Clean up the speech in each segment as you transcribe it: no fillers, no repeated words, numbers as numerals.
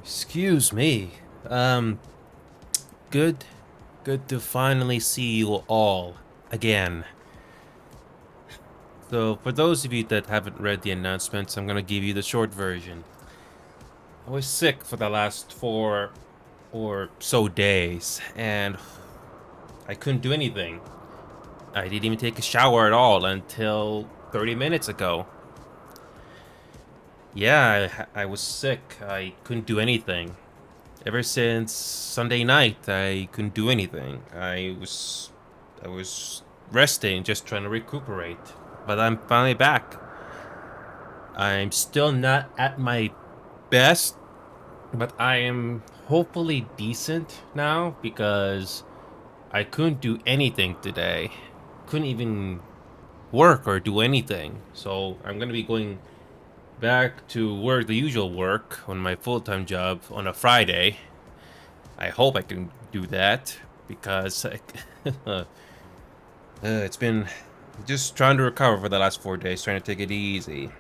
Excuse me. Good to finally see you all again. So, for those of you that haven't read the announcements, I'm gonna give you the short version. I was sick for the last 4 or so days, and I couldn't do anything. I didn't even take a shower at all until 30 minutes ago. Yeah, I was sick. I couldn't do anything. Ever since Sunday night, I couldn't do anything. I was resting, just trying to recuperate. But I'm finally back. I'm still not at my best, but I am hopefully decent now because I couldn't do anything today. Couldn't even work or do anything. So I'm gonna be going back to work, the usual work, on my full-time job on a Friday. I hope I can do that because it's been just trying to recover for the last 4 days, trying to take it easy.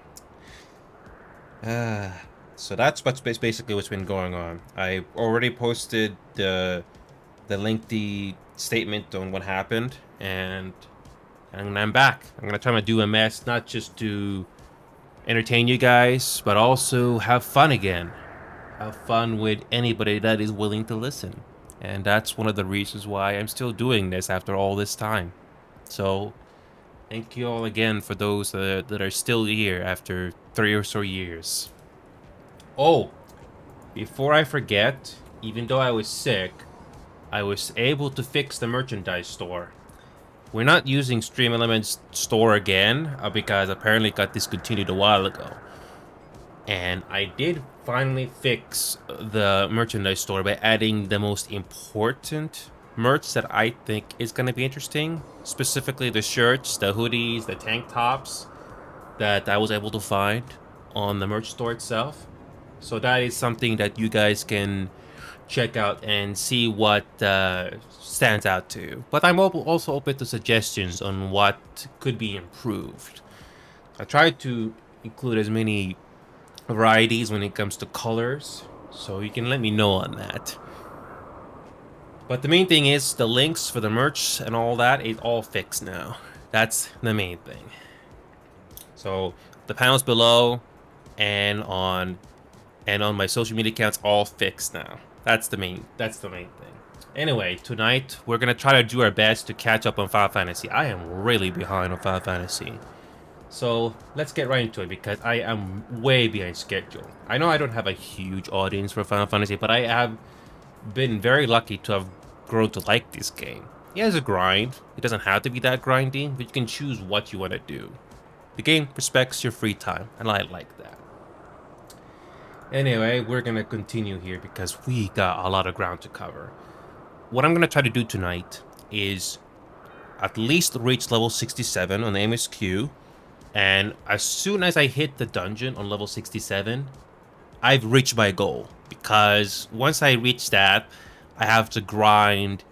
So that's basically what's been going on. I already posted the lengthy statement on what happened, and I'm back. I'm gonna try to do a mess, not just to entertain you guys, but also have fun again. Have fun with anybody that is willing to listen. And that's one of the reasons why I'm still doing this after all this time. So, thank you all again for those that are still here after 3 or so years. Oh, before I forget, even though I was sick, I was able to fix the merchandise store. We're not using Stream Elements store again because apparently it got discontinued a while ago. And I did finally fix the merchandise store by adding the most important merch that I think is going to be interesting. Specifically the shirts, the hoodies, the tank tops that I was able to find on the merch store itself. So that is something that you guys can check out and see what stands out to you. But I'm also open to suggestions on what could be improved. I tried to include as many varieties when it comes to colors, so you can let me know on that. But the main thing is the links for the merch and all that is all fixed now. That's the main thing. So the panels below and on my social media accounts all fixed now. That's the main thing. Anyway, tonight we're gonna try to do our best to catch up on Final Fantasy. I am really behind on Final Fantasy. So let's get right into it because I am way behind schedule. I know I don't have a huge audience for Final Fantasy, but I have been very lucky to have grown to like this game. It has a grind. It doesn't have to be that grindy, but you can choose what you want to do. The game respects your free time, and I like that. Anyway, we're gonna continue here because we got a lot of ground to cover. What I'm gonna try to do tonight is at least reach level 67 on the MSQ. And as soon as I hit the dungeon on level 67, I've reached my goal. Because once I reach that, I have to grind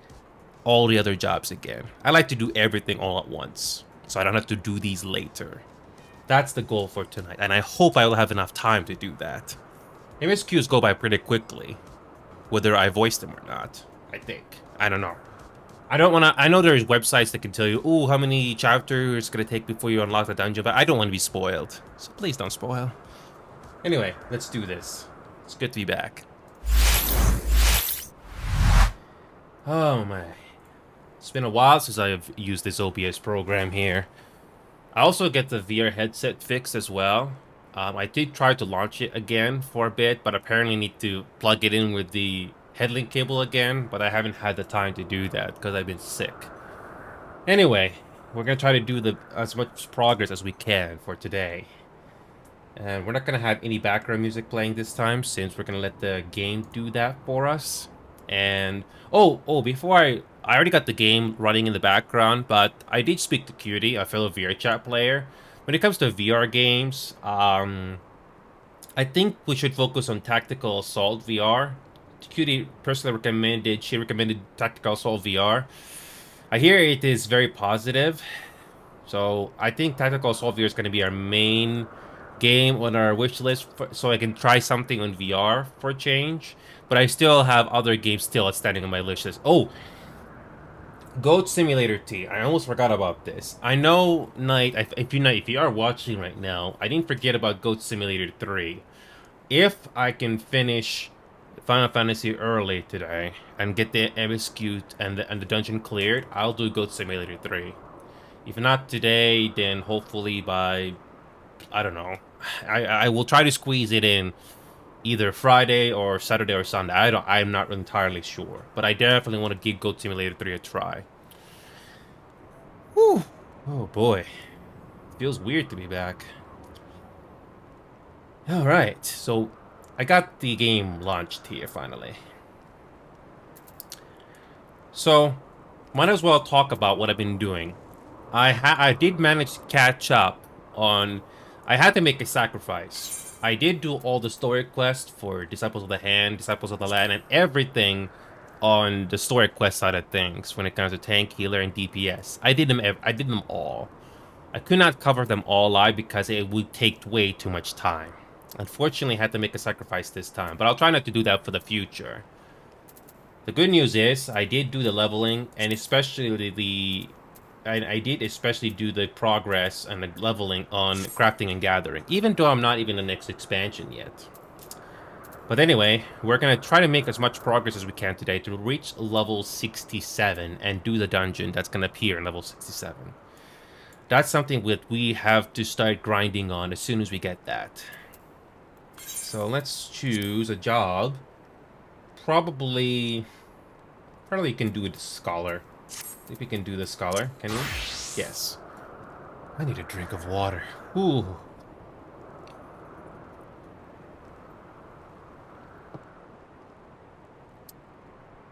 all the other jobs again. I like to do everything all at once, so I don't have to do these later. That's the goal for tonight, and I hope I will have enough time to do that. MSQs go by pretty quickly, whether I voice them or not, I think. I don't know. I know there's websites that can tell you, oh, how many chapters it's gonna take before you unlock the dungeon, but I don't want to be spoiled. So please don't spoil. Anyway, let's do this. It's good to be back. Oh my. It's been a while since I've used this OBS program here. I also get the VR headset fixed as well. I did try to launch it again for a bit, but apparently need to plug it in with the headlink cable again, but I haven't had the time to do that because I've been sick. Anyway, we're gonna try to do as much progress as we can for today. And we're not gonna have any background music playing this time since we're gonna let the game do that for us. And before I already got the game running in the background, but I did speak to Cutie, a fellow VR chat player. When it comes to VR games, I think we should focus on Tactical Assault VR. Cutie personally recommended, she recommended Tactical Assault VR. I hear it is very positive, so I think Tactical Assault VR is going to be our main game on our wish list, so I can try something on VR for a change. But I still have other games still outstanding on my wish list. Oh, Goat Simulator T. I almost forgot about this. I know, Knight, if you are watching right now, I didn't forget about Goat Simulator 3. If I can finish Final Fantasy early today and get the MSQ and the dungeon cleared, I'll do Goat Simulator 3. If not today, then hopefully by, I don't know. I will try to squeeze it in either Friday or Saturday or Sunday. I'm not entirely sure, but I definitely want to give Goat Simulator 3 a try. Whew. Oh boy. Feels weird to be back. Alright, so I got the game launched here finally. So, might as well talk about what I've been doing. I did manage to catch up on... I had to make a sacrifice. I did do all the story quests for Disciples of the Hand, Disciples of the Land, and everything on the story quest side of things when it comes to tank, healer, and DPS. I did them all. I could not cover them all live because it would take way too much time. Unfortunately, I had to make a sacrifice this time, but I'll try not to do that for the future. The good news is, I did do the leveling, and especially I did especially do the progress and the leveling on crafting and gathering, even though I'm not even in the next expansion yet. But anyway, we're going to try to make as much progress as we can today to reach level 67 and do the dungeon that's going to appear in level 67. That's something that we have to start grinding on as soon as we get that. So let's choose a job. Probably you can do the scholar. If you can do the scholar, can you? Yes. I need a drink of water. Ooh.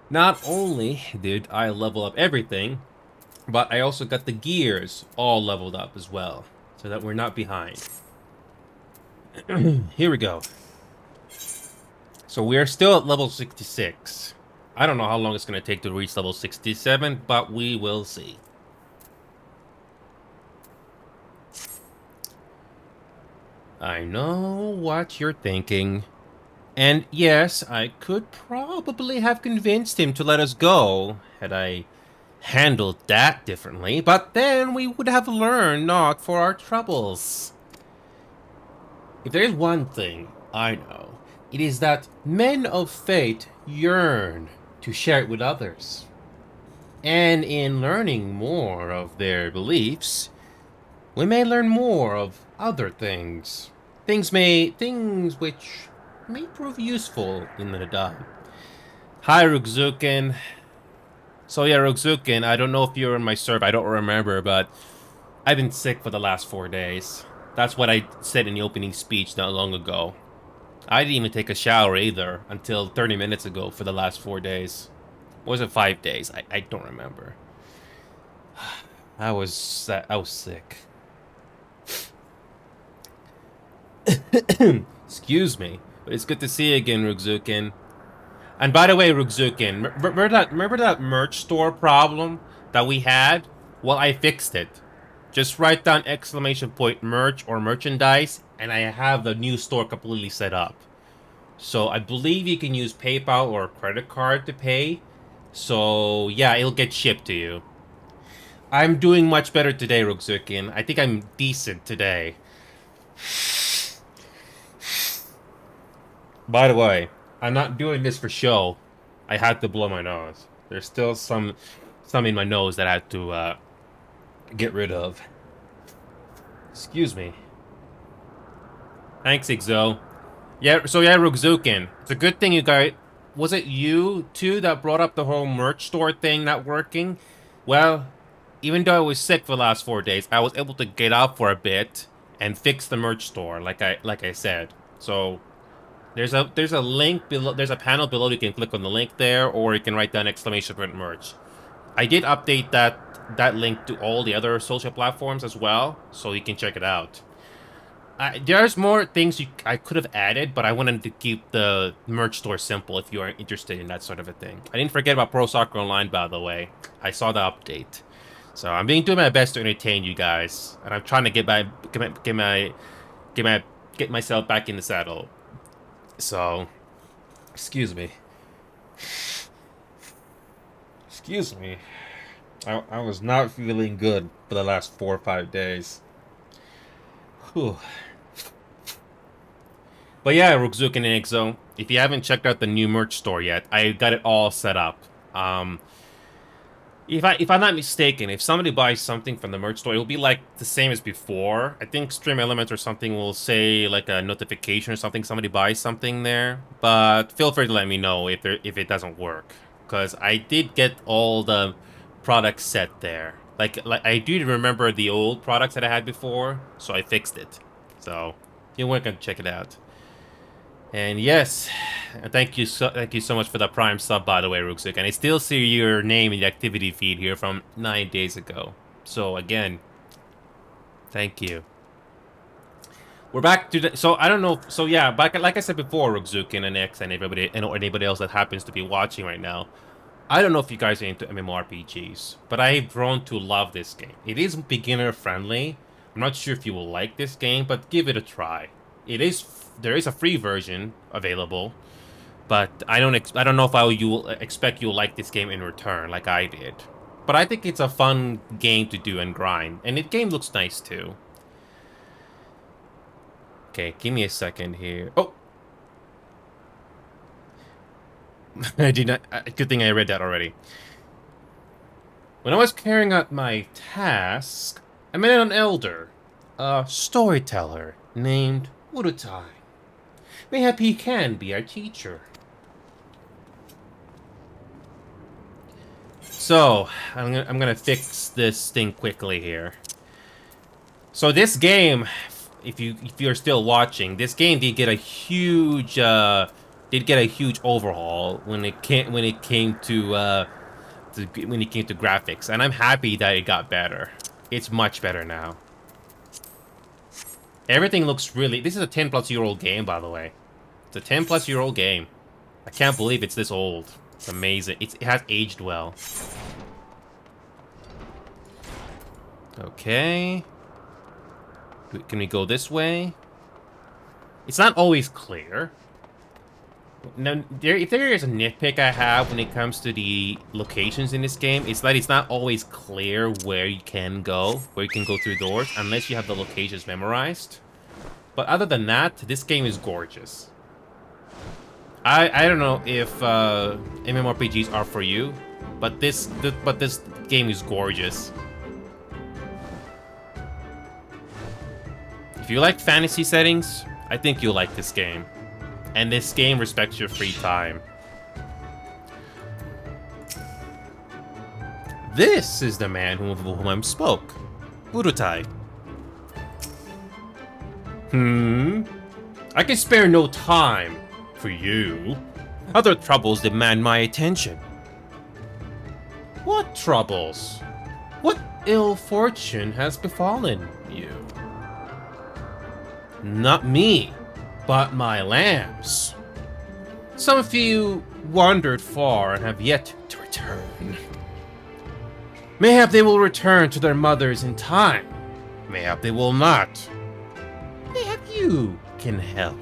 Not only did I level up everything, but I also got the gears all leveled up as well, so that we're not behind. Here we go. So we are still at level 66. I don't know how long it's going to take to reach level 67, but we will see. I know what you're thinking. And yes, I could probably have convinced him to let us go had I handled that differently, but then we would have learned not for our troubles. If there is one thing I know, it is that men of fate yearn to share it with others. And in learning more of their beliefs, we may learn more of other things. Things which may prove useful in the time. Hi, Rugzukin. So yeah, Rugzukin, I don't know if you're in my server, I don't remember, but I've been sick for the last 4 days. That's what I said in the opening speech not long ago. I didn't even take a shower either until 30 minutes ago for the last 4 days. Or was it 5 days? I don't remember. I was sick. Excuse me. But it's good to see you again, Rugzukin. And by the way, Rugzukin, remember that merch store problem that we had? Well, I fixed it. Just write down ! merch or merchandise, and I have the new store completely set up. So I believe you can use PayPal or credit card to pay. So yeah, it'll get shipped to you. I'm doing much better today, Rugzukin. I think I'm decent today. By the way, I'm not doing this for show. I had to blow my nose. There's still some in my nose that I had to get rid of. Excuse me. Thanks, Ixo. Yeah, so yeah, Rugzukin. It's a good thing you guys... Was it you, too, that brought up the whole merch store thing not working? Well, even though I was sick for the last 4 days, I was able to get out for a bit and fix the merch store, like I said. So, There's a link below. There's a panel below. You can click on the link there, or you can write down exclamation point merch. I did update that link to all the other social platforms as well, so you can check it out. There's more things I could have added, but I wanted to keep the merch store simple if you are interested in that sort of a thing. I didn't forget about Pro Soccer Online, by the way. I saw the update. So I'm doing my best to entertain you guys, and I'm trying to get myself back in the saddle. So, excuse me. Excuse me. I was not feeling good for the last 4 or 5 days. Whew. But yeah, Rukzuk and Exo, if you haven't checked out the new merch store yet, I got it all set up. If I'm not mistaken, if somebody buys something from the merch store, it'll be like the same as before. I think Stream Elements or something will say like a notification or something. Somebody buys something there, but feel free to let me know if it doesn't work, because I did get all the products set there. Like I do remember the old products that I had before, so I fixed it. So you're welcome to check it out. And yes, thank you so much for the Prime sub, by the way, Ruksuk. And I still see your name in the activity feed here from 9 days ago. So again, thank you. We're back to the, so I don't know. So yeah, back like I said before, Ruksuk and X and everybody and anybody else that happens to be watching right now. I don't know if you guys are into MMORPGs, but I've grown to love this game. It is beginner friendly. I'm not sure if you will like this game, but give it a try. There is a free version available, but I don't know if you'll expect you'll like this game in return like I did. But I think it's a fun game to do and grind, and the game looks nice too. Okay, give me a second here. Oh, I did not. Good thing I read that already. When I was carrying out my task, I met an elder, a storyteller named Urutai. Mayhap he can be our teacher. So, I'm gonna fix this thing quickly here. So this game, if you're still watching, this game did get a huge overhaul when it came to graphics, and I'm happy that it got better. It's much better now. Everything looks really... This is a 10-plus-year-old game, by the way. It's a 10-plus-year-old game. I can't believe it's this old. It's amazing. It has aged well. Okay. Can we go this way? It's not always clear. Now, if there is a nitpick I have when it comes to the locations in this game, it's that it's not always clear where you can go through doors, unless you have the locations memorized. But other than that, this game is gorgeous. I don't know if MMORPGs are for you, but this game is gorgeous. If you like fantasy settings, I think you'll like this game. And this game respects your free time. This is the man of whom I spoke. Urutai. I can spare no time for you. Other troubles demand my attention. What troubles? What ill fortune has befallen you? Not me, but my lambs. Some of you wandered far and have yet to return. Mayhap they will return to their mothers in time. Mayhap they will not. Mayhap you can help.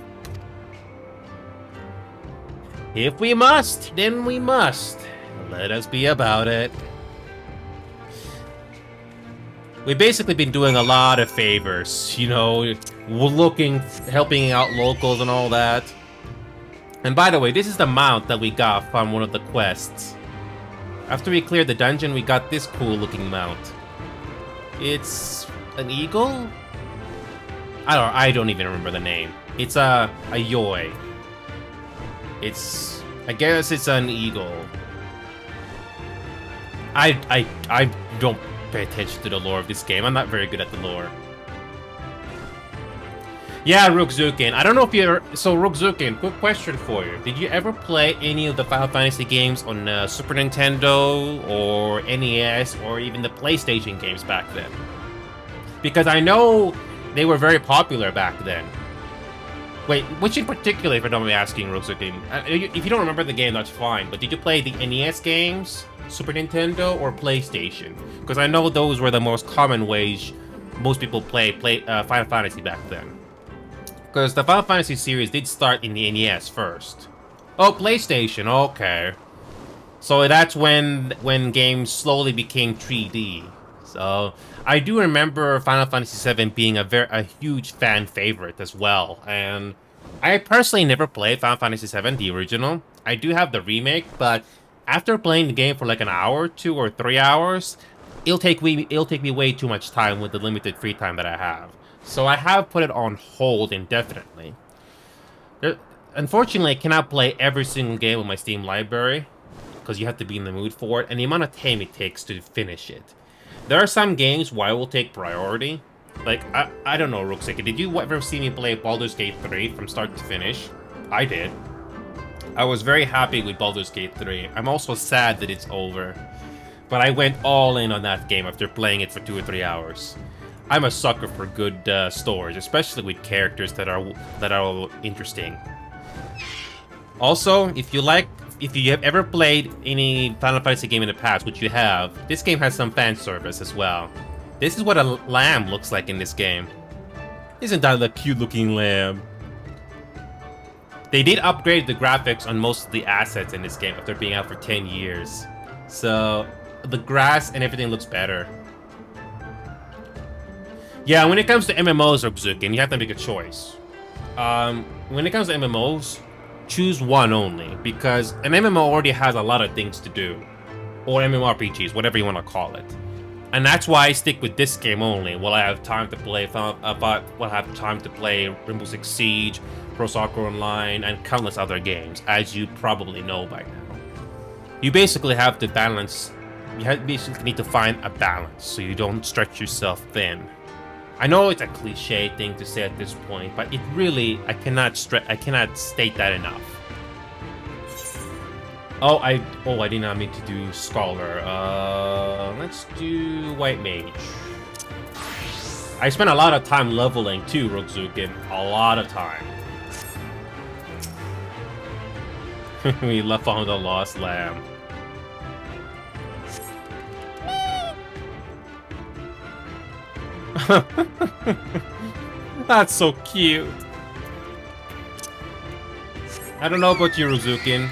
If we must, then we must. Let us be about it. We've basically been doing a lot of favors, you know, helping out locals and all that. And by the way, this is the mount that we got from one of the quests. After we cleared the dungeon, we got this cool looking mount. It's an eagle? I don't even remember the name. It's a yoi. I guess it's an eagle. I don't pay attention to the lore of this game. I'm not very good at the lore. Yeah, Rookzukin. I don't know if you're... So, Rookzukin, quick question for you. Did you ever play any of the Final Fantasy games on Super Nintendo or NES or even the PlayStation games back then? Because I know they were very popular back then. Wait, which in particular, if I don't mind asking, Rookzukin? If you don't remember the game, that's fine. But did you play the NES games, Super Nintendo, or PlayStation? Because I know those were the most common ways most people play Final Fantasy back then. Because the Final Fantasy series did start in the NES first. Oh, PlayStation, okay. So that's when games slowly became 3D. So I do remember Final Fantasy VII being a huge fan favorite as well. And I personally never played Final Fantasy VII, the original. I do have the remake, but after playing the game for like an hour, 2 or 3 hours, it'll take me way too much time with the limited free time that I have. So I have put it on hold indefinitely. Unfortunately, I cannot play every single game on my Steam library because you have to be in the mood for it, and the amount of time it takes to finish it. There are some games where I will take priority. Like, I don't know, Rooksika, did you ever see me play Baldur's Gate 3 from start to finish? I did. I was very happy with Baldur's Gate 3. I'm also sad that it's over. But I went all in on that game after playing it for 2 or 3 hours. I'm a sucker for good stories, especially with characters that are interesting. Also, if you have ever played any Final Fantasy game in the past, which you have, this game has some fan service as well. This is what a lamb looks like in this game. Isn't that a cute-looking lamb? They did upgrade the graphics on most of the assets in this game after being out for 10 years. So the grass and everything looks better. Yeah, when it comes to MMOs, Rookzukin, you have to make a choice. When it comes to MMOs, choose one only, because an MMO already has a lot of things to do. Or MMORPGs, whatever you want to call it. And that's why I stick with this game only, while I have time to play Rainbow Six Siege, Pro Soccer Online, and countless other games, as you probably know by now. You basically have to balance, basically need to find a balance, so you don't stretch yourself thin. I know it's a cliche thing to say at this point, but it really, I cannot state that enough. Oh, I did not mean to do Scholar. Let's do White Mage. I spent a lot of time leveling too, Rookzukin. A lot of time. We left on the Lost Lamb. That's so cute. I don't know about you, Rookzukin.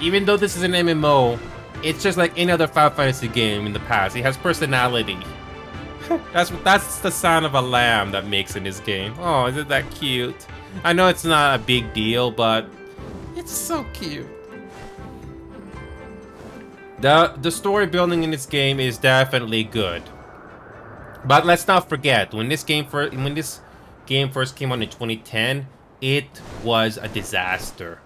Even though this is an MMO, it's just like any other Final Fantasy game in the past. It has personality. That's the sound of a lamb that makes in this game. Oh, isn't that cute? I know it's not a big deal, but it's so cute. The story building in this game is definitely good. But let's not forget, when this game first came out in 2010, it was a disaster.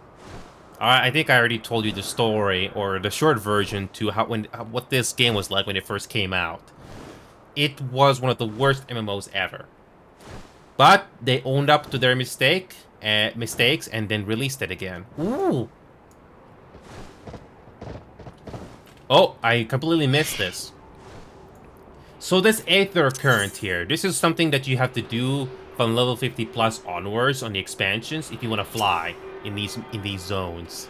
I think I already told you the story, or the short version, to what this game was like when it first came out. It was one of the worst MMOs ever. But they owned up to their mistakes and then released it again. Ooh. Oh, I completely missed this. So this Aether Current here, this is something that you have to do from level 50 plus onwards on the expansions if you want to fly in these zones.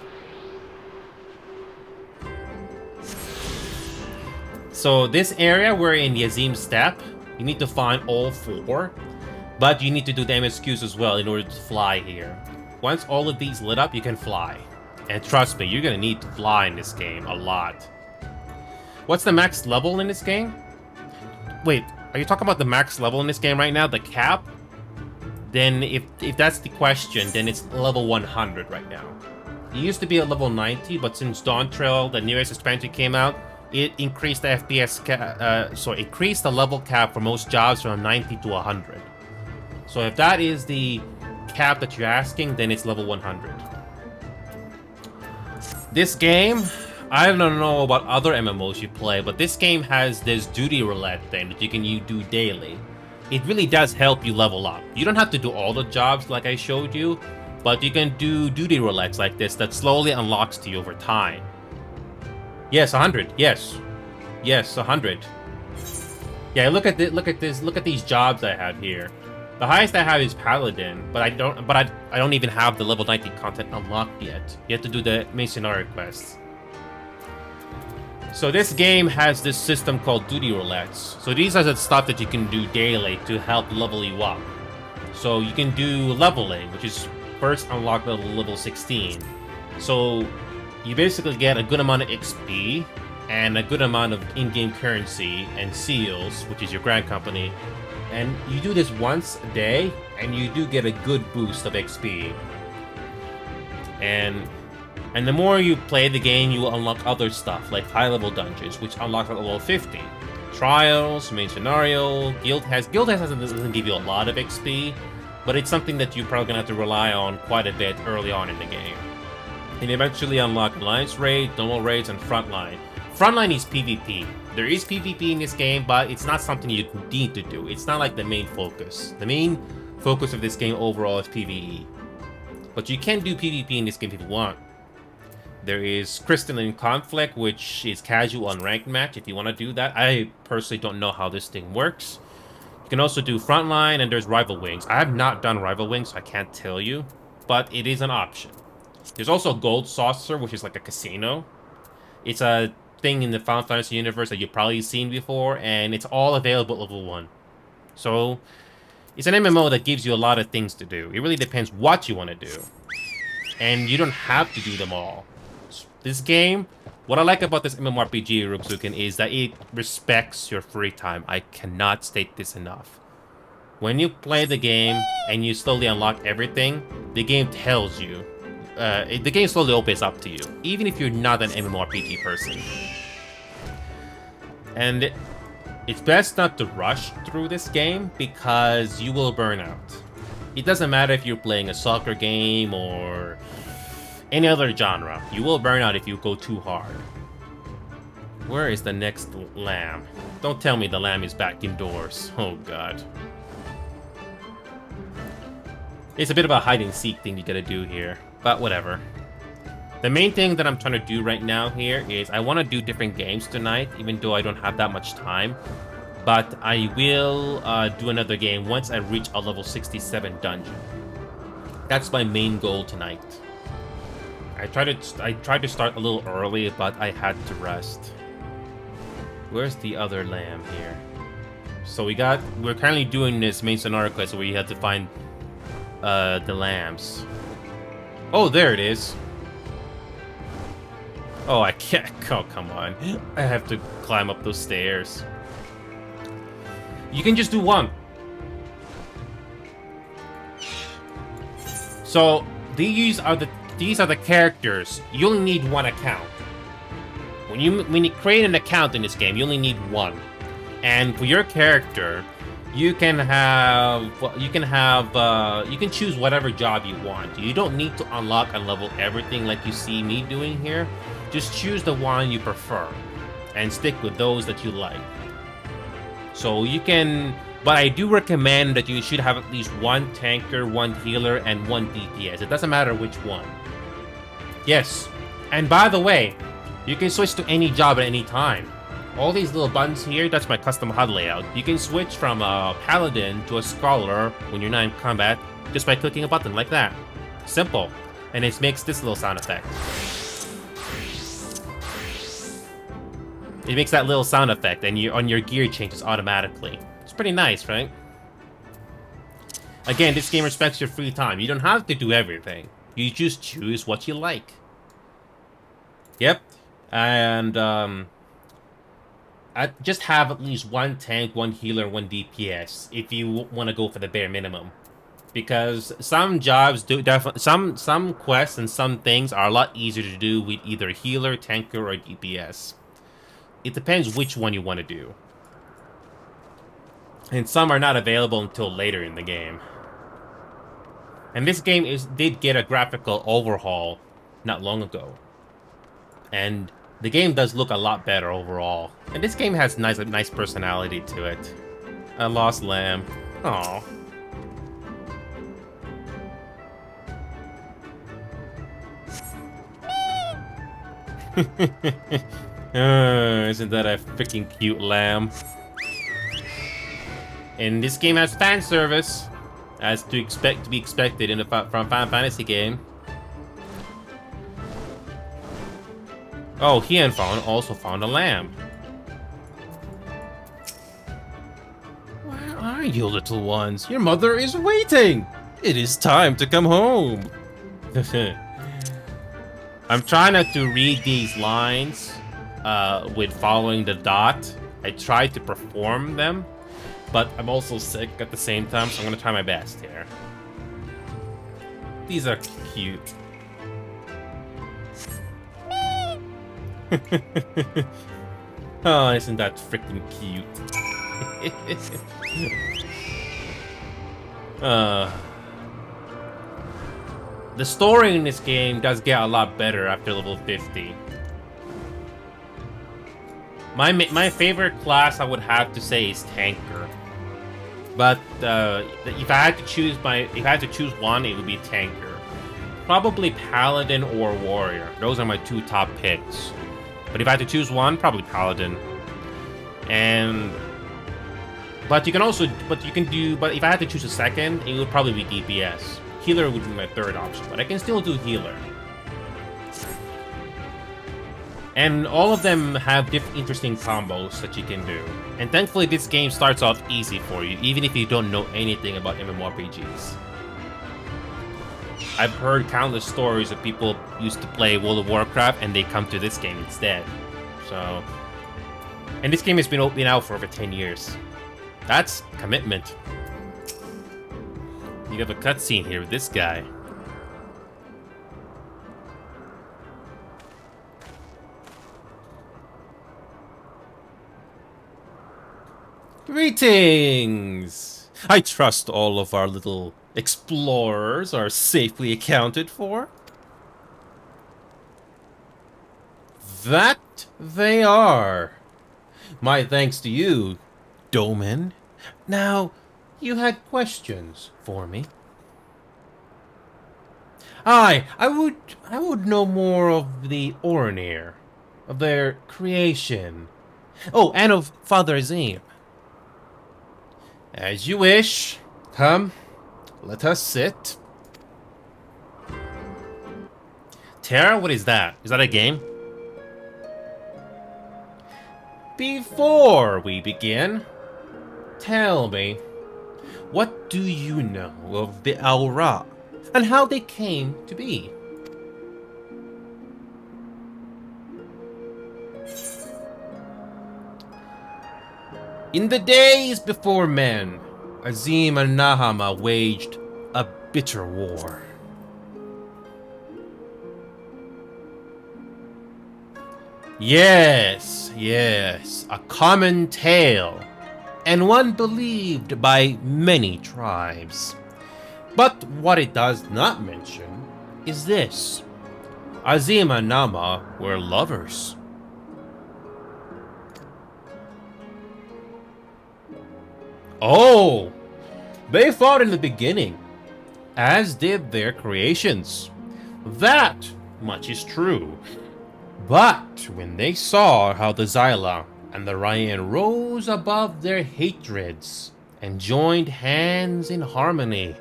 So this area, we're in the Azim Steppe. You need to find all 4, but you need to do the MSQs as well in order to fly here. Once all of these lit up, you can fly. And trust me, you're gonna need to fly in this game a lot. What's the max level in this game? Wait, are you talking about the max level in this game right now? The cap? Then if that's the question, then it's level 100 right now. It used to be at level 90, but since Dawn Trail, the newest expansion, came out, it increased the increased the level cap for most jobs from 90 to 100. So if that is the cap that you're asking, then it's level 100. This game, I don't know about other MMOs you play, but this game has this duty roulette thing that you do daily. it really does help you level up. You don't have to do all the jobs like I showed you, but you can do duty roulettes like this that slowly unlocks to you over time. Yes, 100. Yes. Yes, 100. Yeah, look at this. Look at these jobs I have here. The highest I have is Paladin, but I don't even have the level 90 content unlocked yet. You have to do the main scenario quests. So this game has this system called duty roulettes. So these are the stuff that you can do daily to help level you up. So you can do leveling, which is first unlock level 16. So you basically get a good amount of XP and a good amount of in-game currency and seals, which is your grand company. And you do this once a day, and you do get a good boost of XP. And the more you play the game, you will unlock other stuff, like high-level dungeons, which unlock at level 50. Trials, main scenario, Guild doesn't give you a lot of XP, but it's something that you're probably going to have to rely on quite a bit early on in the game. And eventually unlock Alliance Raid, Normal Raids, and Frontline. Frontline is PvP. There is PvP in this game, but it's not something you need to do. It's not like the main focus. The main focus of this game overall is PvE. But you can do PvP in this game if you want. There is Crystalline Conflict, which is casual unranked match if you want to do that. I personally don't know how this thing works. You can also do Frontline, and there's Rival Wings. I have not done Rival Wings, so I can't tell you, but it is an option. There's also Gold Saucer, which is like a casino. It's a thing in the Final Fantasy universe that you've probably seen before, and it's all available at level 1. So, it's an MMO that gives you a lot of things to do. It really depends what you want to do. And you don't have to do them all. This game, what I like about this MMORPG, Ruksuken, is that it respects your free time. I cannot state this enough. When you play the game and you slowly unlock everything, the game tells you. The game slowly opens up to you, even if you're not an MMORPG person. And it's best not to rush through this game because you will burn out. It doesn't matter if you're playing a soccer game or any other genre. You will burn out if you go too hard. Where is the next lamb? Don't tell me the lamb is back indoors. Oh god. It's a bit of a hide-and-seek thing you gotta do here, but whatever. The main thing that I'm trying to do right now here is I want to do different games tonight, even though I don't have that much time. But I will do another game once I reach a level 67 dungeon. That's my main goal tonight. I tried to start a little early, but I had to rest. Where's the other lamb here? So we're currently doing this main scenario quest where you have to find the lambs. Oh, there it is. Oh, I can't. Oh, come on. I have to climb up those stairs. You can just do one. So these are the characters. You only need one account. When you create an account in this game, you only need one. And for your character, you can choose whatever job you want. You don't need to unlock and level everything like you see me doing here. Just choose the one you prefer and stick with those that you like. So you can, but I do recommend that you should have at least one tanker, one healer, and one DPS. It doesn't matter which one. Yes, and by the way, you can switch to any job at any time. All these little buttons here, that's my custom HUD layout. You can switch from a paladin to a scholar when you're not in combat just by clicking a button like that. Simple. And it makes this little sound effect. It makes that little sound effect, and your gear changes automatically. It's pretty nice, right? Again, this game respects your free time. You don't have to do everything. You just choose what you like. Yep. And, I just have at least one tank, one healer, one DPS if you want to go for the bare minimum. Because some jobs do definitely, some quests and some things are a lot easier to do with either healer, tanker, or DPS. It depends which one you want to do. And some are not available until later in the game. And this game did get a graphical overhaul not long ago. And the game does look a lot better overall. And this game has nice personality to it. A lost lamb. Aw. Isn't that a freaking cute lamb? And this game has fan service, as to be expected in from Final Fantasy game. Oh, he and Fawn also found a lamb. Where are you, little ones? Your mother is waiting. It is time to come home. I'm trying not to read these lines with following the dot. I try to perform them, but I'm also sick at the same time, so I'm gonna try my best here. These are cute. Oh, isn't that freaking cute? The story in this game does get a lot better after level 50. My favorite class, I would have to say, is tanker. But if I had to choose one, it would be tanker. Probably paladin or warrior. Those are my two top picks. But if I had to choose one, probably paladin. But if I had to choose a second, it would probably be DPS. Healer would be my third option, but I can still do healer. And all of them have interesting combos that you can do. And thankfully, this game starts off easy for you, even if you don't know anything about MMORPGs. I've heard countless stories of people used to play World of Warcraft and they come to this game instead. So, and this game has been out for over 10 years. That's commitment. You have a cutscene here with this guy. Greetings! I trust all of our little explorers are safely accounted for. That they are. My thanks to you, Doman. Now, you had questions for me. I would know more of the Oranir, of their creation. Oh, and of Father Azim. As you wish. Come, let us sit. Terra, what is that? Is that a game? Before we begin, tell me, what do you know of the Aura, and how they came to be? In the days before men, Azim and Nahama waged a bitter war. Yes, a common tale, and one believed by many tribes. But what it does not mention is this. Azim and Nama were lovers. Oh, they fought in the beginning, as did their creations. That much is true. But when they saw how the Xyla and the Ryan rose above their hatreds and joined hands in harmony,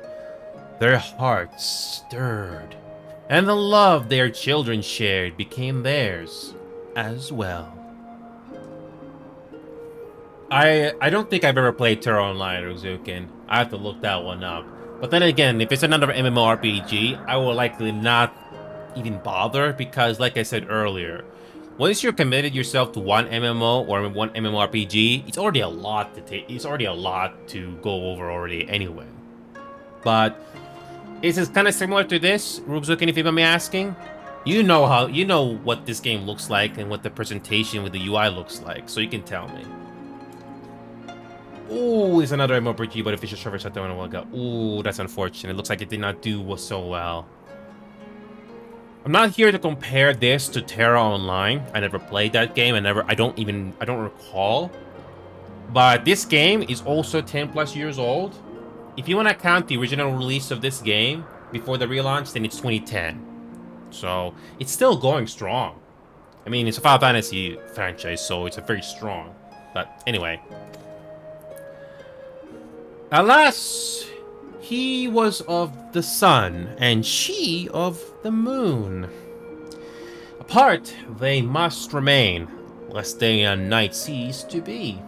their hearts stirred, and the love their children shared became theirs as well. I don't think I've ever played Terra Online or Zukin. I have to look that one up. But then again, if it's another MMORPG, I will likely not even bother because, like I said earlier, once you're committed yourself to one MMO or one MMORPG, it's already a lot to take. It's already a lot to go over already anyway. But is it kind of similar to this, Rubzukin, if you mind me asking? You know what this game looks like and what the presentation with the UI looks like, so you can tell me. Ooh, it's another MMORPG, but official server shut down a while ago. Ooh, that's unfortunate. It looks like it did not do so well. I'm not here to compare this to Terra Online. I never played that game. I don't recall. But this game is also 10 plus years old. If you want to count the original release of this game before the relaunch, then it's 2010. So it's still going strong. I mean, it's a Final Fantasy franchise, so it's a very strong. But anyway. Alas, he was of the sun, and she of the moon. Apart they must remain, lest day and night cease to be.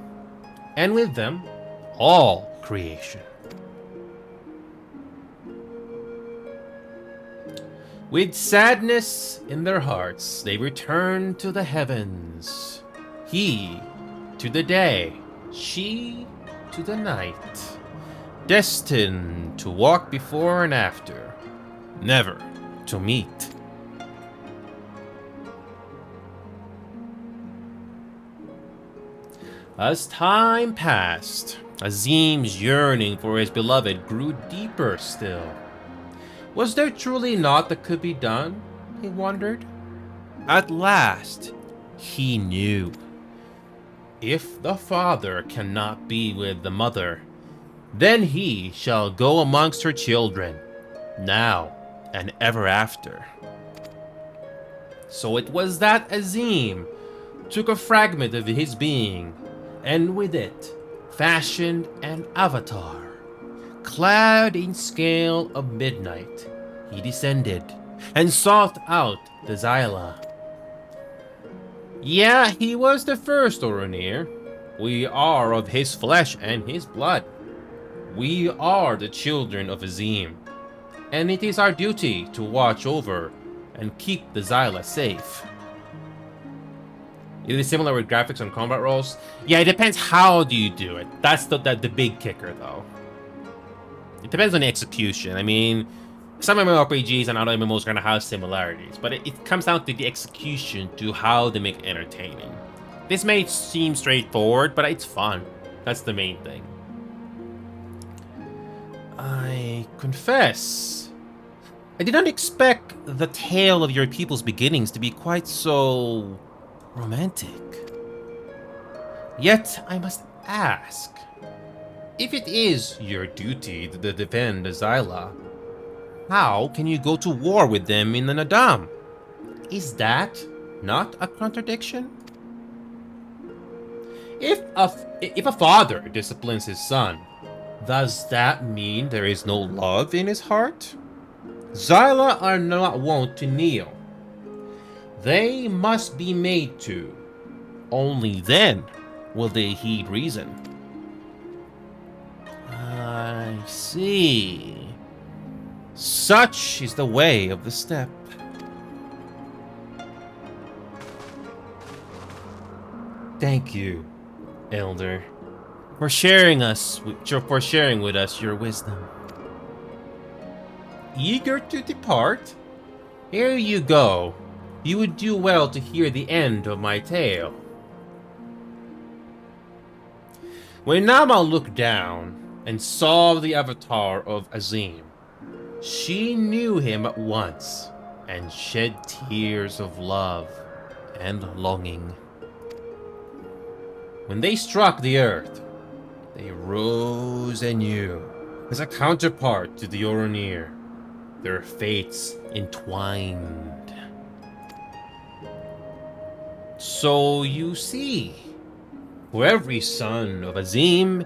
And with them, all creation. With sadness in their hearts, they return to the heavens. He to the day, she to the night. Destined to walk before and after, never to meet. As time passed, Azim's yearning for his beloved grew deeper still. Was there truly naught that could be done? He wondered. At last, he knew. If the father cannot be with the mother, then he shall go amongst her children, now and ever after. So it was that Azim took a fragment of his being, and with it fashioned an avatar. Clad in scale of midnight, he descended and sought out the Xyla. Yeah, he was the first Oronir. We are of his flesh and his blood. We are the children of Azim, and it is our duty to watch over and keep the Xyla safe. Is it similar with graphics on combat rolls? Yeah, it depends how do you do it. That's the big kicker, though. It depends on the execution. I mean, some MMORPGs and other MMOs are going to have similarities, but it comes down to the execution, to how they make it entertaining. This may seem straightforward, but it's fun. That's the main thing. I confess, I did not expect the tale of your people's beginnings to be quite so romantic. Yet I must ask, if it is your duty to defend the Xyla, how can you go to war with them in the Nadam? Is that not a contradiction? If a father disciplines his son, does that mean there is no love in his heart? Xyla are not wont to kneel. They must be made to. Only then will they heed reason. I see. Such is the way of the steppe. Thank you, Elder, for sharing with us your wisdom. Eager to depart? Here you go. You would do well to hear the end of my tale. When Nama looked down and saw the avatar of Azim, she knew him at once and shed tears of love and longing. When they struck the earth, they rose anew as a counterpart to the Oronir, their fates entwined. So you see, for every son of Azim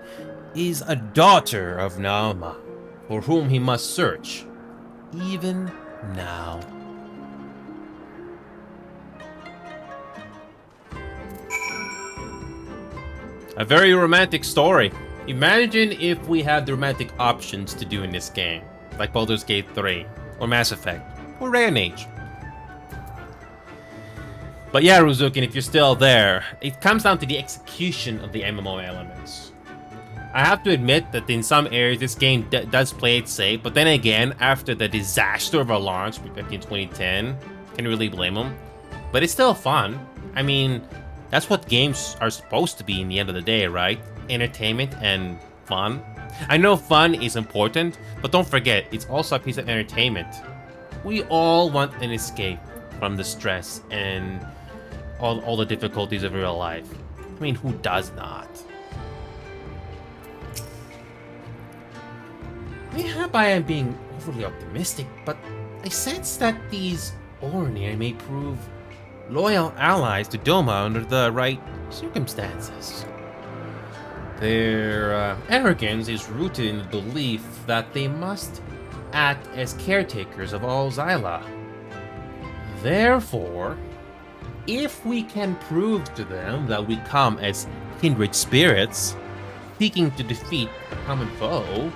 is a daughter of Naama, for whom he must search, even now. A very romantic story. Imagine if we had the romantic options to do in this game, like Baldur's Gate 3, or Mass Effect, or Rayon Age. But yeah, Ruzukin, if you're still there, it comes down to the execution of the MMO elements. I have to admit that in some areas this game does play it safe, but then again, after the disaster of our launch back in 2010, can't really blame them. But it's still fun. I mean, that's what games are supposed to be in the end of the day, right? Entertainment and fun. I know fun is important, but don't forget, it's also a piece of entertainment. We all want an escape from the stress and all the difficulties of real life. I mean, who does not? Mayhap I am being overly optimistic, but I sense that these Ornir may prove loyal allies to Doma under the right circumstances. Their arrogance is rooted in the belief that they must act as caretakers of all Xyla. Therefore, if we can prove to them that we come as kindred spirits, seeking to defeat a common foe,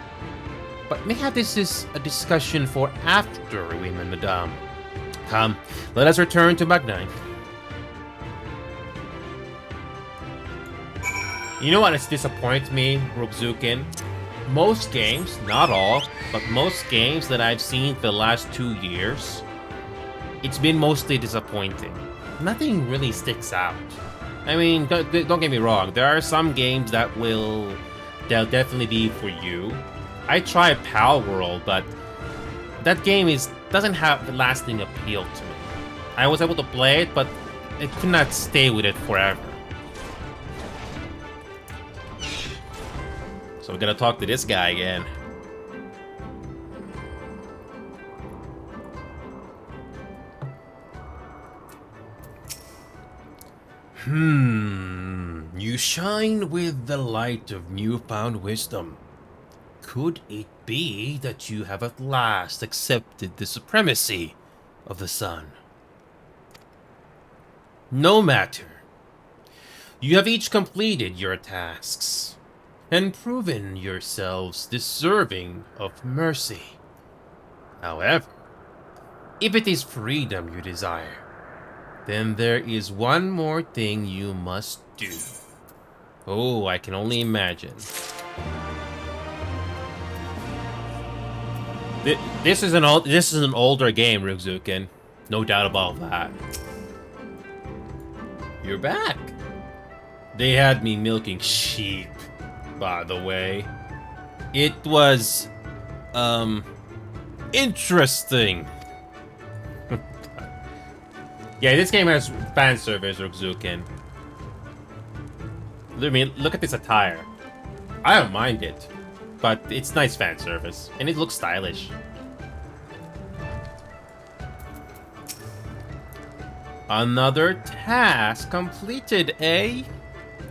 but mayhap this is a discussion for after we win the Dam. Come, let us return to Magnite. You know what has disappointed me, Rubzukin? Most games, not all, but most games that I've seen for the last 2 years, it's been mostly disappointing. Nothing really sticks out. I mean, don't get me wrong, there are some games that'll definitely be for you. I tried Pal World, but that game doesn't have the lasting appeal to me. I was able to play it, but I could not stay with it forever. So we're gonna talk to this guy again. You shine with the light of newfound wisdom. Could it be that you have at last accepted the supremacy of the sun? No matter. You have each completed your tasks and proven yourselves deserving of mercy. However, if it is freedom you desire, then there is one more thing you must do. Oh, I can only imagine. This is an older game, Rugzukin. No doubt about that. You're back. They had me milking sheep, by the way. It was interesting. Yeah, this game has fan service, Rugzukin. I mean, look at this attire. I don't mind it, but it's nice fan service, and it looks stylish. Another task completed, eh?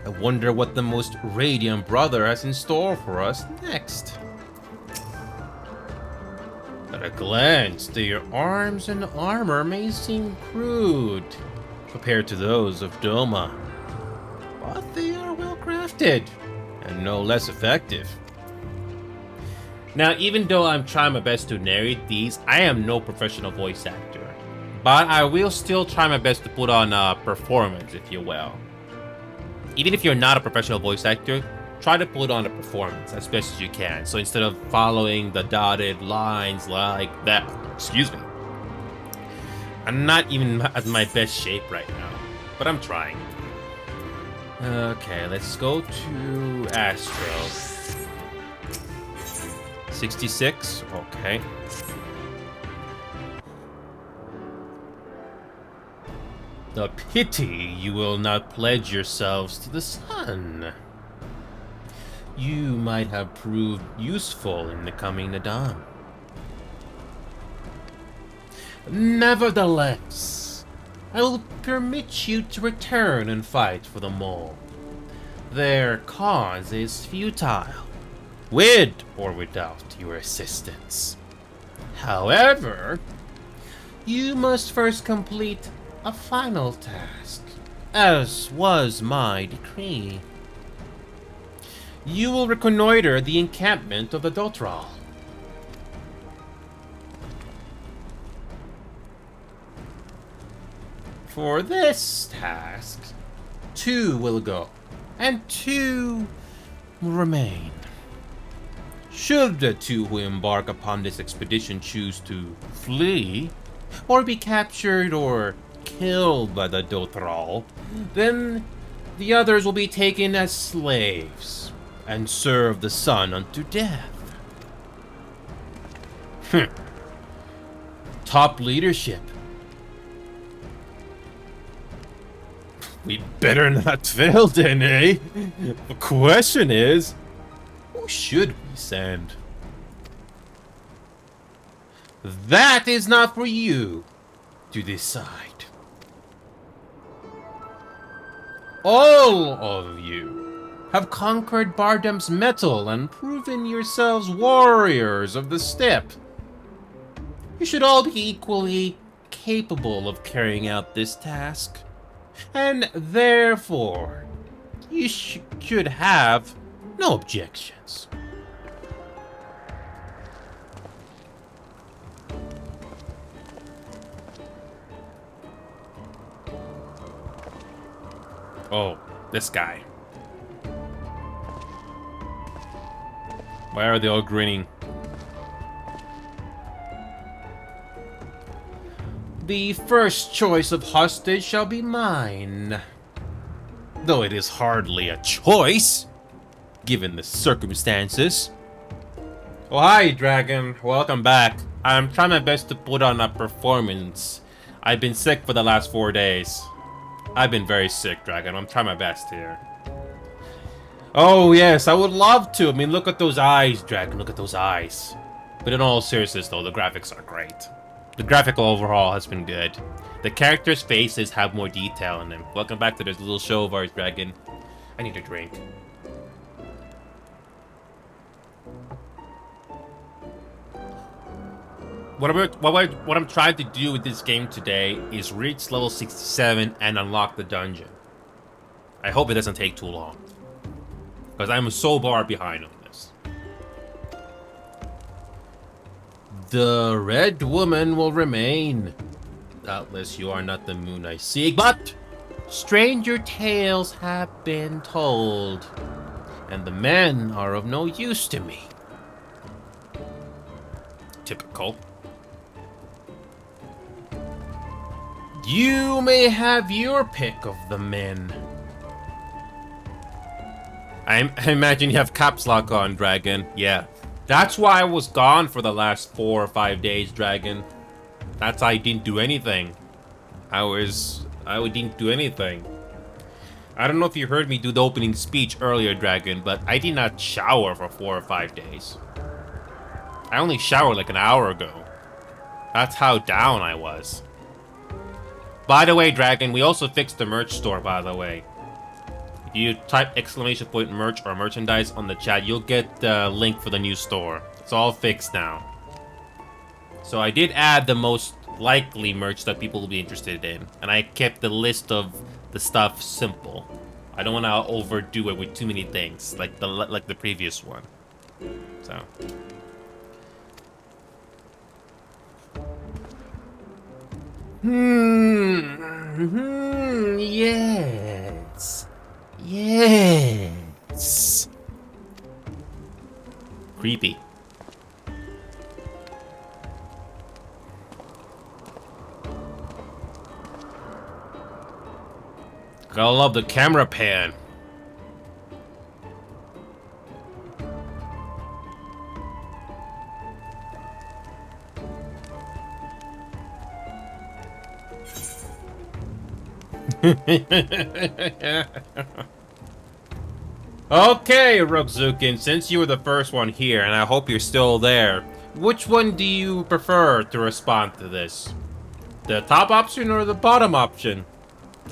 I wonder what the most radiant brother has in store for us next. At a glance, their arms and armor may seem crude compared to those of Doma, but they are well crafted and no less effective. Now, even though I'm trying my best to narrate these, I am no professional voice actor. But I will still try my best to put on a performance, if you will. Even if you're not a professional voice actor, try to put on a performance as best as you can. So instead of following the dotted lines like that, excuse me. I'm not even at my best shape right now, but I'm trying. Okay, let's go to Astro. 66, okay. The pity you will not pledge yourselves to the sun. You might have proved useful in the coming Nadam. Nevertheless, I will permit you to return and fight for the mole. Their cause is futile, with or without your assistance. However, you must first complete a final task, as was my decree. You will reconnoiter the encampment of the Dothrall. For this task, 2 will go, and 2 will remain. Should the 2 who embark upon this expedition choose to flee, or be captured or killed by the Dothrall, then the others will be taken as slaves and serve the sun unto death. Top leadership. We better not fail then, eh? The question is, who should we send? That is not for you to decide. All of you have conquered Bardam's metal and proven yourselves warriors of the steppe. You should all be equally capable of carrying out this task, and therefore, you should have no objections. Oh, this guy. Why are they all grinning? The first choice of hostage shall be mine. Though it is hardly a choice, given the circumstances. Oh, hi, Dragon. Welcome back. I'm trying my best to put on a performance. I've been sick for the last 4 days. I've been very sick, Dragon. I'm trying my best here. Oh, yes, I would love to. I mean, look at those eyes, Dragon. Look at those eyes. But in all seriousness, though, the graphics are great. The graphical overhaul has been good. The characters' faces have more detail in them. Welcome back to this little show of ours, Dragon. I need a drink. What I'm trying to do with this game today is reach level 67 and unlock the dungeon. I hope it doesn't take too long, because I'm so far behind on this. The Red Woman will remain. Doubtless you are not the moon I seek, but stranger tales have been told, and the men are of no use to me. Typical. You may have your pick of the men. I imagine you have caps lock on, Dragon. Yeah. That's why I was gone for the last 4 or 5 days, Dragon. That's why I didn't do anything. I didn't do anything. I don't know if you heard me do the opening speech earlier, Dragon, but I did not shower for 4 or 5 days. I only showered like an hour ago. That's how down I was. By the way, Dragon, we also fixed the merch store, by the way. If you type ! merch or merchandise on the chat, you'll get the link for the new store. It's all fixed now. So I did add the most likely merch that people will be interested in. And I kept the list of the stuff simple. I don't want to overdo it with too many things, like the previous one. So... yes. Yes. Creepy. Gotta love the camera pan. Okay, Rugzukin, since you were the first one here, and I hope you're still there, which one do you prefer to respond to this? The top option or the bottom option?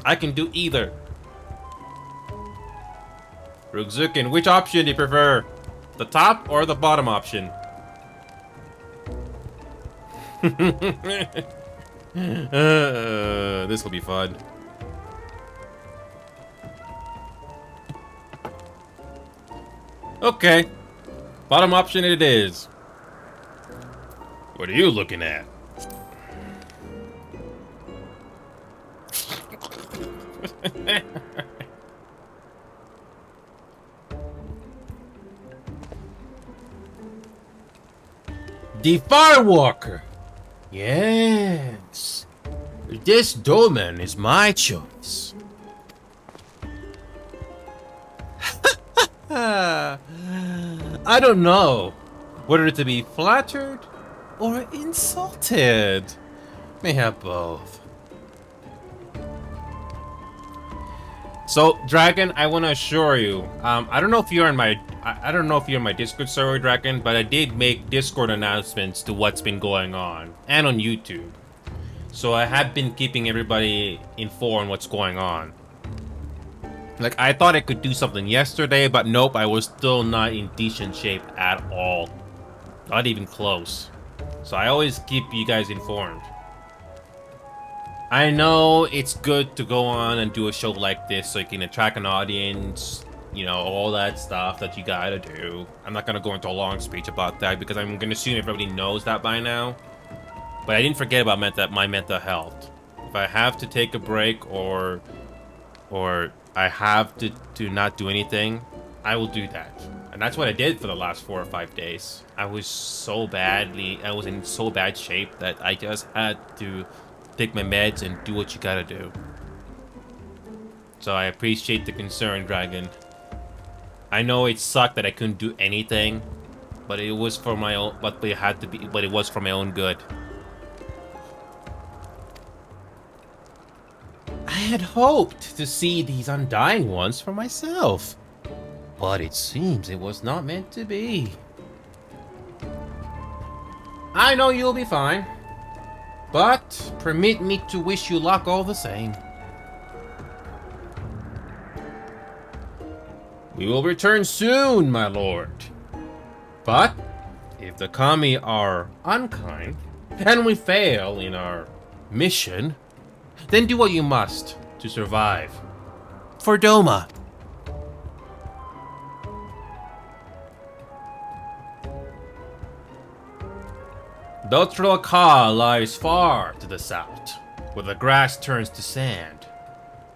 I can do either. Rugzukin, which option do you prefer? The top or the bottom option? This will be fun. Okay. Bottom option it is. What are you looking at? The Firewalker. Yes. This domain is my choice. I don't know whether to be flattered or insulted. May have both. So, Dragon, I want to assure you, I don't know if you're in my I don't know if you're on my Discord server, Dragon, but I did make Discord announcements to what's been going on, and on YouTube. So I have been keeping everybody informed what's going on. Like, I thought I could do something yesterday, but nope, I was still not in decent shape at all. Not even close. So I always keep you guys informed. I know it's good to go on and do a show like this so you can attract an audience, you know, all that stuff that you gotta do. I'm not gonna go into a long speech about that because I'm gonna assume everybody knows that by now. But I didn't forget about my mental health. If I have to take a break or I have to not do anything, I will do that. And that's what I did for the last 4 or 5 days. I was in so bad shape that I just had to take my meds and do what you gotta do. So I appreciate the concern, Dragon. I know it sucked that I couldn't do anything, but it was for my own, but it was for my own good. I had hoped to see these Undying Ones for myself, but it seems it was not meant to be. I know you'll be fine, but permit me to wish you luck all the same. We will return soon, my lord. But if the Kami are unkind, and we fail in our mission, then do what you must to survive. For Doma. Dotraka lies far to the south, where the grass turns to sand.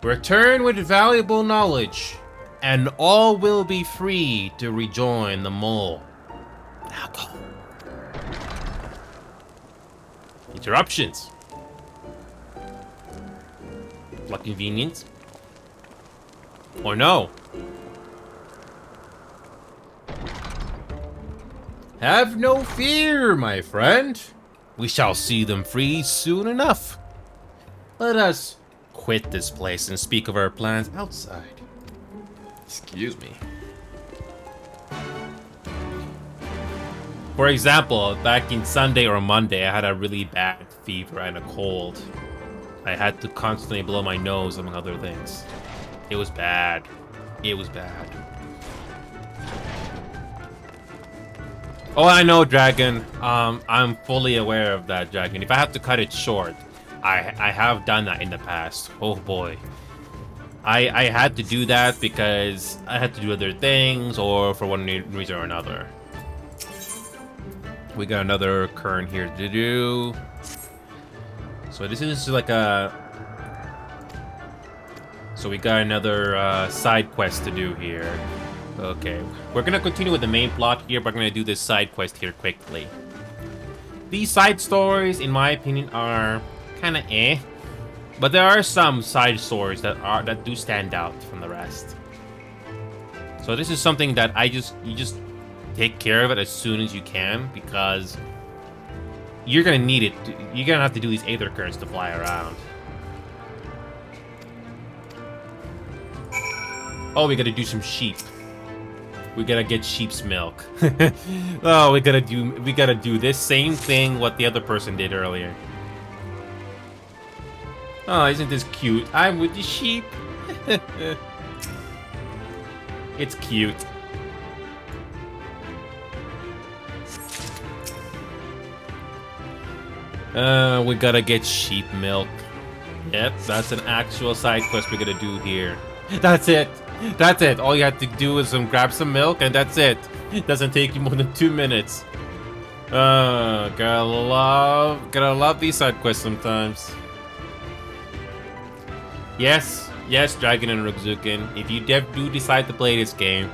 Return with valuable knowledge, and all will be free to rejoin the mole. Now go. Interruptions. What convenience? Or no? Have no fear, my friend. We shall see them free soon enough. Let us quit this place and speak of our plans outside. Excuse me. For example, back in Sunday or Monday, I had a really bad fever and a cold. I had to constantly blow my nose, among other things. It was bad. It was bad. Oh, I know, Dragon. I'm fully aware of that, Dragon. If I have to cut it short, I have done that in the past. Oh boy. I had to do that because I had to do other things or for one reason or another. We got another current here to do. So this is like a... So we got another side quest to do here. Okay, we're gonna continue with the main plot here, but we're gonna do this side quest here quickly. These side stories, in my opinion, are kinda eh. But there are some side stories that do stand out from the rest. So this is something that you just take care of it as soon as you can, because you're gonna need it. You're gonna have to do these Aether Currents to fly around. Oh, we gotta do some sheep. We gotta get sheep's milk. Oh, we gotta do this same thing what the other person did earlier. Oh, isn't this cute? I'm with the sheep. It's cute. We gotta get sheep milk. Yep, that's an actual side quest we gotta do here. That's it. That's it. All you have to do is grab some milk, and that's it. It doesn't take you more than 2 minutes. Gotta love these side quests sometimes. Yes, Dragon and Rugzukin. If you do decide to play this game,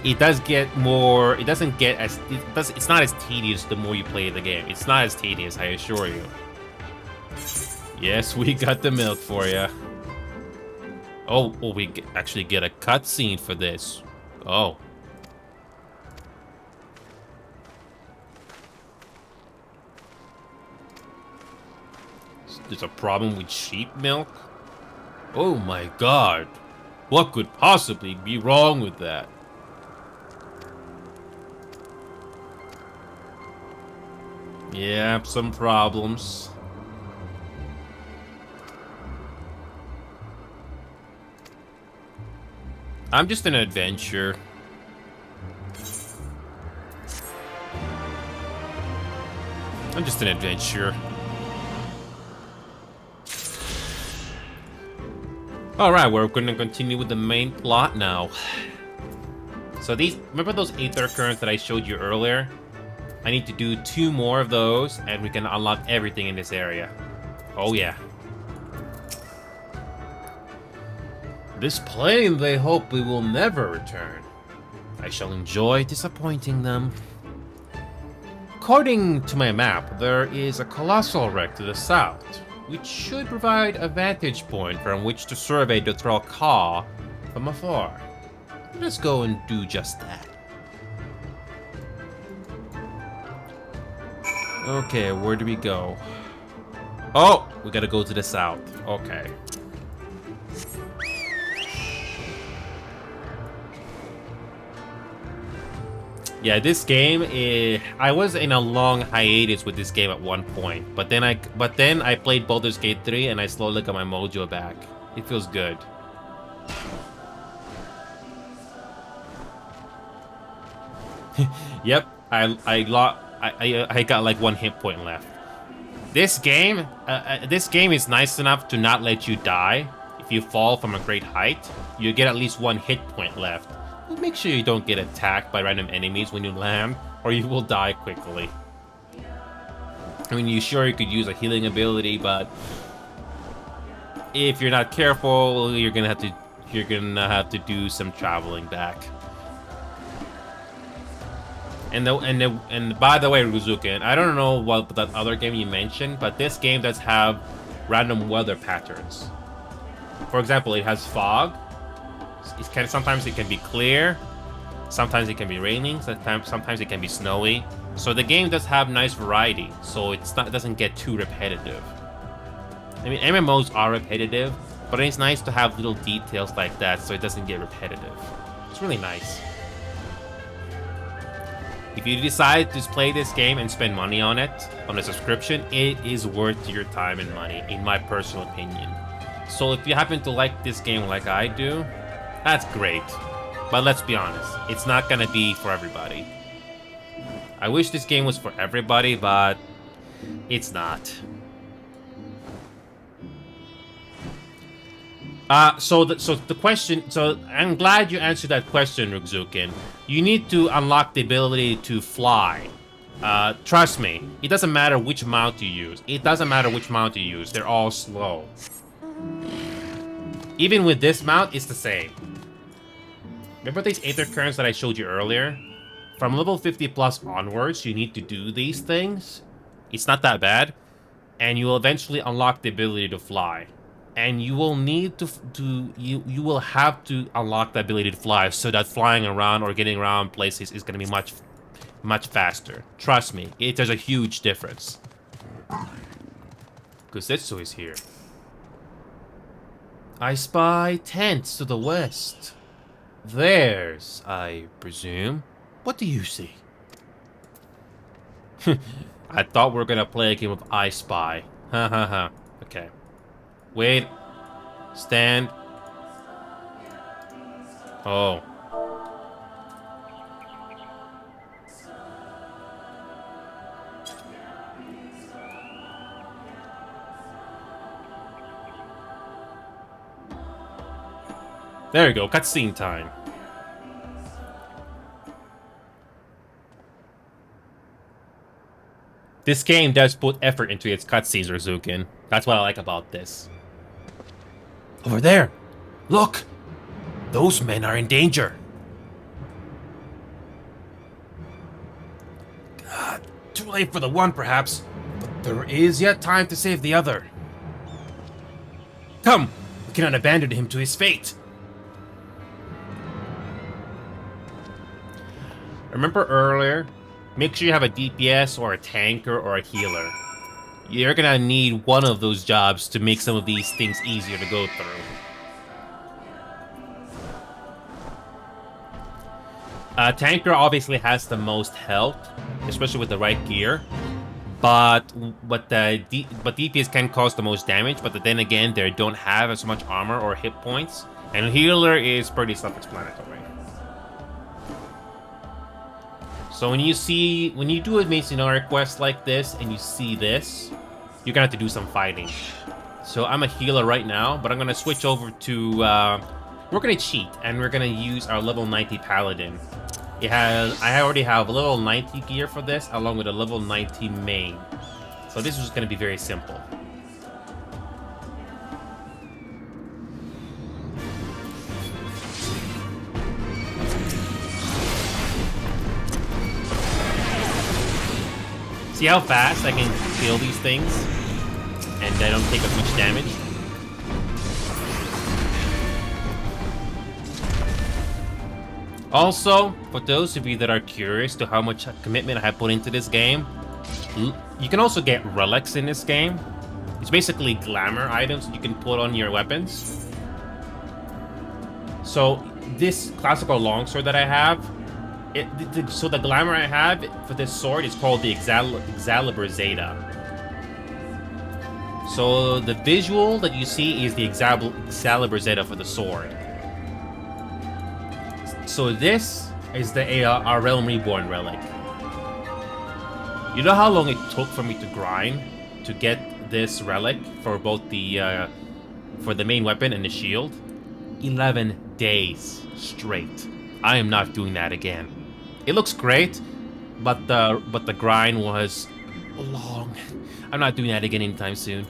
it does get more. It doesn't get as. It's not as tedious the more you play the game. It's not as tedious, I assure you. Yes, we got the milk for you. Oh, we actually get a cutscene for this. Oh. There's a problem with sheep milk? Oh my god. What could possibly be wrong with that? Yeah, some problems. I'm just an adventurer. I'm just an adventurer. Alright, we're gonna continue with the main plot now. So these, remember those Aether Currents that I showed you earlier? I need to do 2 more of those, and we can unlock everything in this area. Oh yeah. This plane they hope we will never return. I shall enjoy disappointing them. According to my map, there is a colossal wreck to the south, which should provide a vantage point from which to survey the Thrall from afar. Let's go and do just that. Okay, where do we go? Oh, we gotta go to the south. Okay. Yeah, this game I was in a long hiatus with this game at one point, but then I played Baldur's Gate 3 and I slowly got my mojo back. It feels good. Yep, I got like 1 hit point left. This game is nice enough to not let you die. If you fall from a great height, you get at least 1 hit point left. Make sure you don't get attacked by random enemies when you land, or you will die quickly. I mean, you could use a healing ability, but if you're not careful, you're gonna have to do some traveling back. And by the way, Ruzuken, I don't know what that other game you mentioned, but this game does have random weather patterns. For example, it has fog. Sometimes it can be clear, sometimes it can be raining, sometimes it can be snowy. So the game does have nice variety, so it doesn't get too repetitive. I mean, MMOs are repetitive, but it's nice to have little details like that so it doesn't get repetitive. It's really nice. If you decide to play this game and spend money on it, on a subscription, it is worth your time and money, in my personal opinion. So if you happen to like this game like I do, that's great. But let's be honest, it's not gonna be for everybody. I wish this game was for everybody, but it's not. So the question, so I'm glad you answered that question, Rugzukin. You need to unlock the ability to fly. Trust me, it doesn't matter which mount you use. They're all slow. Even with this mount, it's the same. Remember these Aether Currents that I showed you earlier? From level 50 plus onwards, you need to do these things. It's not that bad. And you will eventually unlock the ability to fly. And you will need you will have to unlock the ability to fly so that flying around or getting around places is going to be much faster. Trust me, there's a huge difference. Kusetsu is here. I spy tents to the west. Theirs, I presume. What do you see? I thought we were gonna play a game of I Spy. Ha ha ha. Okay. Wait. Stand. Oh. There we go, cutscene time. This game does put effort into its cutscenes, Rizukin. That's what I like about this. Over there! Look! Those men are in danger! Too late for the one, perhaps, but there is yet time to save the other. Come! We cannot abandon him to his fate! Remember earlier? Make sure you have a DPS or a tanker or a healer. You're gonna need one of those jobs to make some of these things easier to go through. Tanker obviously has the most health, especially with the right gear. but DPS can cause the most damage. But then again, they don't have as much armor or hit points, and healer is pretty self-explanatory. So when you do a main scenario quest like this and you see this, you're gonna have to do some fighting. So I'm a healer right now, but I'm gonna switch over to we're gonna cheat and we're gonna use our level 90 paladin. I already have a level 90 gear for this, along with a level 90 main. So this is gonna be very simple. See how fast I can kill these things, and I don't take as much damage? Also, for those of you that are curious to how much commitment I have put into this game, you can also get relics in this game. It's basically glamour items that you can put on your weapons. So this classical longsword that I have, so the glamour I have for this sword is called the Excalibur Zeta. So the visual that you see is the Excalibur Zeta for the sword. So this is the our Realm Reborn relic. You know how long it took for me to grind to get this relic for both the for the main weapon and the shield? 11 days straight. I am not doing that again. It looks great, but the grind was long. I'm not doing that again anytime soon.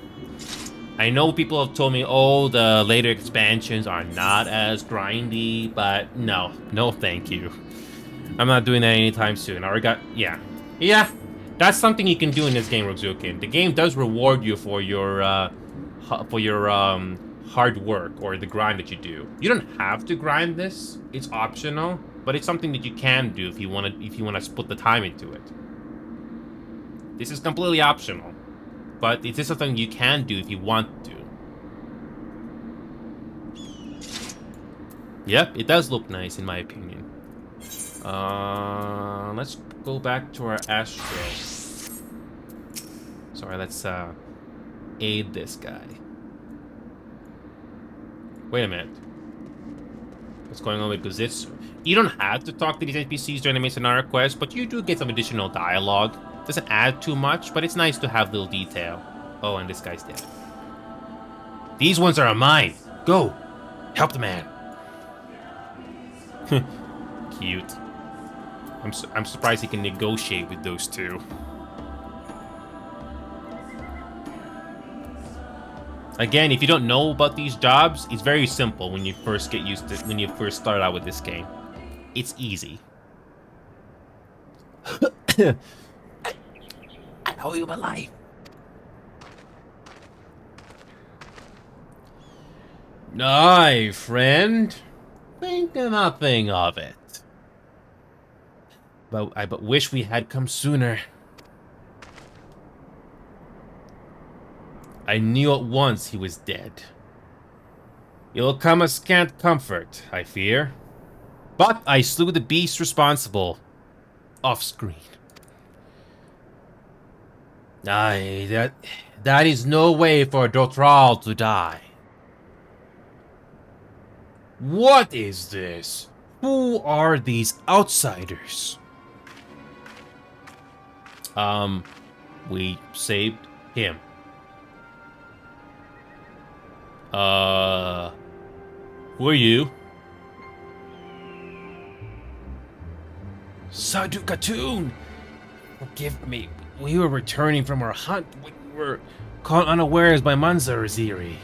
I know people have told me, oh, the later expansions are not as grindy, but no, thank you. I'm not doing that anytime soon. I already got, yeah. That's something you can do in this game, Rozukin. The game does reward you for your hard work or the grind that you do. You don't have to grind this; it's optional, but it's something that you can do if you want to put the time into it. This is completely optional. But it is something you can do if you want to. Yep, it does look nice in my opinion. Let's go back to our Astro. Sorry, let's aid this guy. Wait a minute. What's going on with Guzitsu? You don't have to talk to these NPCs during the main scenario quest, but you do get some additional dialogue. Doesn't add too much, but it's nice to have little detail. Oh, and this guy's dead. These ones are mine. Go. Help the man. Cute. I'm surprised he can negotiate with those two. Again, if you don't know about these jobs, it's very simple when you first when you first start out with this game. It's easy. I owe you my life. Aye, friend. Think nothing of it. But I wish we had come sooner. I knew at once he was dead. It'll come as scant comfort, I fear. But I slew the beast responsible. Off-screen. Aye, that is no way for Dothrall to die. What is this? Who are these outsiders? We saved him. Who are you? Sadu Khatun! Forgive me. We were returning from our hunt when we were caught unawares by Manzaziri.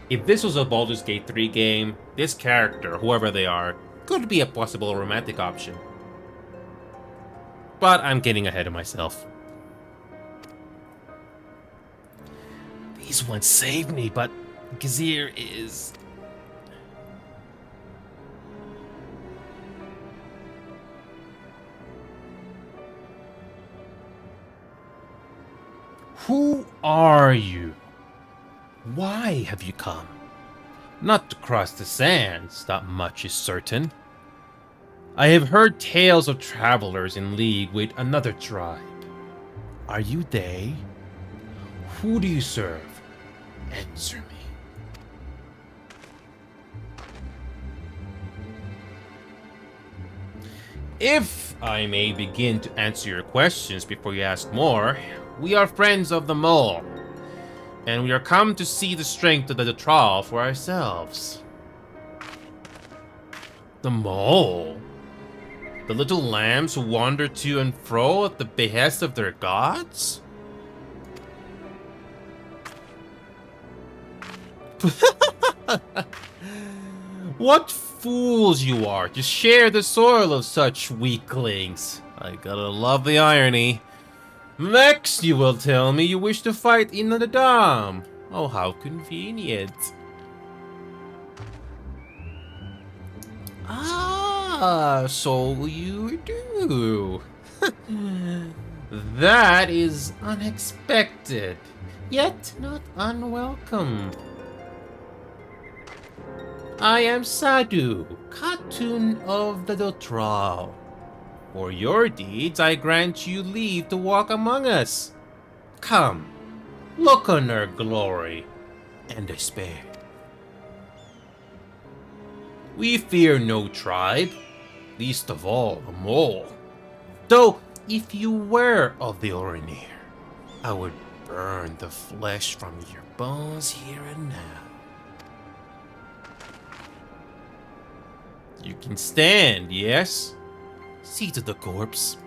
If this was a Baldur's Gate 3 game, this character, whoever they are, could be a possible romantic option. But I'm getting ahead of myself. These ones saved me, but Gazir is... Who are you? Why have you come? Not to cross the sands, that much is certain. I have heard tales of travelers in league with another tribe. Are you they? Who do you serve? Answer me. If I may begin to answer your questions before you ask more, we are friends of the mole, and we are come to see the strength of the trial for ourselves. The mole? The little lambs who wander to and fro at the behest of their gods? What fools you are to share the soil of such weaklings. I gotta love the irony. Next, you will tell me you wish to fight in the dam. Oh, how convenient. Ah, so you do. That is unexpected, yet not unwelcome. I am Sadhu, Khatun of the Dotral. For your deeds, I grant you leave to walk among us. Come, look on our glory and despair. We fear no tribe, least of all the mole. Though, if you were of the Orinir, I would burn the flesh from your bones here and now. You can stand, yes? See to the corpse.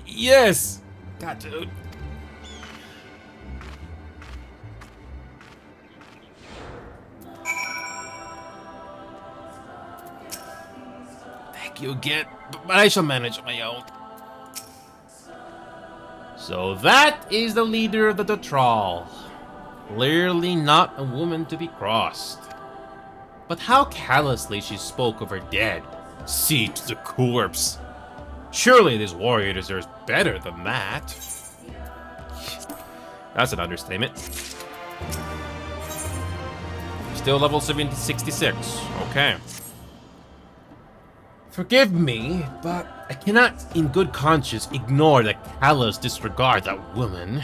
Yes! Got to. Thank you again, but I shall manage on my own. So that is the leader of the Dotral. Clearly not a woman to be crossed. But how callously she spoke of her dead. See to the corpse. Surely this warrior deserves better than that. That's an understatement. Still level 66. Okay. Forgive me, but I cannot in good conscience ignore the callous disregard that woman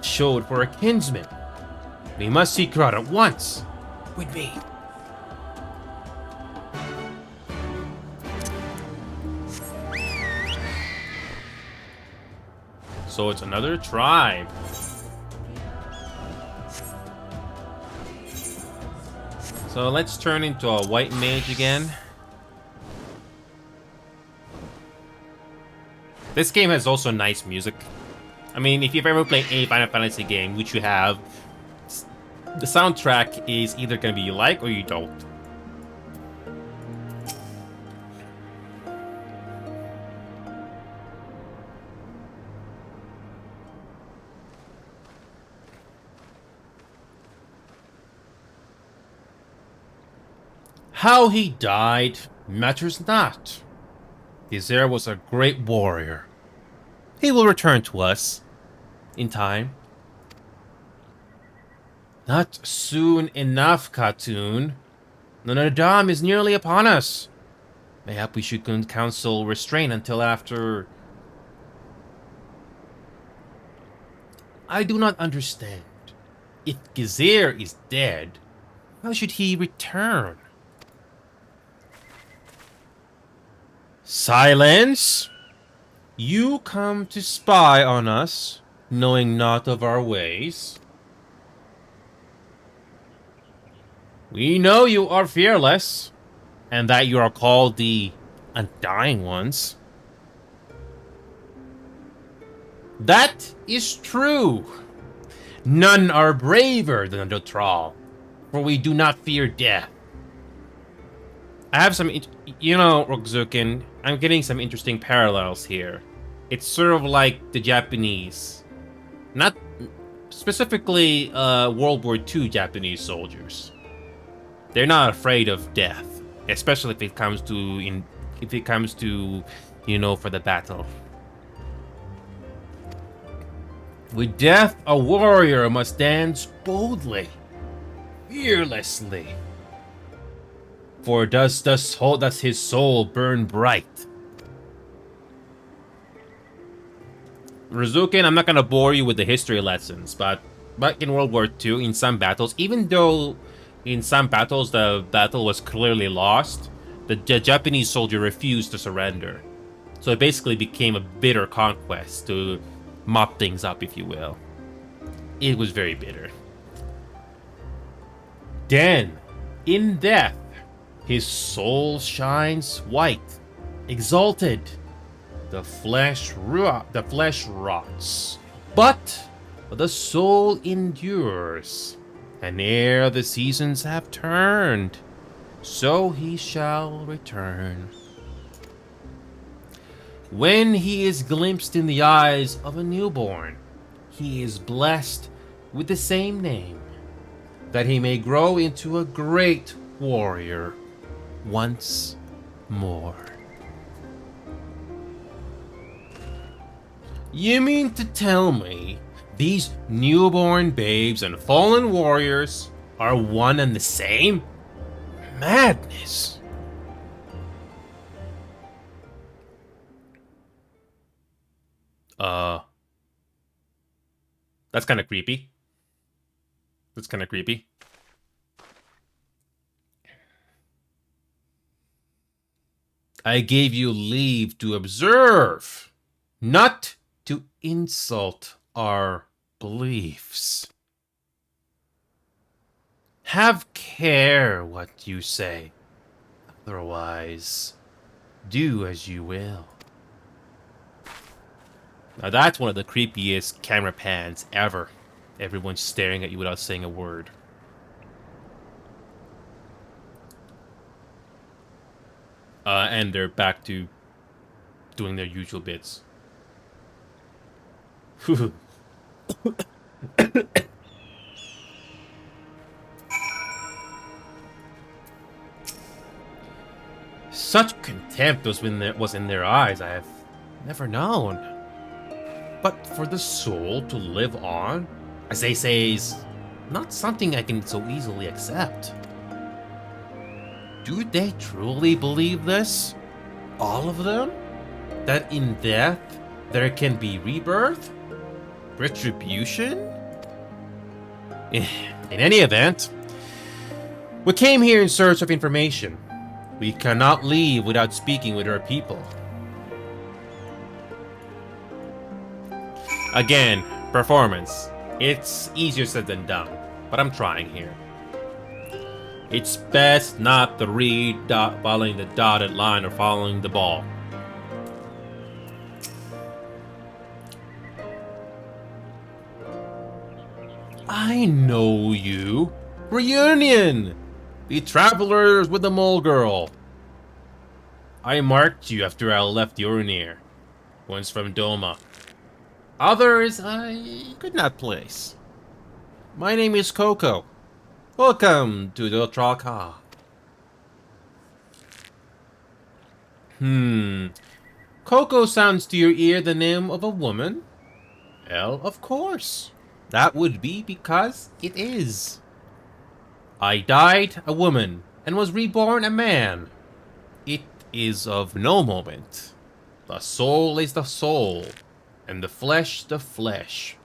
showed for her kinsman. We must seek her out at once. With me. So it's another tribe. So let's turn into a white mage again. This game has also nice music. I mean, if you've ever played a Final Fantasy game, which you have, the soundtrack is either going to be you like or you don't. How he died matters not. Gizir was a great warrior. He will return to us in time. Not soon enough, Khatun. The Nadam is nearly upon us. Mayhap we should counsel restraint until after. I do not understand. If Gizir is dead, how should he return? Silence! You come to spy on us, knowing naught of our ways. We know you are fearless, and that you are called the Undying Ones. That is true. None are braver than the Dotral, for we do not fear death. I have some, you know, Rokzukin, I'm getting some interesting parallels here. It's sort of like the Japanese. Not specifically World War II Japanese soldiers. They're not afraid of death, especially if it comes to, you know, for the battle. With death, a warrior must dance boldly, fearlessly. For does his soul burn bright. Rizukin, I'm not gonna bore you with the history lessons, but back in World War II, in some battles, even though in some battles the battle was clearly lost, the Japanese soldier refused to surrender. So it basically became a bitter conquest to mop things up, if you will. It was very bitter. Then, in death, his soul shines white, exalted. The flesh rots, but the soul endures. And ere the seasons have turned, so he shall return. When he is glimpsed in the eyes of a newborn, he is blessed with the same name, that he may grow into a great warrior once more. You mean to tell me these newborn babes and fallen warriors are one and the same? Madness! That's kind of creepy. That's kind of creepy. I gave you leave to observe, not to insult our beliefs. Have care what you say. Otherwise, do as you will. Now that's one of the creepiest camera pans ever. Everyone's staring at you without saying a word. And they're back to doing their usual bits. Such contempt was in their eyes, I have never known. But for the soul to live on, as they say, is not something I can so easily accept. Do they truly believe this? All of them? That in death there can be rebirth? Retribution? In any event, we came here in search of information. We cannot leave without speaking with our people. Again, performance. It's easier said than done, but I'm trying here. It's best not to read following the dotted line or following the ball. I know you. Reunion! The travelers with the mole girl. I marked you after I left Urinir. Once from Doma. Others I could not place. My name is Coco. Welcome to the Tralka. Coco sounds to your ear the name of a woman? Well, of course. That would be because it is. I died a woman and was reborn a man. It is of no moment. The soul is the soul, and the flesh the flesh.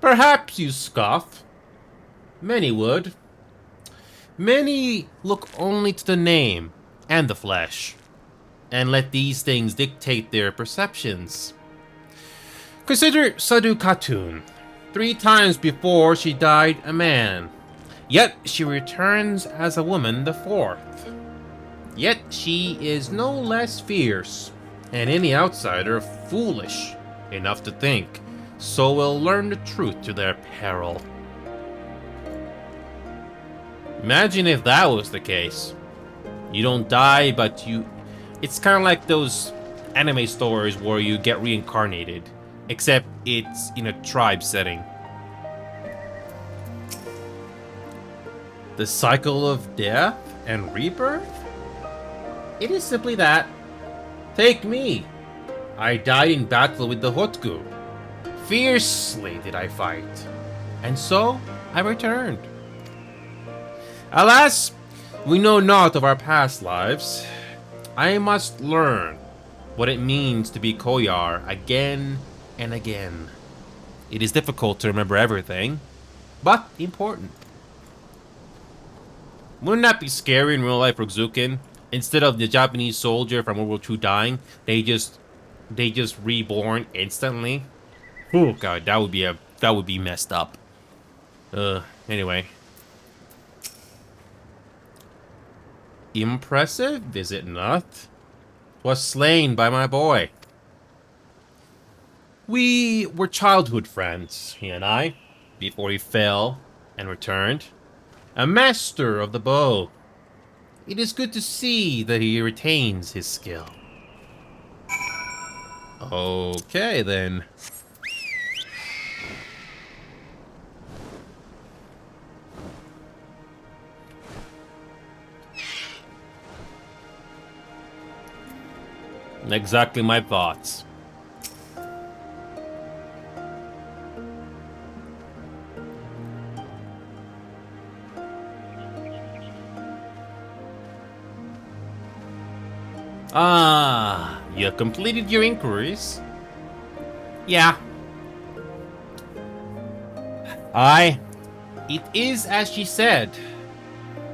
Perhaps you scoff. Many would. Many look only to the name and the flesh, and let these things dictate their perceptions. Consider Sadhu Khatun. 3 times before she died a man, yet she returns as a woman the 4th. Yet she is no less fierce, and any outsider foolish enough to think so will learn the truth to their peril. Imagine if that was the case. You don't die, but you... It's kind of like those anime stories where you get reincarnated, except it's in a tribe setting. The cycle of death and rebirth? It is simply that. Take me. I died in battle with the Hotgu. Fiercely did I fight. And so, I returned. Alas, We know naught of our past lives. I must learn what it means to be Koyar again and again. It is difficult to remember everything, but important. Wouldn't that be scary in real life for Zukin? Instead of the Japanese soldier from World War II dying, they just reborn instantly. Oh god, that would be messed up. Anyway. Impressive, is it not? Was slain by my boy. We were childhood friends, he and I, before he fell and returned. A master of the bow. It is good to see that he retains his skill. Okay, then. Exactly my thoughts. Ah, you have completed your inquiries? Yeah. It is as she said.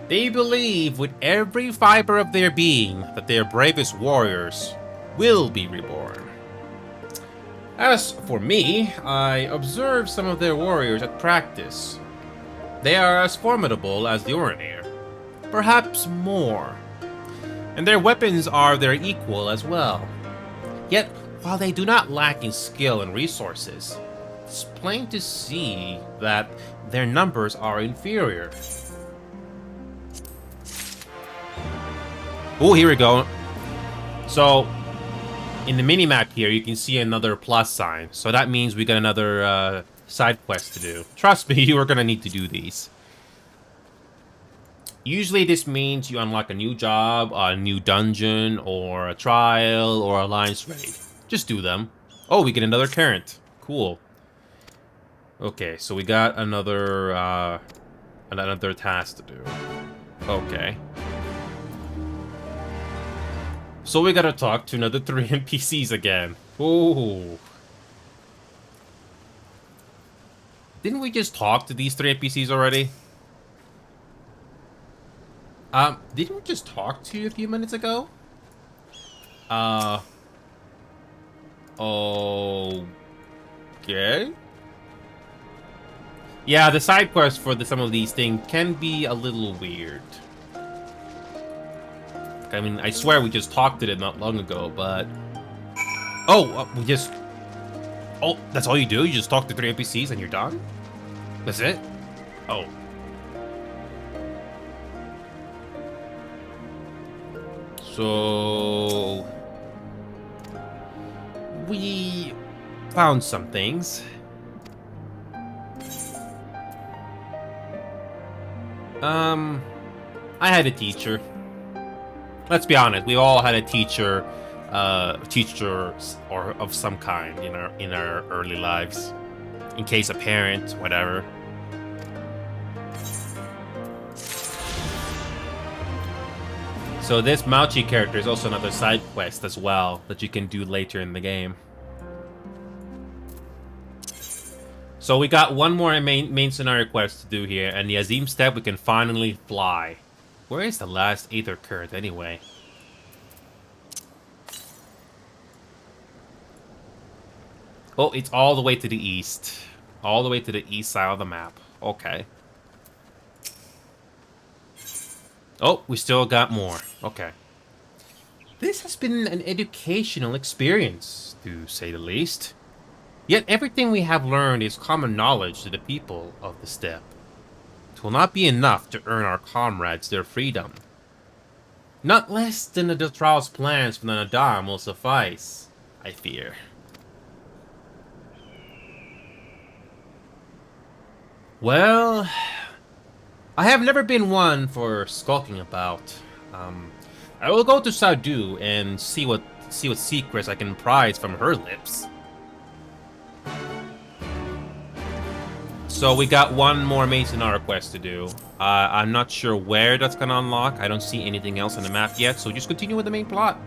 They believe with every fiber of their being that their bravest warriors will be reborn. As for me, I observe some of their warriors at practice. They are as formidable as the Orinir, perhaps more. And their weapons are their equal as well. Yet, while they do not lack in skill and resources, it's plain to see that their numbers are inferior. Oh, here we go. So, in the mini-map here, you can see another plus sign. So that means we got another side quest to do. Trust me, you are going to need to do these. Usually this means you unlock a new job, a new dungeon, or a trial, or a alliance raid. Just do them. Oh, we get another current. Cool. Okay, so we got another task to do. Okay. So we gotta talk to another 3 NPCs again. Oh. Didn't we just talk to these 3 NPCs already? Didn't we just talk to you a few minutes ago? Okay. Yeah, the side quests for some of these things can be a little weird. I mean, I swear we just talked to them not long ago, but... Oh, we just... Oh, that's all you do? You just talk to 3 NPCs and you're done? That's it? Oh. So... we found some things. I had a teacher. Let's be honest, we all had a teacher or of some kind in our early lives. In case a parent, whatever. So this Mauchi character is also another side quest as well that you can do later in the game. So we got one more main scenario quest to do here, and the Azim Step we can finally fly. Where is the last Aether Current anyway? Oh, it's all the way to the east. All the way to the east side of the map. Okay. Oh, we still got more. Okay. This has been an educational experience, to say the least. Yet everything we have learned is common knowledge to the people of the steppe. It will not be enough to earn our comrades their freedom. Not less than the Dotral's plans for the Nadam will suffice, I fear. Well, I have never been one for skulking about. I will go to Sadu and see what secrets I can prize from her lips. So we got one more Masonara quest to do. I'm not sure where that's gonna unlock. I don't see anything else on the map yet, so just continue with the main plot.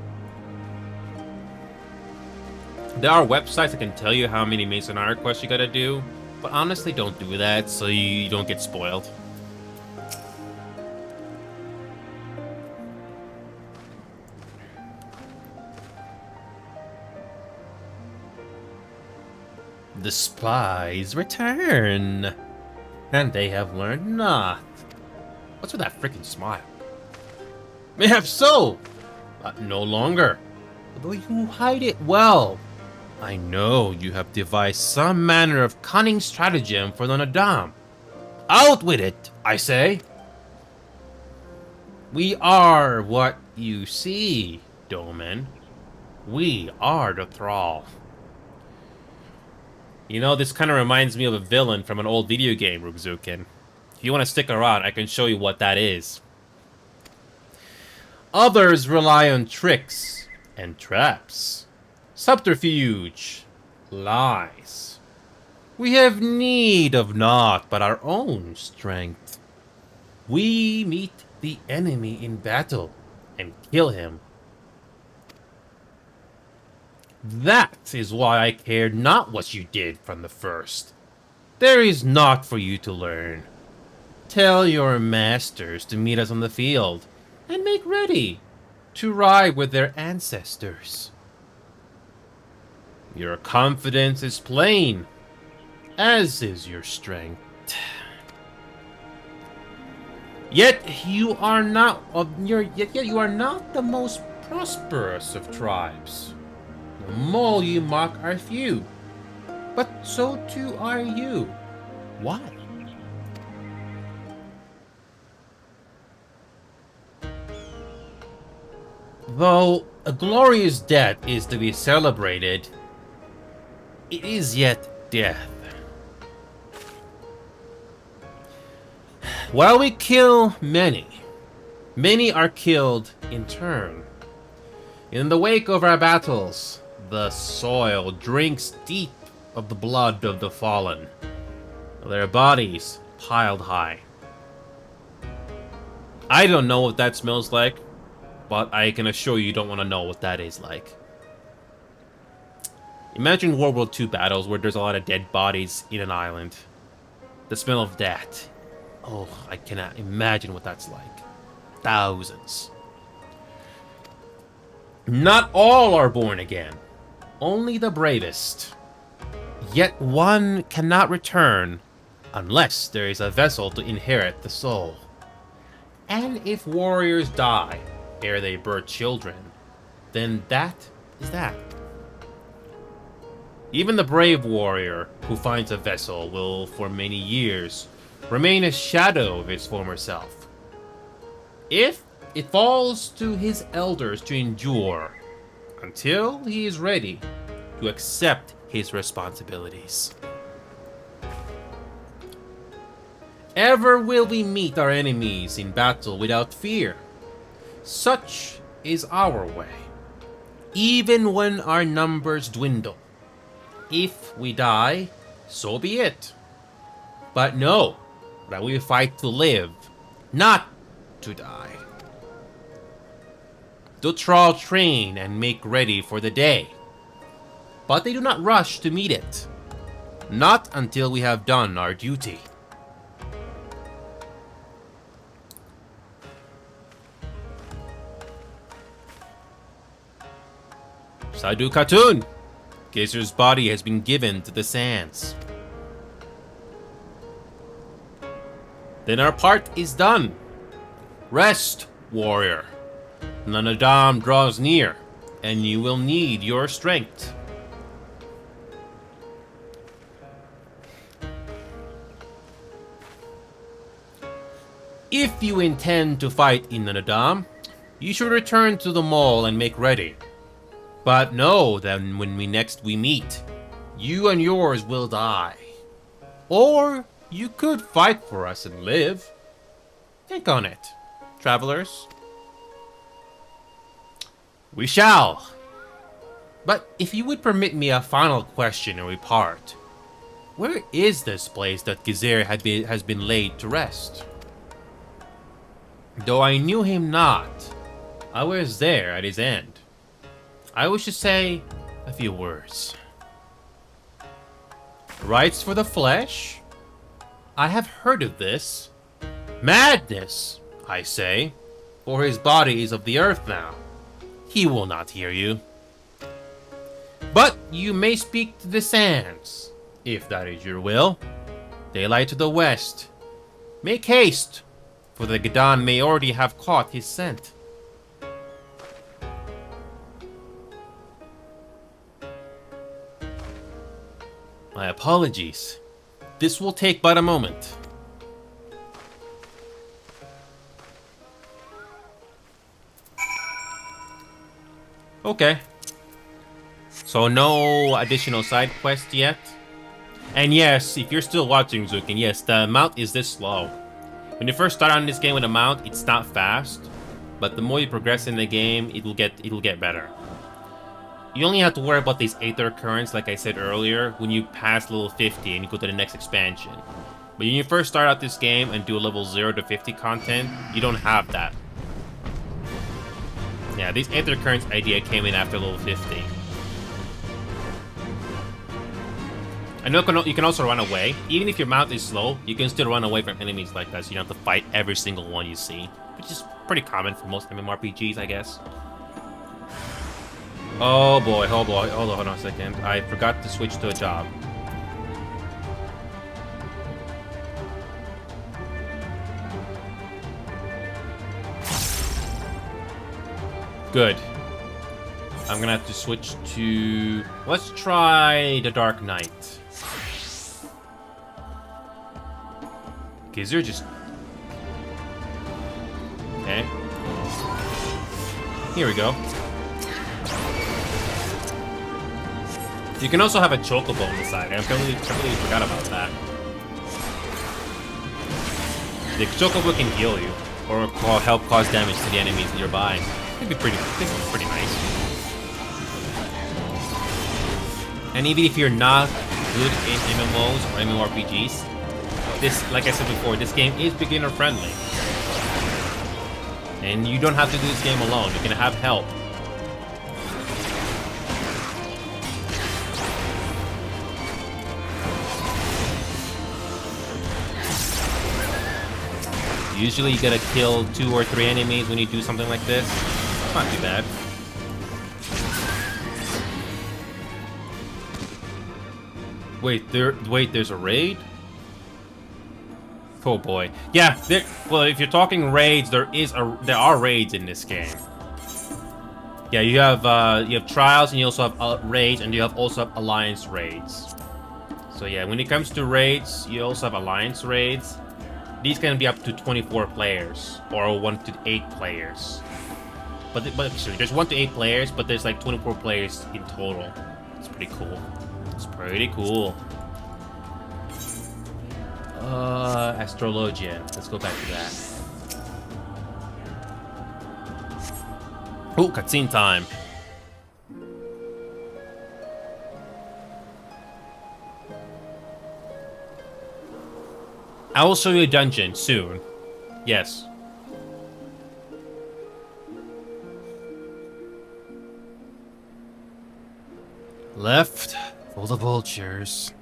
There are websites that can tell you how many Masonara quests you gotta do, but honestly, don't do that so you don't get spoiled. The spies return, and they have learned naught. What's with that freaking smile? Mayhap so, but no longer. Although you hide it well. I know you have devised some manner of cunning stratagem for the Nadam. Out with it, I say. We are what you see, Doman. We are the thrall. You know, this kind of reminds me of a villain from an old video game, Rugzukin. If you want to stick around, I can show you what that is. Others rely on tricks and traps, subterfuge, lies. We have need of naught but our own strength. We meet the enemy in battle and kill him. That is why I cared not what you did from the first. There is naught for you to learn. Tell your masters to meet us on the field, and make ready to ride with their ancestors. Your confidence is plain, as is your strength. Yet you are not you are not the most prosperous of tribes. The mole you mock are few, but so too are you. Why? Though a glorious death is to be celebrated, it is yet death. While we kill many, many are killed in turn. In the wake of our battles, the soil drinks deep of the blood of the fallen, their bodies piled high. I don't know what that smells like, but I can assure you don't want to know what that is like. Imagine World War II battles where there's a lot of dead bodies in an island. The smell of that. Oh, I cannot imagine what that's like. Thousands. Not all are born again. Only the bravest. Yet one cannot return unless there is a vessel to inherit the soul. And if warriors die ere they birth children, then that is that. Even the brave warrior who finds a vessel will, for many years, remain a shadow of his former self. If it falls to his elders to endure until he is ready to accept his responsibilities. Ever will we meet our enemies in battle without fear. Such is our way. Even when our numbers dwindle. If we die, so be it. But know that we fight to live, not to die. The thrall train and make ready for the day. But they do not rush to meet it. Not until we have done our duty. Sadu Khatun! Gazer's body has been given to the sands. Then our part is done. Rest, warrior. The Nadam draws near, and you will need your strength. If you intend to fight in the Nadam, you should return to the mall and make ready. But know that when we next meet, you and yours will die. Or you could fight for us and live. Think on it, travelers. We shall. But if you would permit me a final question and we part. Where is this place that Gizir has been laid to rest? Though I knew him not, I was there at his end. I wish to say a few words. Rights for the flesh? I have heard of this. Madness, I say, for his body is of the earth now. He will not hear you. But you may speak to the sands, if that is your will. They lie to the west. Make haste, for the Gedan may already have caught his scent. My apologies. This will take but a moment. Okay. So no additional side quest yet. And yes, if you're still watching, Zukin, yes, the mount is this slow. When you first start on this game with a mount, it's not fast. But the more you progress in the game, it'll get better. You only have to worry about these Aether Currents, like I said earlier, when you pass level 50 and you go to the next expansion. But when you first start out this game and do a level 0 to 50 content, you don't have that. Yeah, these Aether Currents idea came in after level 50. I know you can also run away. Even if your mount is slow, you can still run away from enemies like that, so you don't have to fight every single one you see. Which is pretty common for most MMORPGs, I guess. Oh boy, hold on a second. I forgot to switch to a job. Good. I'm gonna have to switch to... Let's try the Dark Knight. Gizir just... Okay. Here we go. You can also have a chocobo on the side. I completely forgot about that. The chocobo can heal you, or help cause damage to the enemies nearby. It'd be pretty nice. And even if you're not good in MMOs or MMORPGs, this, like I said before, this game is beginner friendly. And you don't have to do this game alone. You can have help. Usually you gotta kill 2 or 3 enemies when you do something like this. It's not too bad. Wait, there's a raid? Oh boy. Yeah, well, if you're talking raids, there are raids in this game. Yeah, you have trials, and you also have raids, and you also have alliance raids. So yeah, when it comes to raids, you also have alliance raids. These can be up to 24 players, or 1 to 8 players. But actually, there's 1 to 8 players, but there's like 24 players in total. It's pretty cool. It's pretty cool. Astrologian. Let's go back to that. Oh, cutscene time. I will show you a dungeon soon. Yes. Left for the vultures.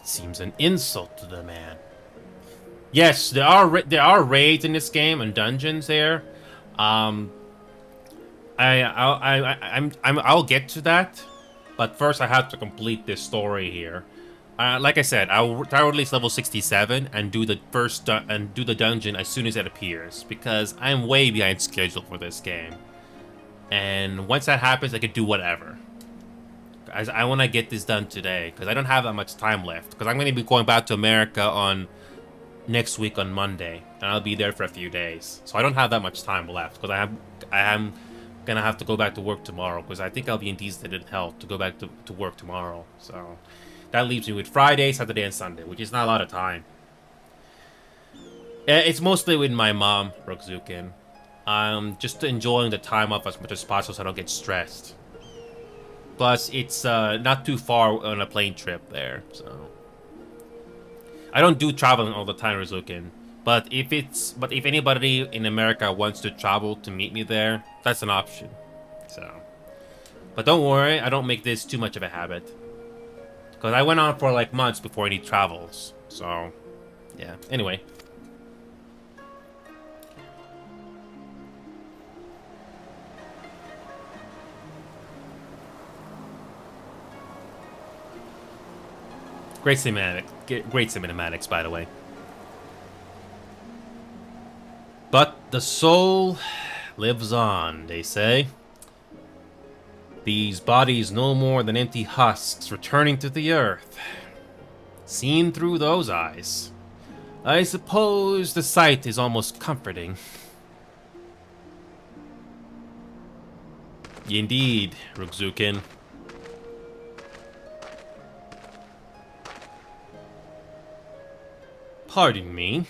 It seems an insult to the man. Yes, there are raids in this game and dungeons there. I'll get to that, but first I have to complete this story here. Like I said, I'll try to release level 67 and do the dungeon as soon as it appears, because I'm way behind schedule for this game. And once that happens, I can do whatever. I want to get this done today, because I don't have that much time left. Because I'm going to be going back to America on next week on Monday, and I'll be there for a few days. So I don't have that much time left, because I am going to have to go back to work tomorrow, because I think I'll be in decent health to go back to work tomorrow. So that leaves me with Friday, Saturday, and Sunday, which is not a lot of time. It's mostly with my mom, Rokuzukin. I'm just enjoying the time off as much as possible so I don't get stressed. Plus, it's not too far on a plane trip there, so I don't do traveling all the time, Rizukin. But if anybody in America wants to travel to meet me there, that's an option. So, but don't worry, I don't make this too much of a habit. Because I went on for like months before any travels. So, yeah. Anyway. Great cinematics, by the way. But the soul lives on, they say. These bodies no more than empty husks returning to the earth. Seen through those eyes, I suppose the sight is almost comforting. Indeed, Rugzukin. Pardon me.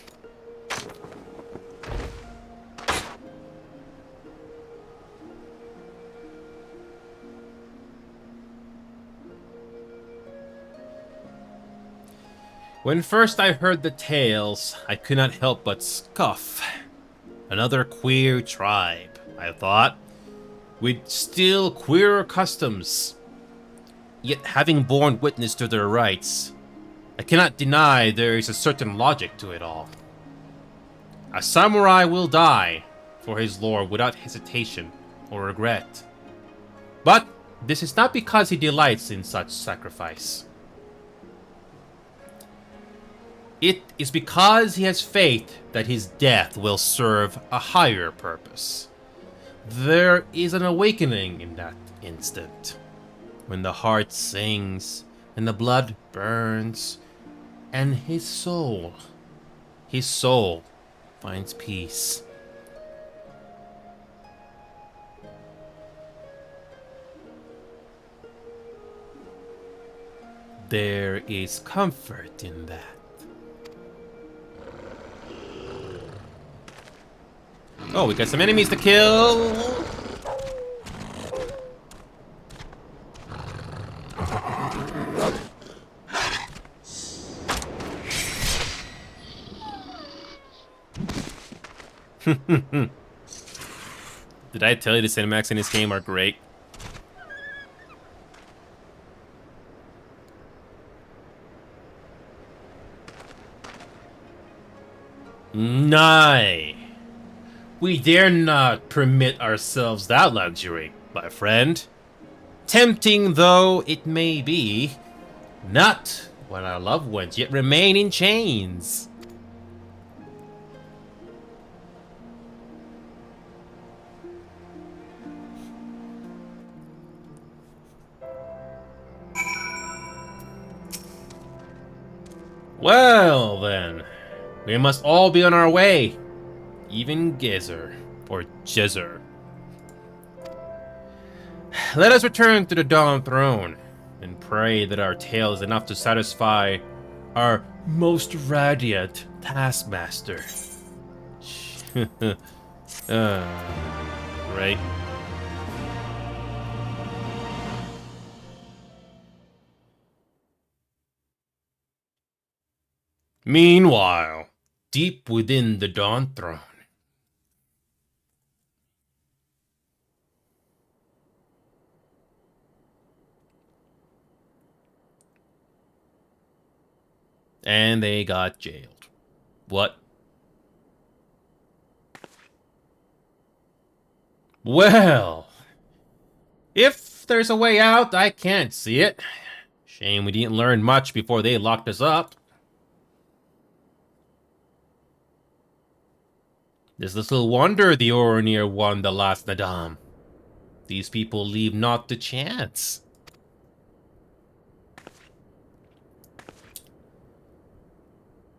When first I heard the tales, I could not help but scoff. Another queer tribe, I thought, with still queerer customs. Yet having borne witness to their rites, I cannot deny there is a certain logic to it all. A samurai will die for his lord without hesitation or regret. But this is not because he delights in such sacrifice. It is because he has faith that his death will serve a higher purpose. There is an awakening in that instant, when the heart sings and the blood burns, and his soul finds peace. There is comfort in that. Oh, we got some enemies to kill! Did I tell you the cinematics in this game are great? Nay. We dare not permit ourselves that luxury, my friend. Tempting though it may be, not when our loved ones yet remain in chains. Well then, we must all be on our way. Even Gezer, or Jezer. Let us return to the Dawn Throne, and pray that our tale is enough to satisfy our most radiant taskmaster. Right. Meanwhile, deep within the Dawn Throne, and they got jailed. What? Well, if there's a way out, I can't see it. Shame we didn't learn much before they locked us up. It's little wonder the Oronir won the last Nadam. These people leave not to chance.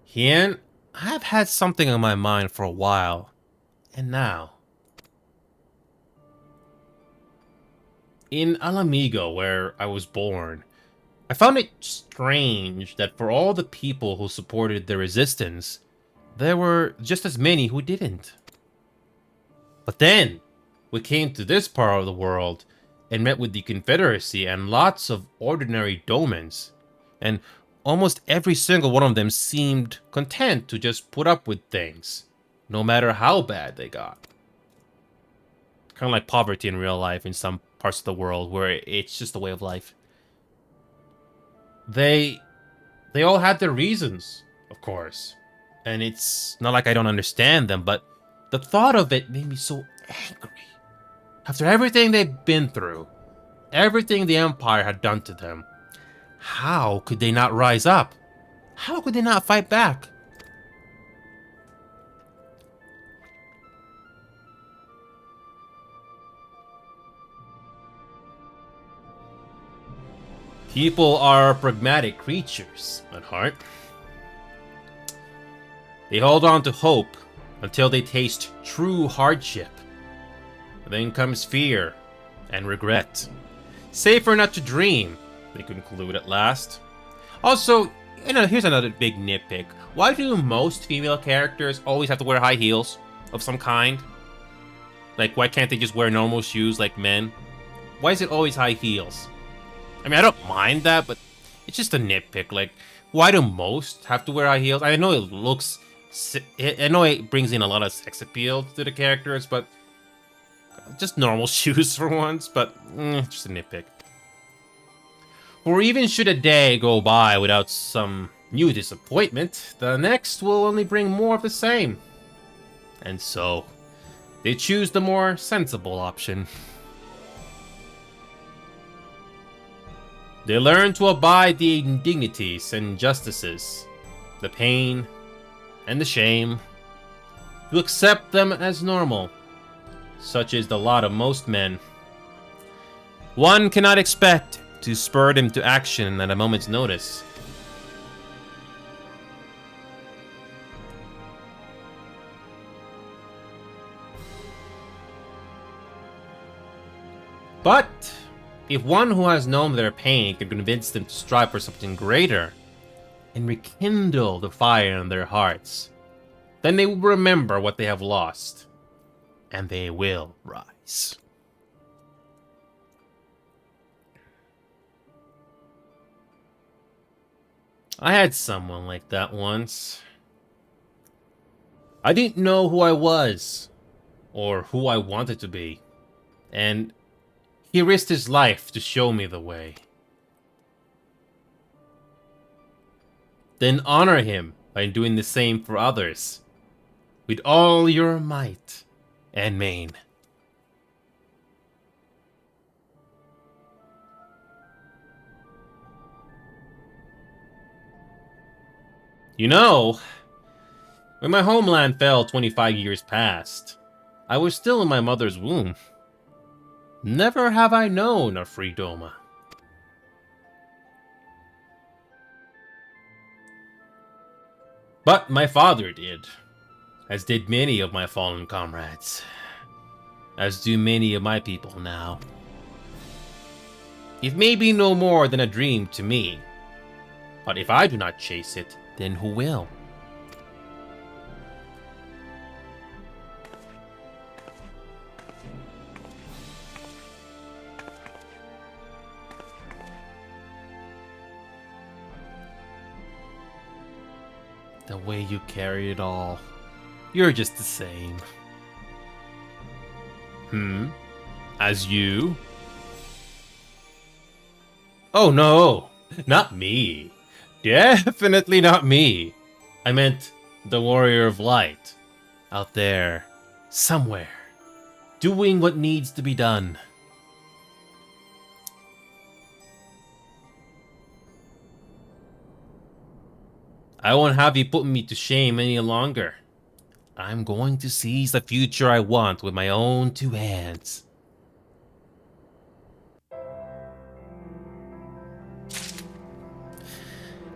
Hien, I've had something on my mind for a while, and now. In Alamigo, where I was born, I found it strange that for all the people who supported the resistance, there were just as many who didn't. But then, we came to this part of the world and met with the Confederacy and lots of ordinary domans. And almost every single one of them seemed content to just put up with things, no matter how bad they got. Kind of like poverty in real life in some parts of the world, where it's just a way of life. They all had their reasons, of course. And it's not like I don't understand them, but the thought of it made me so angry. After everything they've been through, everything the Empire had done to them, how could they not rise up? How could they not fight back? People are pragmatic creatures at heart. They hold on to hope until they taste true hardship. Then comes fear and regret. Safer not to dream, they conclude at last. Also, here's another big nitpick. Why do most female characters always have to wear high heels of some kind? Like, why can't they just wear normal shoes like men? Why is it always high heels? I mean, I don't mind that, but it's just a nitpick. Like, why do most have to wear high heels? I know it looks... I know it brings in a lot of sex appeal to the characters, but... just normal shoes for once, but... just a nitpick. Or even should a day go by without some new disappointment, the next will only bring more of the same. And so, they choose the more sensible option. They learn to abide the indignities and injustices, the pain and the shame, to accept them as normal. Such is the lot of most men. One cannot expect to spur them to action at a moment's notice. But if one who has known their pain can convince them to strive for something greater and rekindle the fire in their hearts, then they will remember what they have lost, and they will rise. I had someone like that once. I didn't know who I was, or who I wanted to be, and he risked his life to show me the way. Then honor him by doing the same for others, with all your might and main. You know, when my homeland fell 25 years past, I was still in my mother's womb. Never have I known a freedoma. But my father did, as did many of my fallen comrades, as do many of my people now. It may be no more than a dream to me, but if I do not chase it, then who will? The way you carry it all. You're just the same. As you? Oh no, not me. Definitely not me. I meant the warrior of light. Out there, somewhere, doing what needs to be done. I won't have you put me to shame any longer. I'm going to seize the future I want with my own two hands.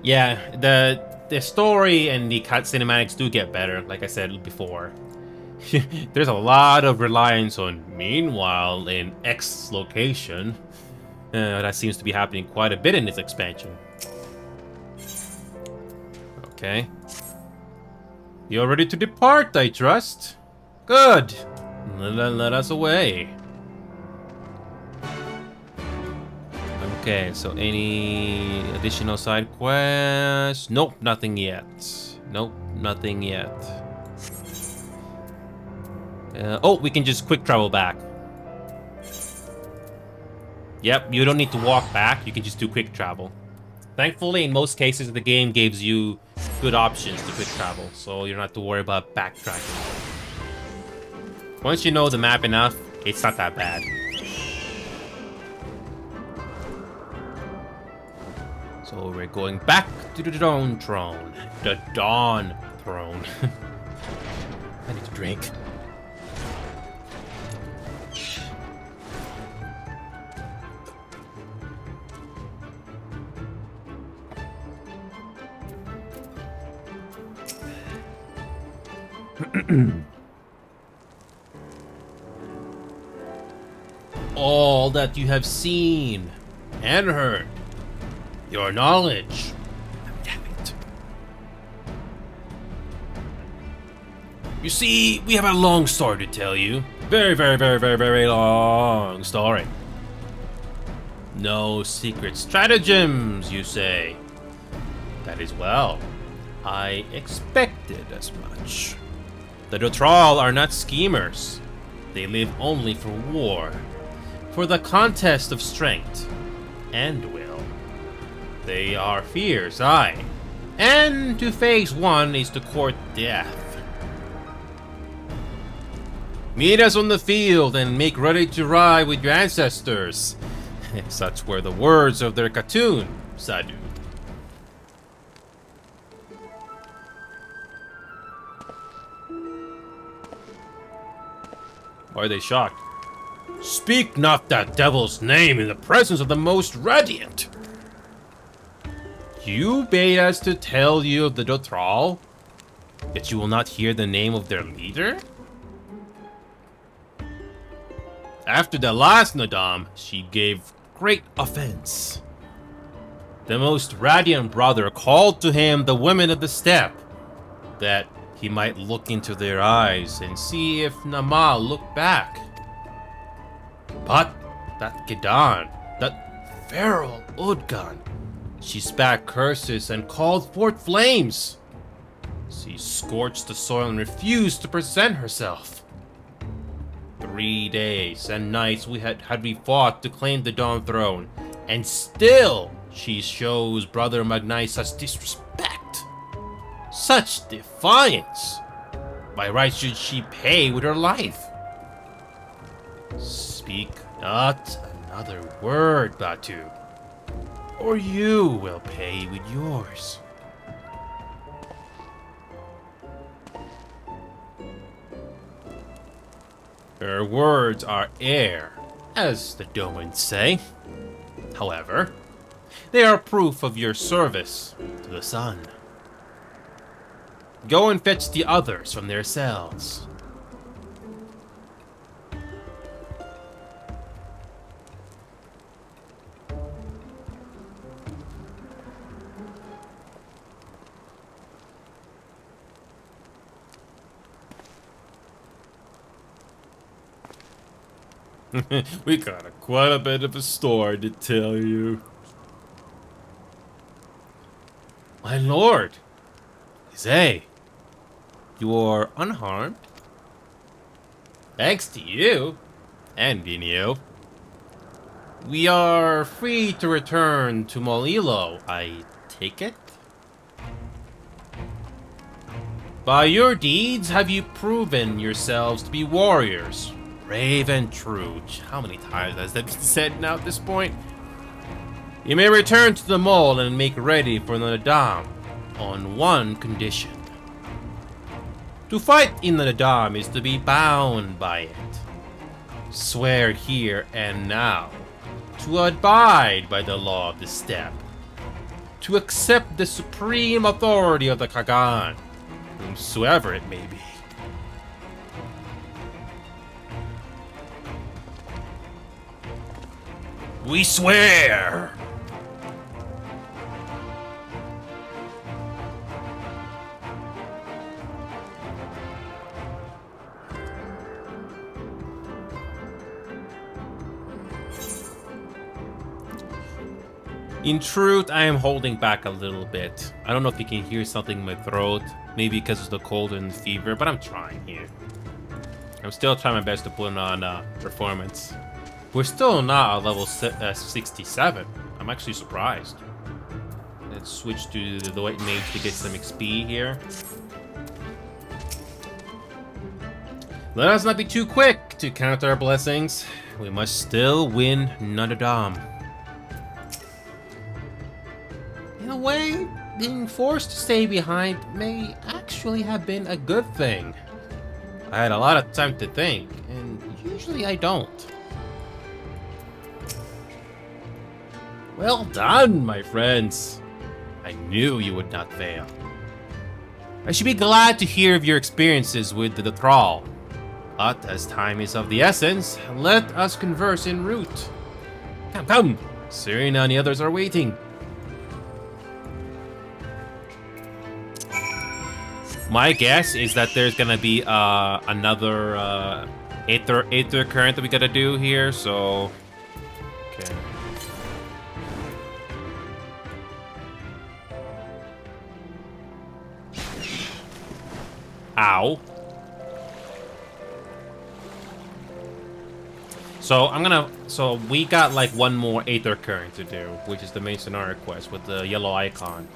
Yeah, the story and the cut cinematics do get better, like I said before. There's a lot of reliance on meanwhile in X location. That seems to be happening quite a bit in this expansion. Okay. You're ready to depart, I trust. Good. Let us away. Okay, so any additional side quests? Nope, nothing yet. Nope, nothing yet. Oh, we can just quick travel back. Yep, you don't need to walk back. You can just do quick travel. Thankfully, in most cases, the game gives you good options to quick travel, so you don't have to worry about backtracking. Once you know the map enough, it's not that bad. So we're going back to the Dawn Throne. The Dawn Throne. I need to drink. All that you have seen and heard, your knowledge. Damn it. You see, we have a long story to tell you. Very, very, very, very, very long story. No secret stratagems, you say? That is well. I expected as much. The Dothrall are not schemers. They live only for war, for the contest of strength and will. They are fierce, aye, and to face one is to court death. Meet us on the field and make ready to ride with your ancestors. Such were the words of their Khatun, Sadu. Why are they shocked? Speak not that devil's name in the presence of the most radiant. You bade us to tell you of the Dothrall, yet you will not hear the name of their leader? After the last Nadam, she gave great offense. The most radiant brother called to him the women of the steppe, that he might look into their eyes and see if Nama looked back. But that Gedan, that feral Udgan, she spat curses and called forth flames. She scorched the soil and refused to present herself. 3 days and nights had we fought to claim the Dawn Throne, and still she shows Brother Magnai such disrespect, such defiance. By right should she pay with her life. Speak not another word, Batu, or you will pay with yours. Her words are air, as the Domans say. However, they are proof of your service to the sun. Go and fetch the others from their cells. We got quite a bit of a story to tell you. My lord, Zay, you are unharmed? Thanks to you, and Vinio. We are free to return to Molilo, I take it? By your deeds have you proven yourselves to be warriors, brave and true. How many times has that been said now at this point? You may return to the mole and make ready for the Nadam on one condition. To fight in the Nadam is to be bound by it. Swear here and now to abide by the law of the steppe, to accept the supreme authority of the Kagan, whomsoever it may be. We swear! In truth, I am holding back a little bit. I don't know if you can hear something in my throat. Maybe because of the cold and fever, but I'm trying here. I'm still trying my best to put on performance. We're still not at level 67. I'm actually surprised. Let's switch to the White Mage to get some XP here. Let us not be too quick to count our blessings. We must still win Notre Dame. In a way, being forced to stay behind may actually have been a good thing. I had a lot of time to think, and usually I don't. Well done, my friends. I knew you would not fail. I should be glad to hear of your experiences with the thrall. But as time is of the essence, let us converse en route. Come, come! Serena and the others are waiting. My guess is that there's gonna be another Aether current that we gotta do here, so... Okay. Ow. So we got like one more Aether current to do, which is the main scenario quest with the yellow icon.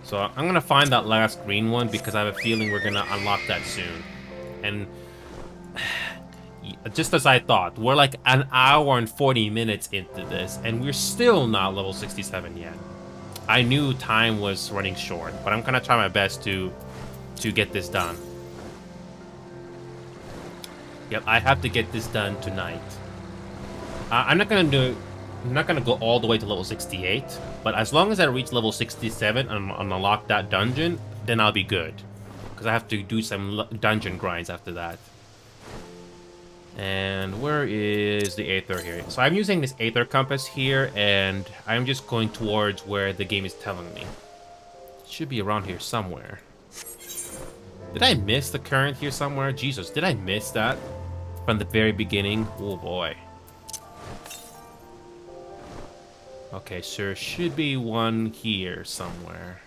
So I'm gonna find that last green one because I have a feeling we're gonna unlock that soon. And just as I thought, we're like an hour and 40 minutes into this, and we're still not level 67 yet. I knew time was running short, but I'm gonna try my best to get this done. Yep, I have to get this done tonight. I'm not gonna go all the way to level 68, but as long as I reach level 67 and unlock that dungeon, then I'll be good. Because I have to do some dungeon grinds after that. And where is the Aether here? So I'm using this Aether compass here, and I'm just going towards where the game is telling me. It should be around here somewhere. Did I miss the current here somewhere? Jesus, did I miss that from the very beginning? Oh boy. Okay, so there should be one here somewhere.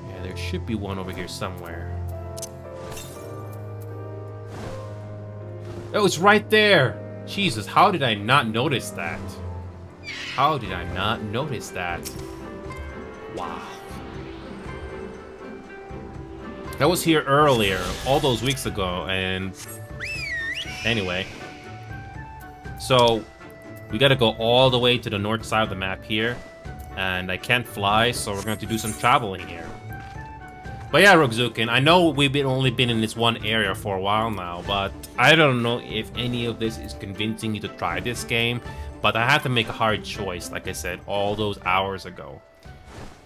Yeah, there should be one over here somewhere. Oh, it's right there! Jesus, how did I not notice that? How did I not notice that? Wow. That was here earlier, all those weeks ago, and... Anyway. So... we gotta go all the way to the north side of the map here. And I can't fly, so we're going to do some traveling here. But yeah, Roguzukin, I know we've only been in this one area for a while now, but I don't know if any of this is convincing you to try this game. But I had to make a hard choice, like I said, all those hours ago.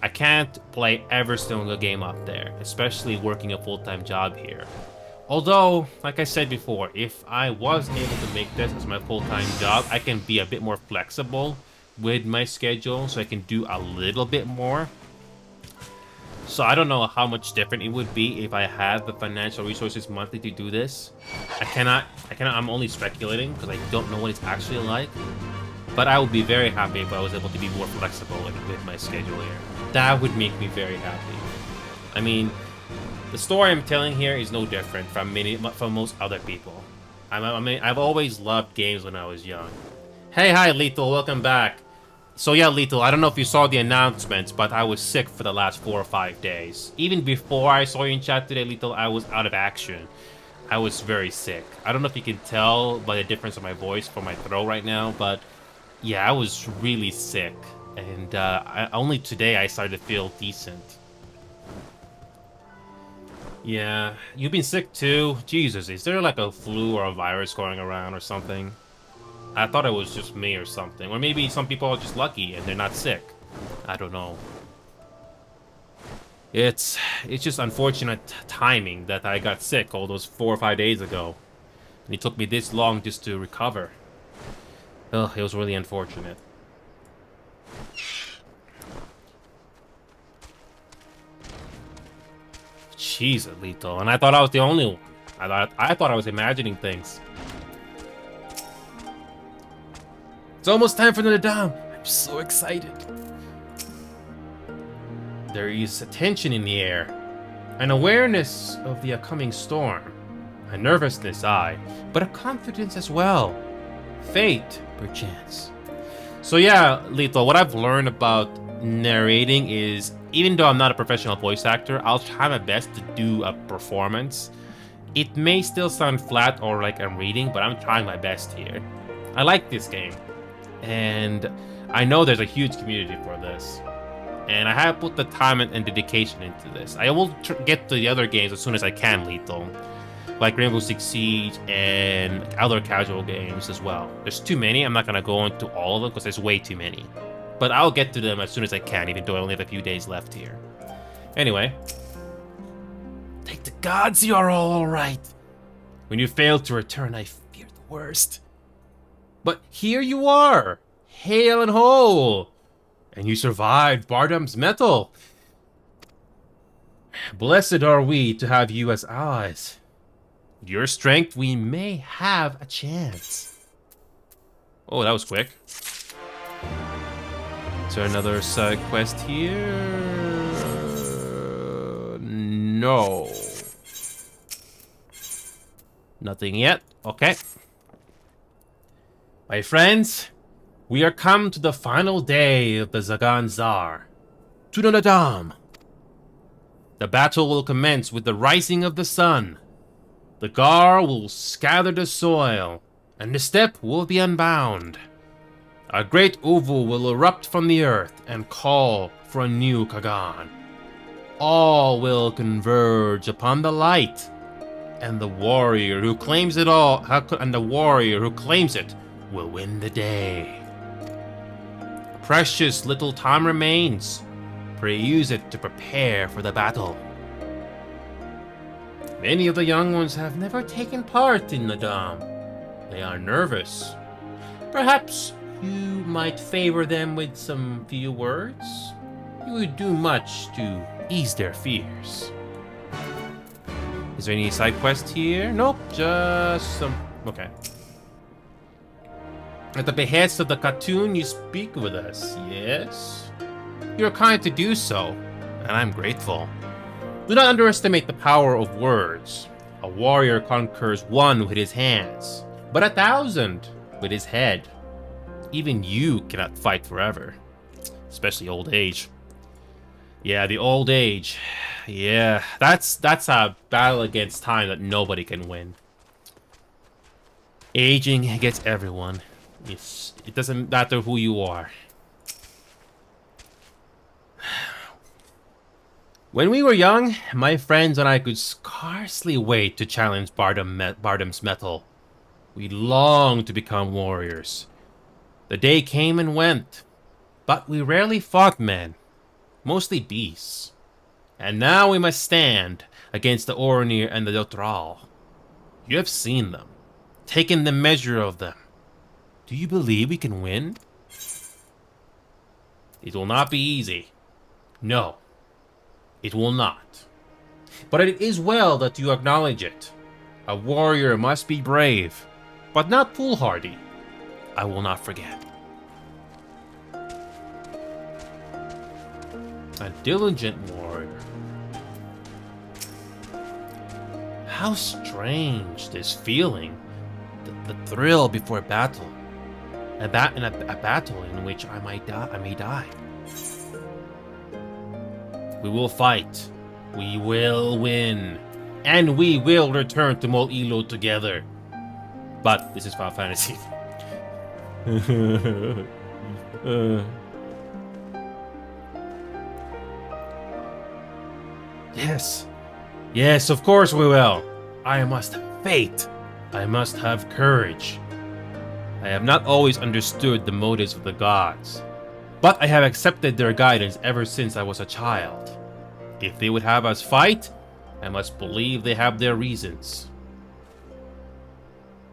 I can't play every single game up there, especially working a full-time job here. Although, like I said before, if I was able to make this as my full-time job, I can be a bit more flexible with my schedule, so I can do a little bit more. So I don't know how much different it would be if I had the financial resources monthly to do this. I'm only speculating because I don't know what it's actually like. But I would be very happy if I was able to be more flexible with my schedule here. That would make me very happy. I mean, the story I'm telling here is no different from most other people. I've always loved games when I was young. Hey, hi, Lethal, welcome back. So yeah, Lethal, I don't know if you saw the announcements, but I was sick for the last 4 or 5 days. Even before I saw you in chat today, Lethal, I was out of action. I was very sick. I don't know if you can tell by the difference of my voice from my throat right now, but yeah, I was really sick. And only today I started to feel decent. Yeah, you've been sick too? Jesus, is there like a flu or a virus going around or something? I thought it was just me or something. Or maybe some people are just lucky and they're not sick. I don't know. It's just unfortunate timing that I got sick all those 4 or 5 days ago. And it took me this long just to recover. Ugh, it was really unfortunate. Jeez, Lethal. And I thought I was the only one. I thought I was imagining things. It's almost time for another dam. I'm so excited. There is a tension in the air, an awareness of the upcoming storm, a nervousness, aye, but a confidence as well. Fate, perchance. So yeah, Lethal, what I've learned about narrating is, even though I'm not a professional voice actor, I'll try my best to do a performance. It may still sound flat or like I'm reading, but I'm trying my best here. I like this game, and I know there's a huge community for this. And I have put the time and dedication into this. I will get to the other games as soon as I can, Lethal. Like Rainbow Six Siege and other casual games as well. There's too many. I'm not going to go into all of them because there's way too many. But I'll get to them as soon as I can, even though I only have a few days left here. Anyway. Thank the gods you are all right. When you fail to return, I fear the worst. But here you are, hale and whole. And you survived Bardam's metal. Blessed are we to have you as allies. With your strength, we may have a chance. Oh, that was quick. Is there another side quest here? No. Nothing yet. Okay. My friends, we are come to the final day of the Zagan Zar. To the Nadam. The battle will commence with the rising of the sun. The Gar will scatter the soil, and the steppe will be unbound. A great oval will erupt from the earth and call for a new Kagan. All will converge upon the light, and the warrior who claims it all, and the warrior who claims it will win the day. Precious little time remains. Pray use it to prepare for the battle. Many of the young ones have never taken part in the Dam. They are nervous. Perhaps you might favor them with some few words? You would do much to ease their fears. Is there any side quest here? Nope, just some... Okay. At the behest of the Khatun, you speak with us, yes? You're kind to do so, and I'm grateful. Do not underestimate the power of words. A warrior conquers one with his hands, but 1,000 with his head. Even you cannot fight forever, especially old age. Yeah, the old age. Yeah, that's a battle against time that nobody can win. Aging gets everyone. It doesn't matter who you are. When we were young, my friends and I could scarcely wait to challenge Bardam's metal. We longed to become warriors. The day came and went, but we rarely fought men, mostly beasts. And now we must stand against the Oronir and the Dothrall. You have seen them, taken the measure of them. Do you believe we can win? It will not be easy. No. It will not. But it is well that you acknowledge it. A warrior must be brave, but not foolhardy. I will not forget. A diligent warrior. How strange this feeling. The thrill before battle. A battle in which I may die. We will fight. We will win. And we will return to Mol Ilo together. But this is Final Fantasy. Yes. Yes, of course we will. I must have faith. I must have courage. I have not always understood the motives of the gods, but I have accepted their guidance ever since I was a child. If they would have us fight, I must believe they have their reasons.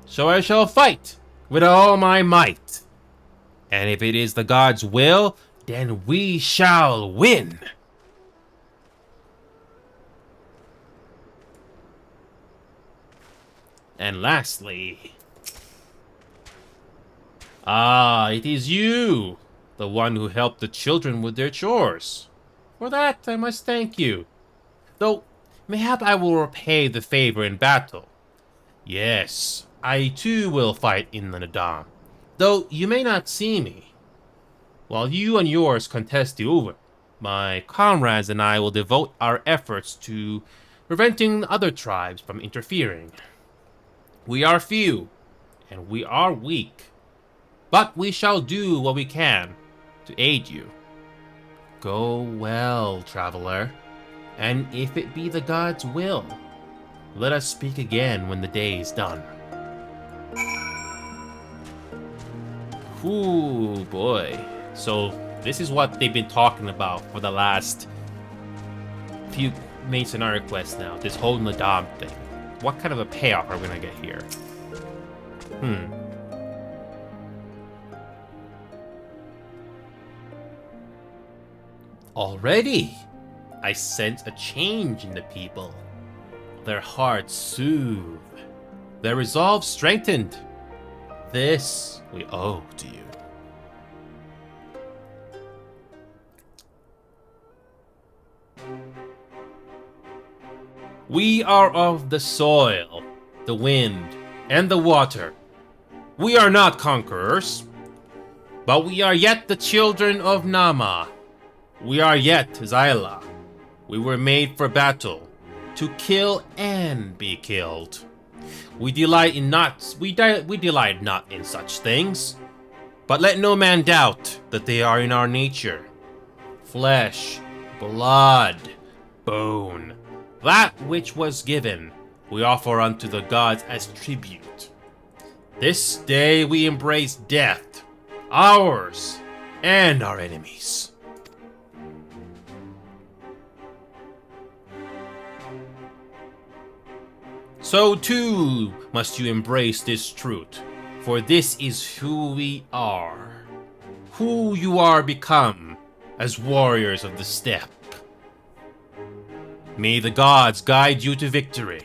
So I shall fight with all my might. And if it is the gods' will, then we shall win. And lastly, Ah, it is you, the one who helped the children with their chores. For that, I must thank you. Though, mayhap I will repay the favor in battle. Yes, I too will fight in the Nadam, though you may not see me. While you and yours contest the Uber, my comrades and I will devote our efforts to preventing other tribes from interfering. We are few, and we are weak, but we shall do what we can to aid you. Go well, traveler, and if it be the gods' will, let us speak again when the day is done. Ooh, boy. So, this is what they've been talking about for the last few main scenario quests now. This whole Nadam thing. What kind of a payoff are we gonna get here? Already, I sense a change in the people. Their hearts soothe. Their resolve strengthened. This we owe to you. We are of the soil, the wind, and the water. We are not conquerors, but we are yet the children of Nama. We are yet Zyla. We were made for battle, to kill and be killed. We delight not in such things, but let no man doubt that they are in our nature. Flesh, blood, bone, that which was given, we offer unto the gods as tribute. This day we embrace death, ours and our enemies. So too must you embrace this truth, for this is who we are, who you are become as warriors of the steppe. May the gods guide you to victory.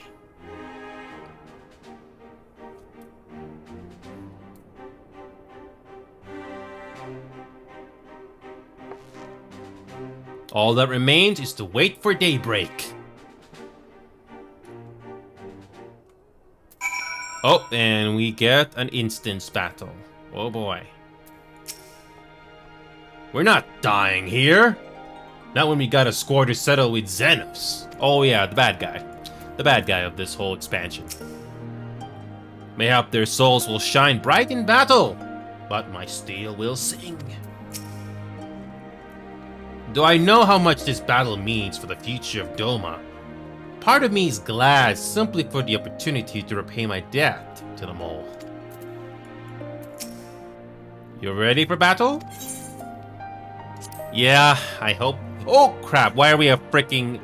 All that remains is to wait for daybreak. Oh, and we get an instance battle. Oh boy. We're not dying here. Not when we got a score to settle with Xenos. Oh yeah, the bad guy. The bad guy of this whole expansion. Mayhap their souls will shine bright in battle, but my steel will sing. Do I know how much this battle means for the future of Doma? Part of me is glad simply for the opportunity to repay my debt to the mole. You ready for battle? Yeah, I hope. Oh crap! Why are we a freaking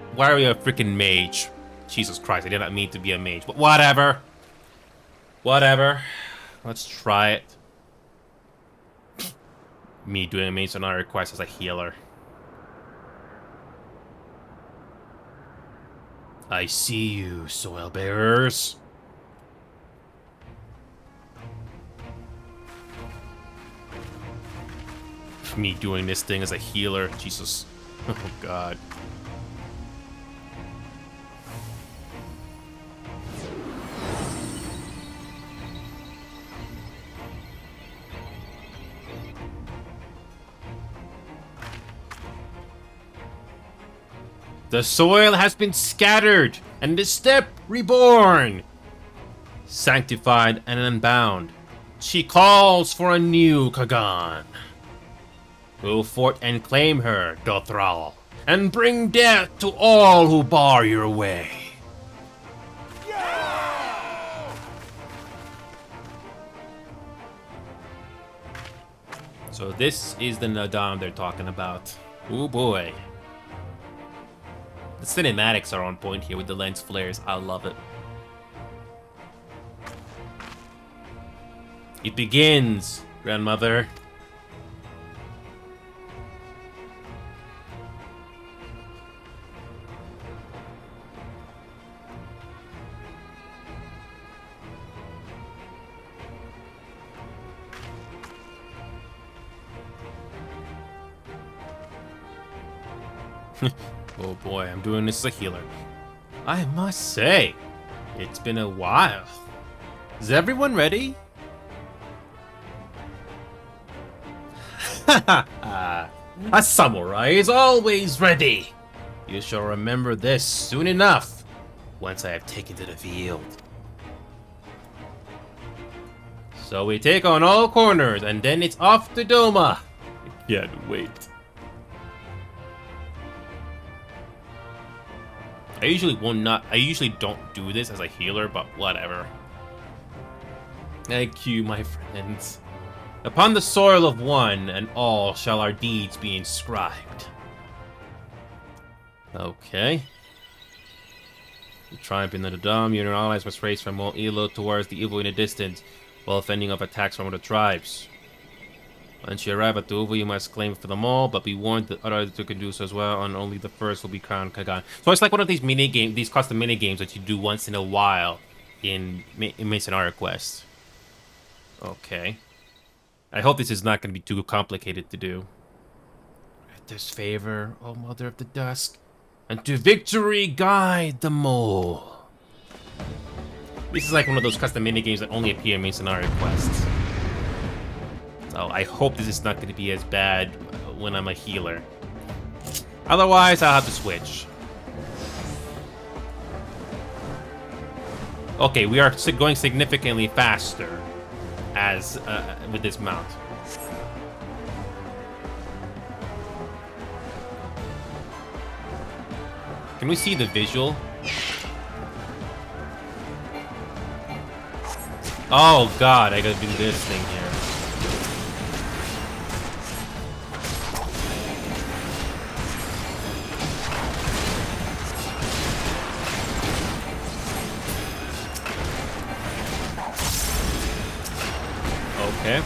mage? Jesus Christ! I did not mean to be a mage, but whatever. Whatever. Let's try it. Me doing a main scenario quest as a healer. I see you, soil bearers. Me doing this thing as a healer. Jesus. Oh, God. The soil has been scattered, and the steppe reborn. Sanctified and unbound, she calls for a new Kagan. Go forth and claim her, Dothral, and bring death to all who bar your way. So this is the Nadam they're talking about. Oh boy. The cinematics are on point here with the lens flares. I love it. It begins, grandmother. Oh boy, I'm doing this as a healer. I must say, it's been a while. Is everyone ready? A samurai is always ready. You shall remember this soon enough, once I have taken to the field. So we take on all corners, and then it's off to Doma. I can't wait. I usually don't do this as a healer, but whatever. Thank you, my friends. Upon the soil of one and all shall our deeds be inscribed. Okay. You triumph in the Dom, you and your allies must race from Mount Elo towards the Uvu in the distance, while fending off attacks from other tribes. Once you arrive at the Uvu, you must claim for them all, but be warned that others can do so as well, and only the first will be crowned Kagan. So it's like one of these these custom mini games that you do once in a while in Mercenary Quest. Okay. I hope this is not going to be too complicated to do. Grant this favor, O Mother of the Dusk, and to victory guide them all. This is like one of those custom minigames that only appear in Mercenary Quests. So I hope this is not going to be as bad when I'm a healer. Otherwise, I'll have to switch. Okay, we are going significantly faster as with this mount. Can we see the visual? Oh god, I gotta do this thing here. Okay.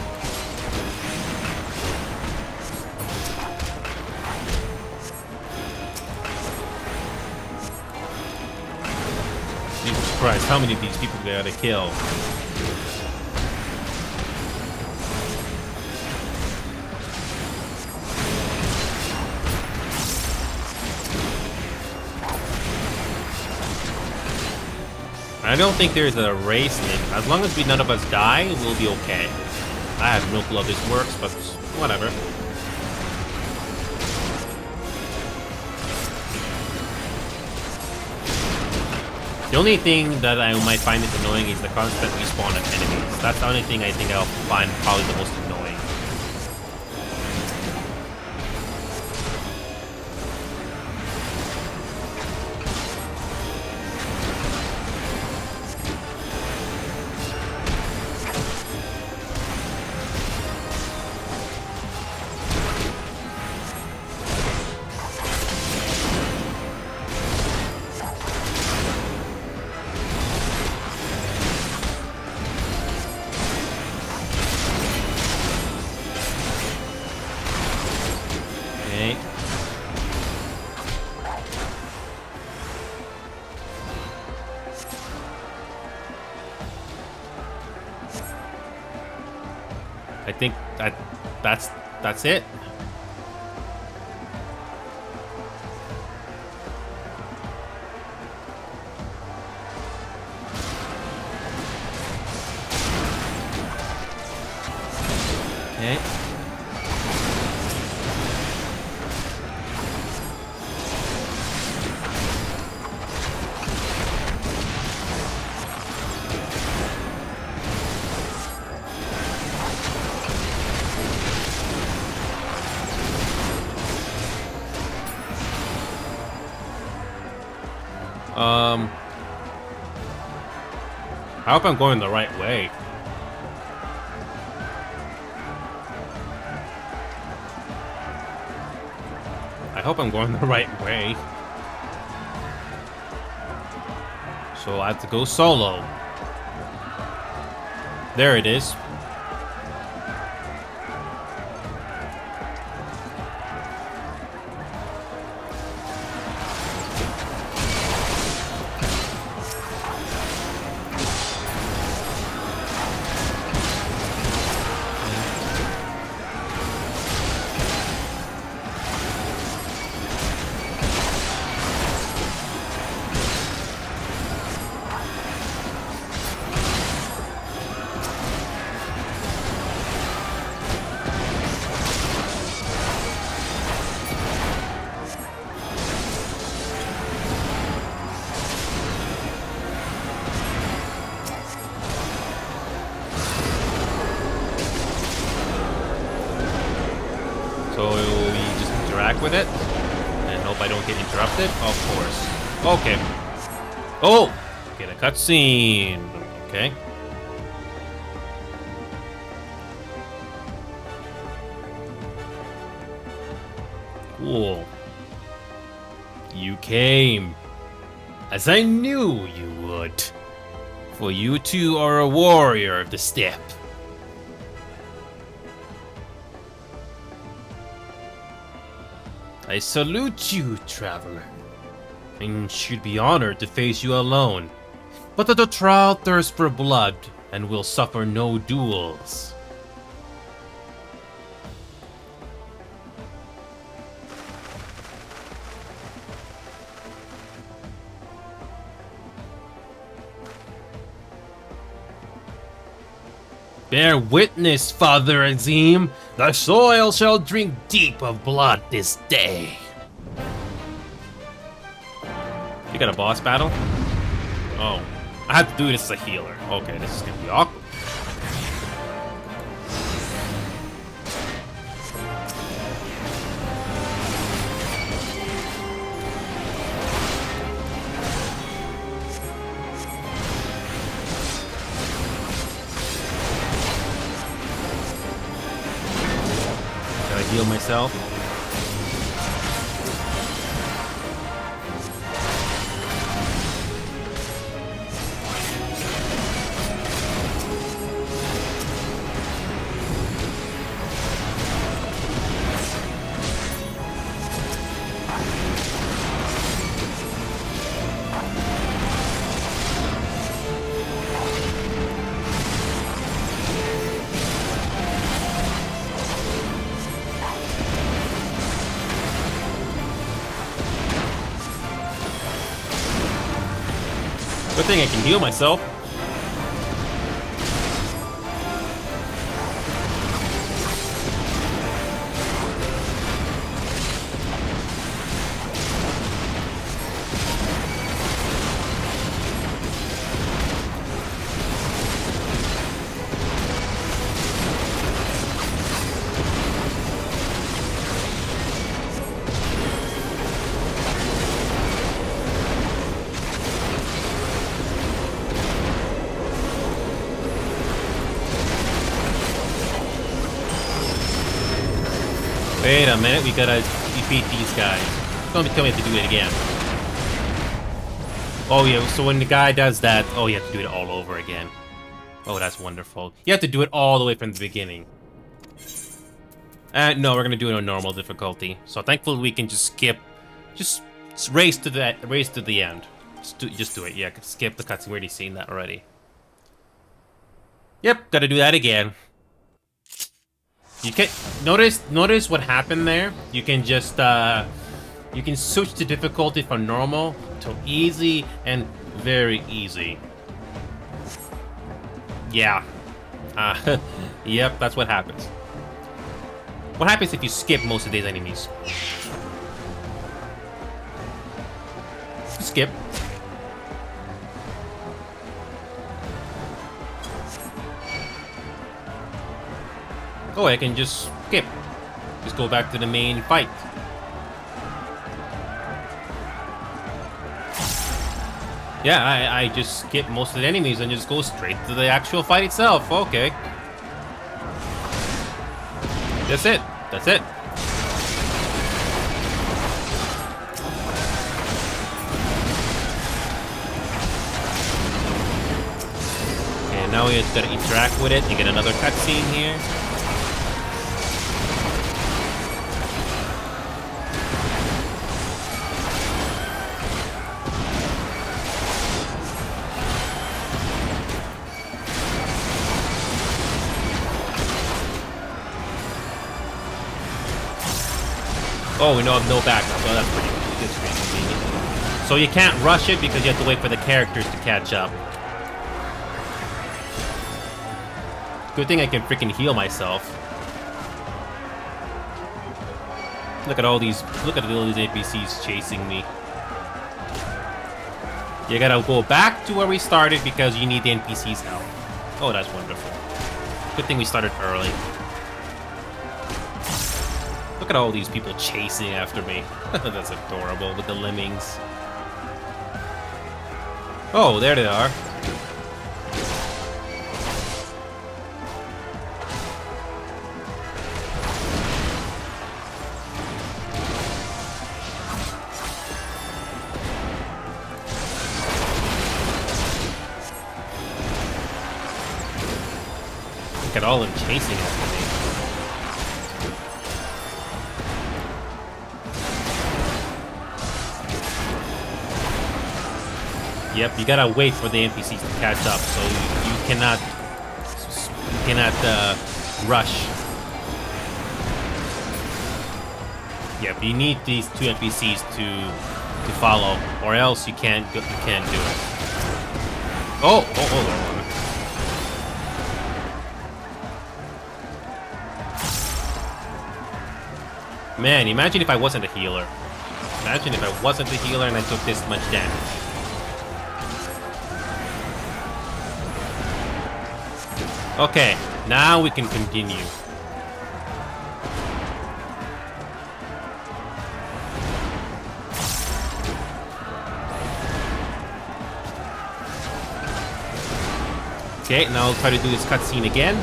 Jesus Christ, how many of these people do I gotta kill? I don't think there's a race limit. As long as none of us die, we'll be okay. I have no clue how this works, but whatever. The only thing that I might find it annoying is the constant respawn of enemies. That's the only thing I think I'll find probably the most annoying. I think that's it. Okay. I hope I'm going the right way. I hope I'm going the right way. So I have to go solo. There it is. interact with it. And hope I don't get interrupted. Of course. Okay. Oh! Get a cutscene. Okay. Cool. You came. As I knew you would. For you too are a warrior of the steppe. I salute you, traveler, and should be honored to face you alone. But the trial thirsts for blood, and will suffer no duels. Bear witness, Father Azim, the soil shall drink deep of blood this day. You got a boss battle? Oh, I have to do this as a healer. Okay, this is gonna be awkward. Heal myself. Good thing I can heal myself. Wait a minute, we gotta defeat these guys. Don't tell me I have to do it again. Oh yeah, so when the guy does that, oh, you have to do it all over again. Oh, that's wonderful. You have to do it all the way from the beginning. No, we're gonna do it on normal difficulty. So thankfully we can just skip, just race to the end. Just do it. Yeah, skip the cutscene. We already seen that already. Yep, gotta do that again. You can notice what happened there. You can just you can switch the difficulty from normal to easy and very easy. Yeah. Yep, that's what happens. What happens if you skip most of these enemies? Skip. Oh, I can just skip. Just go back to the main fight. Yeah, I just skip most of the enemies and just go straight to the actual fight itself. Okay. That's it. That's it. Okay, now we just gotta interact with it and get another cutscene here. Oh, we know I have no backup. Oh, that's pretty convenient. So you can't rush it because you have to wait for the characters to catch up. Good thing I can freaking heal myself. Look at all these NPCs chasing me. You gotta go back to where we started because you need the NPCs' help. Oh, that's wonderful. Good thing we started early. Look at all these people chasing after me. That's adorable with the lemmings. Oh, there they are. Look at all them chasing after me. Yep, you gotta wait for the NPCs to catch up, so you cannot rush. Yep, you need these two NPCs to follow, or else you can't do it. Oh, hold on. Man, imagine if I wasn't a healer. Imagine if I wasn't a healer and I took this much damage. Okay, now we can continue. Okay, now I'll try to do this cutscene again.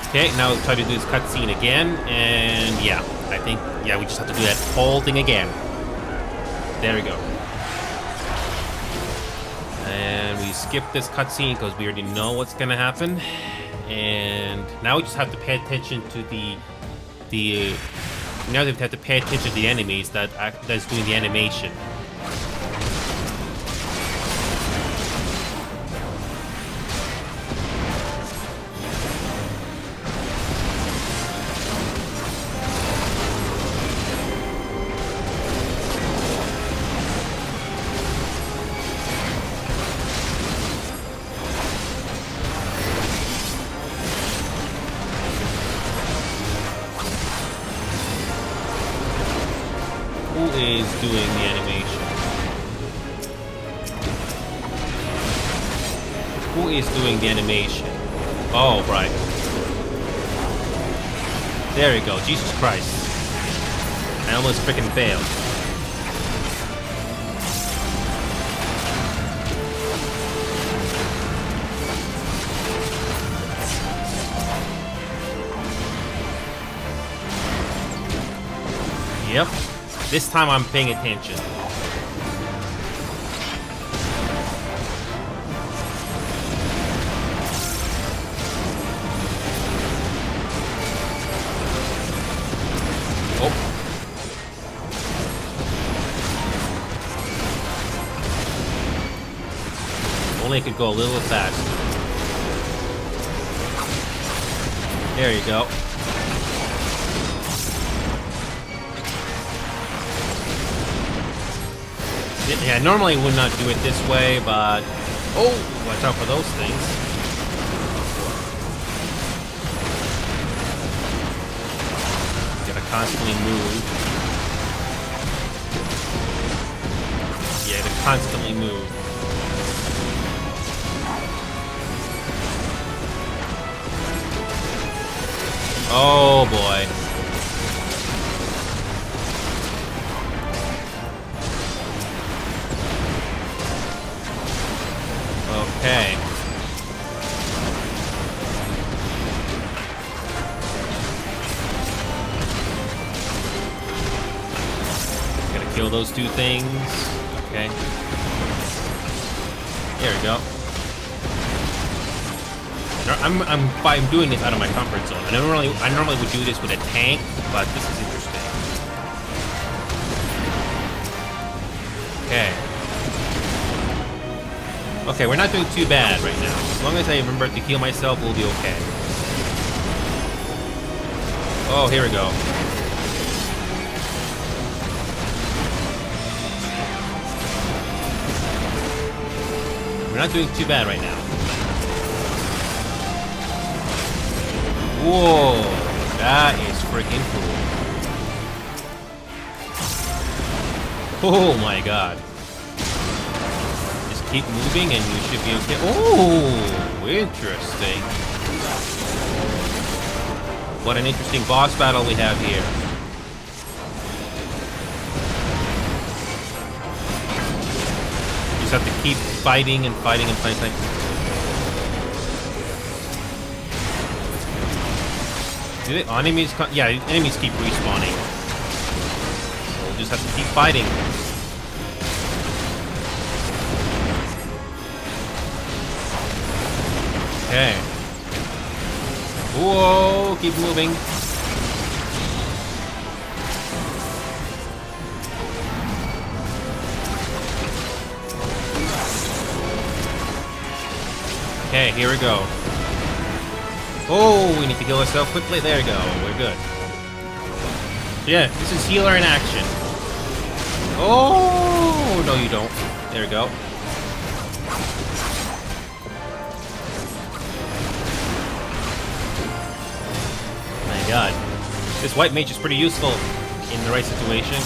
Okay, now we'll try to do this cutscene again, and yeah, I think, yeah, we just have to do that whole thing again. There we go. And we skip this cutscene because we already know what's gonna happen. And now we just have to pay attention to now we have to pay attention to the enemies that's doing the animation. Who is doing the animation? Who is doing the animation? Oh, right. There we go. Jesus Christ. I almost freaking failed. Yep. This time I'm paying attention. Oh. Only I could go a little faster. There you go. Yeah, normally I would not do it this way, but... Oh, watch out for those things. Gotta constantly move. Yeah, to constantly move. Oh, boy. Okay. Gotta kill those two things. Okay. There we go. I'm doing this out of my comfort zone. I normally would do this with a tank, but this is interesting. Okay. Okay, we're not doing too bad right now. As long as I remember to heal myself, we'll be okay. Oh, here we go. We're not doing too bad right now. Whoa, that is freaking cool. Oh my god. keep moving and you should be okay. Oh, interesting. What an interesting boss battle we have here. You just have to keep fighting and fighting and fighting. Do they, enemies? Yeah, enemies keep respawning. So we'll just have to keep fighting. Okay. Whoa! Keep moving. Okay, here we go. Oh, we need to heal ourselves quickly. There we go. We're good. Yeah, this is healer in action. Oh, no you don't. There we go. My god. This white mage is pretty useful in the right situation.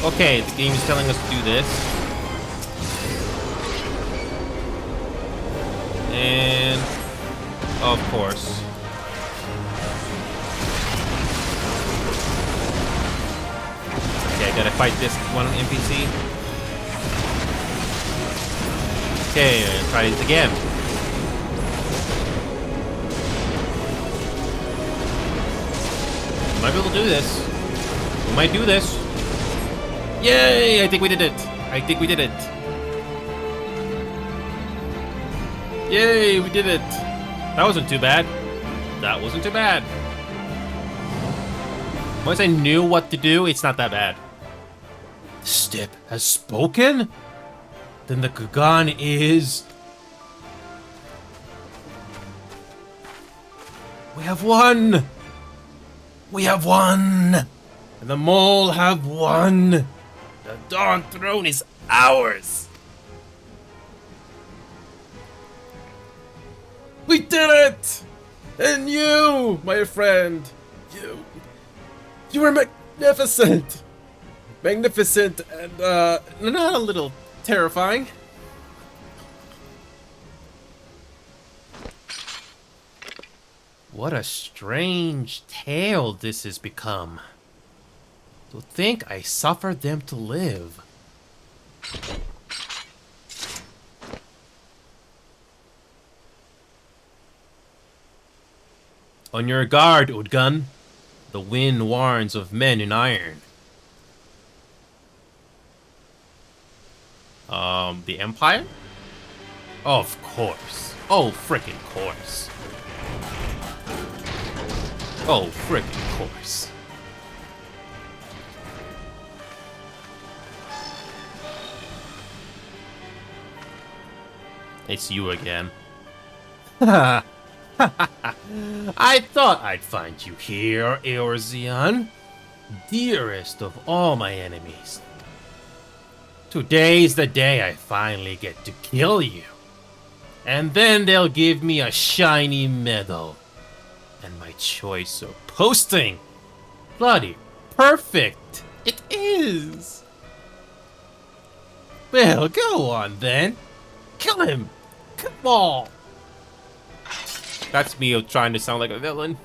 Okay, the game is telling us to do this. And... of course. Okay, I gotta fight this one NPC. Okay, try it again. We might be able to do this. We might do this. Yay! I think we did it. I think we did it. Yay, we did it. That wasn't too bad. That wasn't too bad. Once I knew what to do, it's not that bad. The steppe has spoken? Then the Kagan is... We have won! We have won! And the mole have won! The Dawn Throne is ours! We did it! And you, my friend, you were magnificent! Magnificent and, not a little terrifying. What a strange tale this has become. To think I suffered them to live. On your guard, Udgun. The wind warns of men in iron. The Empire? Of course. Oh, frickin' course. Oh, frickin' course. It's you again. I thought I'd find you here, Eorzeon. Dearest of all my enemies. Today's the day I finally get to kill you. And then they'll give me a shiny medal. And my choice of posting. Bloody perfect. It is. Well, go on then. Kill him. Come on. That's me trying to sound like a villain.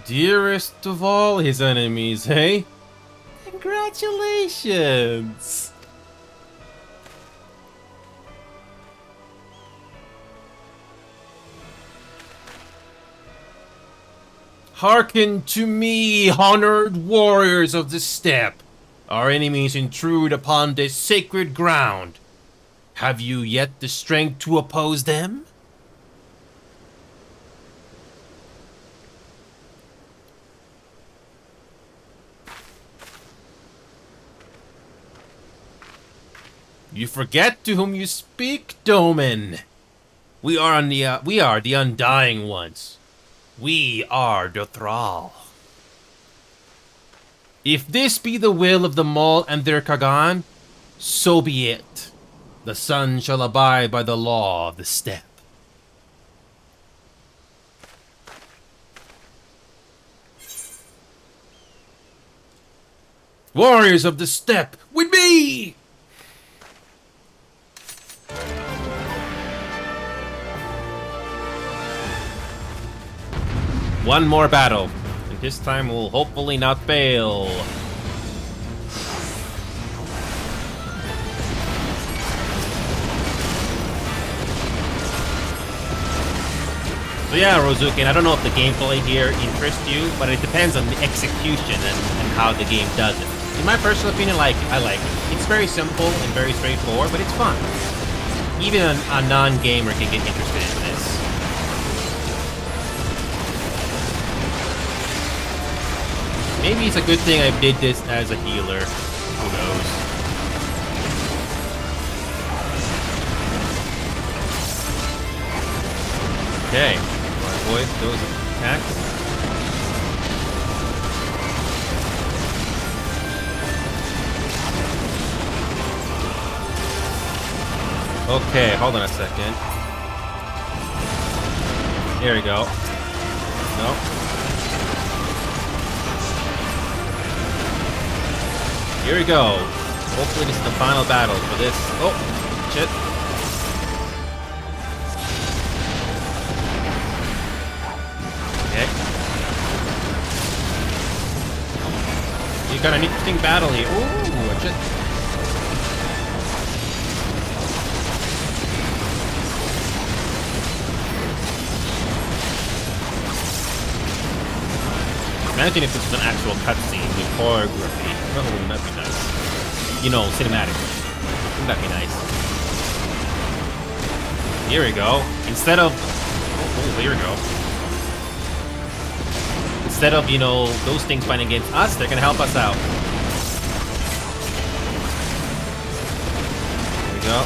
Dearest of all his enemies, hey? Congratulations! Hearken to me, honored warriors of the steppe. Our enemies intrude upon this sacred ground. Have you yet the strength to oppose them? You forget to whom you speak, Doman. We are the undying ones. We are the thrall. If this be the will of the Mall and their Kagan, so be it. The sun shall abide by the law of the steppe. Warriors of the steppe, with me! One more battle. And this time we'll hopefully not fail. So yeah, Rozuki, and I don't know if the gameplay here interests you, but it depends on the execution and how the game does it. In my personal opinion, I like it. It's very simple and very straightforward, but it's fun. Even a non-gamer can get interested in this. Maybe it's a good thing I did this as a healer. Who knows? Okay. Avoid those attacks. Okay, hold on a second. Here we go. Nope. Here we go. Hopefully this is the final battle for this. Oh, shit. Okay. You got an interesting battle here. Ooh, shit. Imagine if this was an actual cutscene with choreography. Oh, wouldn't that be nice? You know, cinematic. Wouldn't that be nice? Here we go. Instead of... Oh, here we go. Instead of, you know, those things fighting against us, they're gonna help us out. Here we go.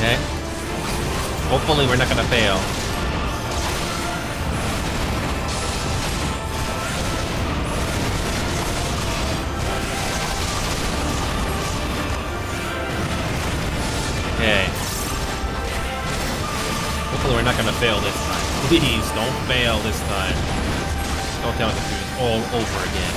Okay. Hopefully we're not gonna fail. Okay. Hopefully we're not gonna fail this time. Please don't fail this time. Don't tell me to do this all over again.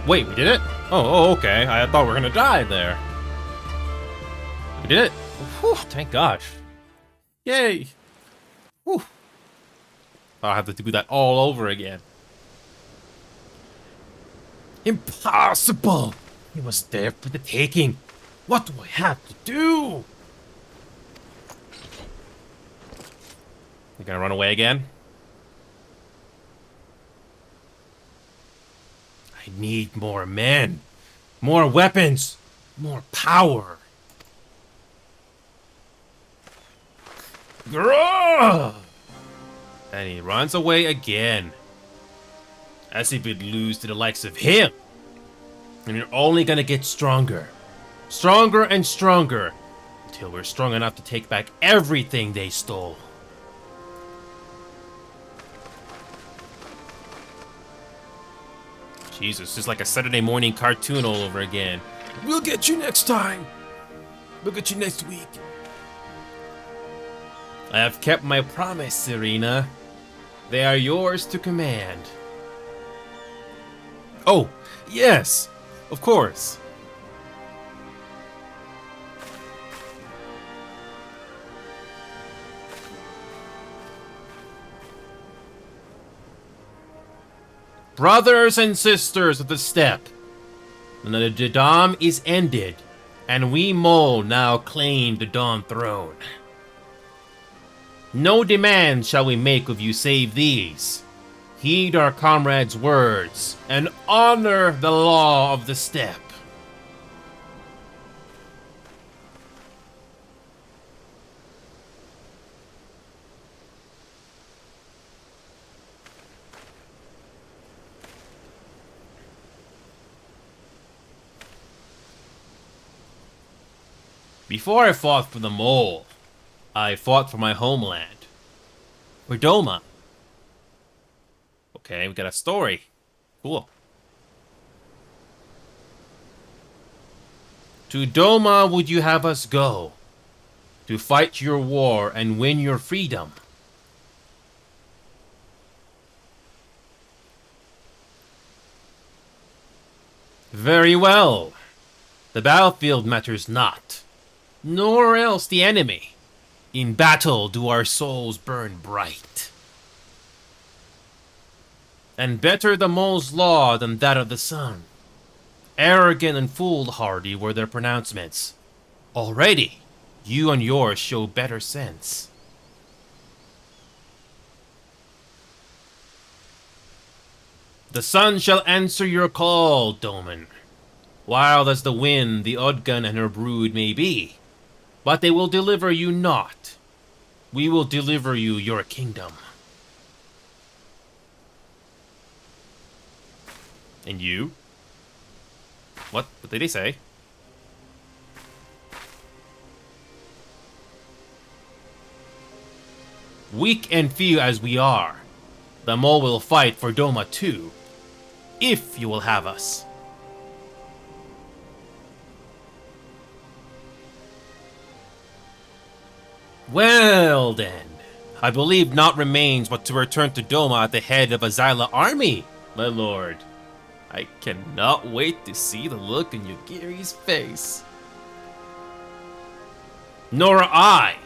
Wait, we did it? Oh, okay. I thought we were gonna die there. We did it. Whew, thank gosh. Yay. Whew. I'll have to do that all over again. Impossible! It was there for the taking. What do I have to do? You gonna run away again? I need more men, more weapons, more power. Grrrr! And he runs away again. As if we'd lose to the likes of him. And you're only gonna get stronger. Stronger and stronger. Until we're strong enough to take back everything they stole. Jesus, it's like a Saturday morning cartoon all over again. We'll get you next time. We'll get you next week. I have kept my promise, Serena. They are yours to command. Oh, yes, of course. Brothers and sisters of the steppe, the Dom is ended, and we Mole now claim the Dom throne. No demands shall we make of you save these. Heed our comrades' words, and honor the law of the steppe. Before I fought for the mole, I fought for my homeland. For Doma. Okay, we got a story. Cool. To Doma would you have us go? To fight your war and win your freedom? Very well. The battlefield matters not, nor else the enemy. In battle do our souls burn bright. And better the mole's law than that of the sun. Arrogant and foolhardy were their pronouncements. Already, you and yours show better sense. The sun shall answer your call, Doman. Wild as the wind, the Udgun and her brood may be, but they will deliver you not. We will deliver you your kingdom. And you? What did he say? Weak and few as we are, the mole will fight for Doma too, if you will have us. Well then, I believe naught remains but to return to Doma at the head of a Xyla army, my lord. I cannot wait to see the look on Yugiri's face. Nor I.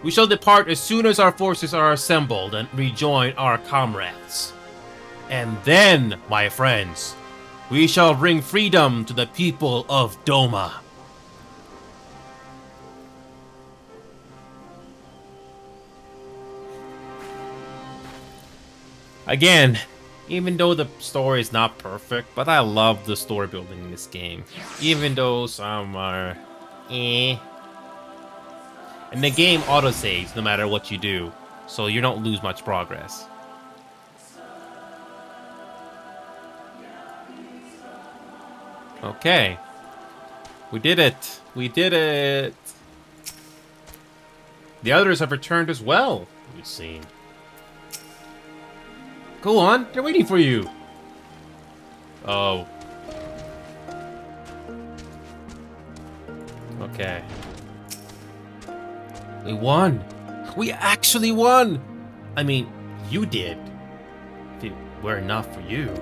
We shall depart as soon as our forces are assembled and rejoin our comrades. And then, my friends, we shall bring freedom to the people of Doma. Again, even though the story is not perfect, but I love the story building in this game. Even though some are eh. And the game autosaves no matter what you do, so you don't lose much progress. Okay. We did it. We did it. The others have returned as well, we've seen. Go on, they're waiting for you. Oh. Okay. We won. We actually won. I mean, you did. If it were not for you.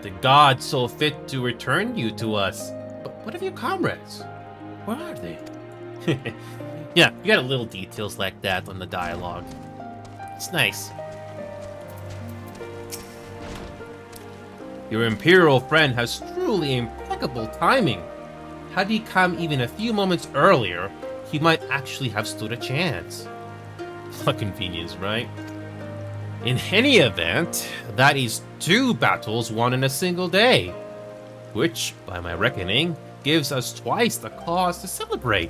The gods saw fit to return you to us. But what of your comrades? Where are they? Yeah, you got little details like that on the dialogue. It's nice. Your Imperial friend has truly impeccable timing. Had he come even a few moments earlier, he might actually have stood a chance. What convenience, right? In any event, that is 2 battles won in a single day, which, by my reckoning, gives us twice the cause to celebrate.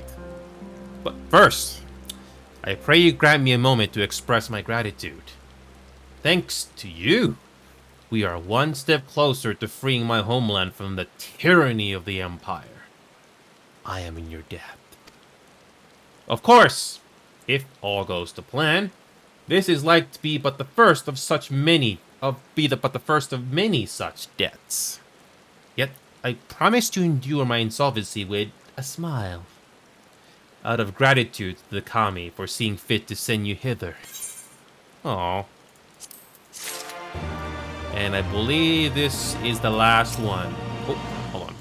But first, I pray you grant me a moment to express my gratitude. Thanks to you, we are one step closer to freeing my homeland from the tyranny of the Empire. I am in your debt. Of course, if all goes to plan, this is like to be but the first of many such debts. Yet I promise to endure my insolvency with a smile, out of gratitude to the Kami for seeing fit to send you hither. Aww. And I believe this is the last one. Oh, hold on.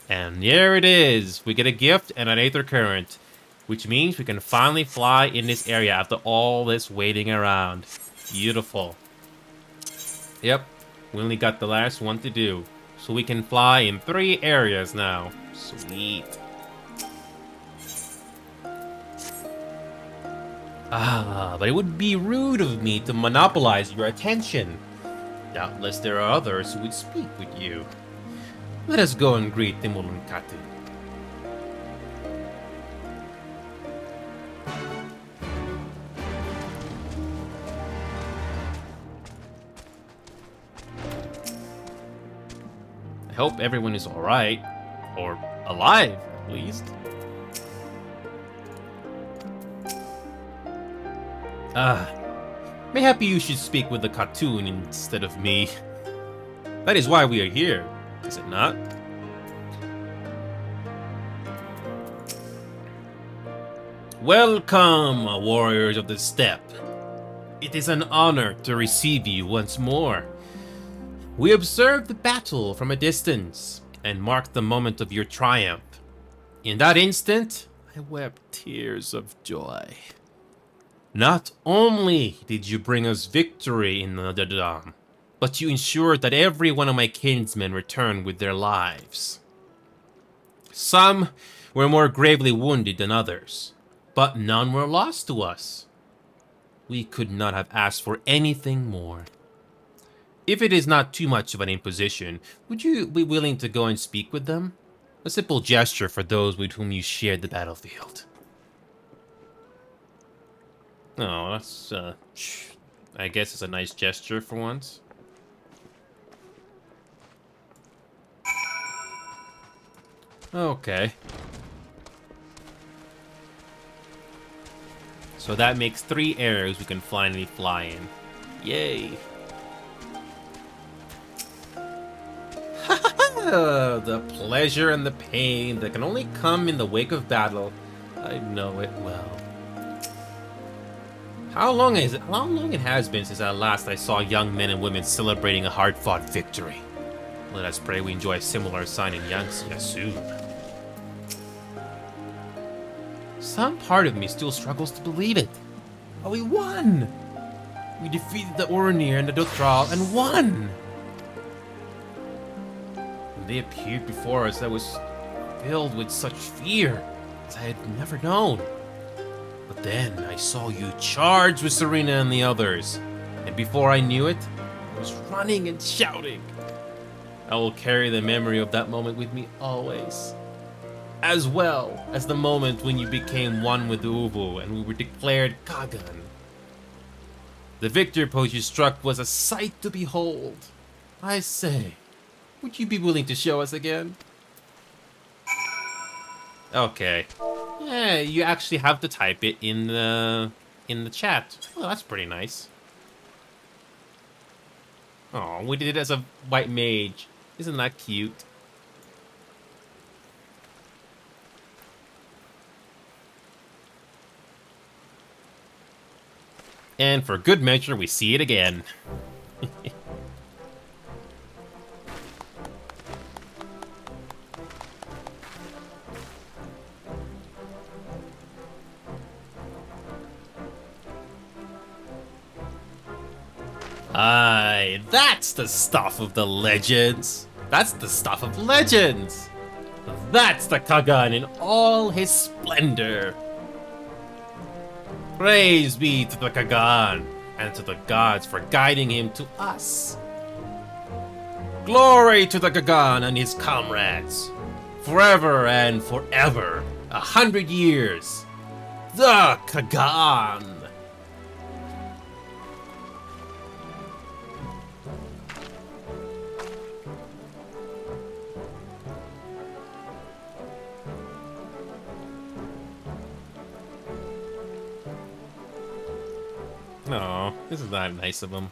And there it is. We get a gift and an Aether Current, which means we can finally fly in this area after all this waiting around. Beautiful. Yep, we only got the last one to do. So we can fly in 3 areas now. Sweet. But it would be rude of me to monopolize your attention. Doubtless there are others who would speak with you. Let us go and greet the Mulunkatu. I hope everyone is alright. Or alive, at least. Mayhaps you should speak with the cartoon instead of me. That is why we are here, is it not? Welcome, warriors of the steppe. It is an honor to receive you once more. We observed the battle from a distance and marked the moment of your triumph. In that instant, I wept tears of joy. Not only did you bring us victory in the Dam, but you ensured that every one of my kinsmen returned with their lives. Some were more gravely wounded than others, but none were lost to us. We could not have asked for anything more. If it is not too much of an imposition, would you be willing to go and speak with them? A simple gesture for those with whom you shared the battlefield. Oh, that's, I guess it's a nice gesture for once. Okay. So that makes 3 arrows we can finally fly in. Yay! The pleasure and the pain that can only come in the wake of battle. I know it well. How long it has been since last I saw young men and women celebrating a hard-fought victory. Let us pray we enjoy a similar sign in Yangtze soon. Some part of me still struggles to believe it. But we won! We defeated the Orinir and the Dothraki and won! When they appeared before us, I was filled with such fear as I had never known. But then I saw you charge with Serena and the others, and before I knew it, I was running and shouting. I will carry the memory of that moment with me always, as well as the moment when you became one with Uvu and we were declared Kagan. The victory pose you struck was a sight to behold. I say, would you be willing to show us again? Okay. Yeah, you actually have to type it in the chat. Well, that's pretty nice. Oh, we did it as a white mage. Isn't that cute? And for good measure, we see it again. Aye, that's the stuff of the legends. That's the stuff of legends. That's the Kagan in all his splendor. Praise be to the Kagan and to the gods for guiding him to us. Glory to the Kagan and his comrades. Forever and forever. 100 years. The Kagan. Oh, this is not nice of him.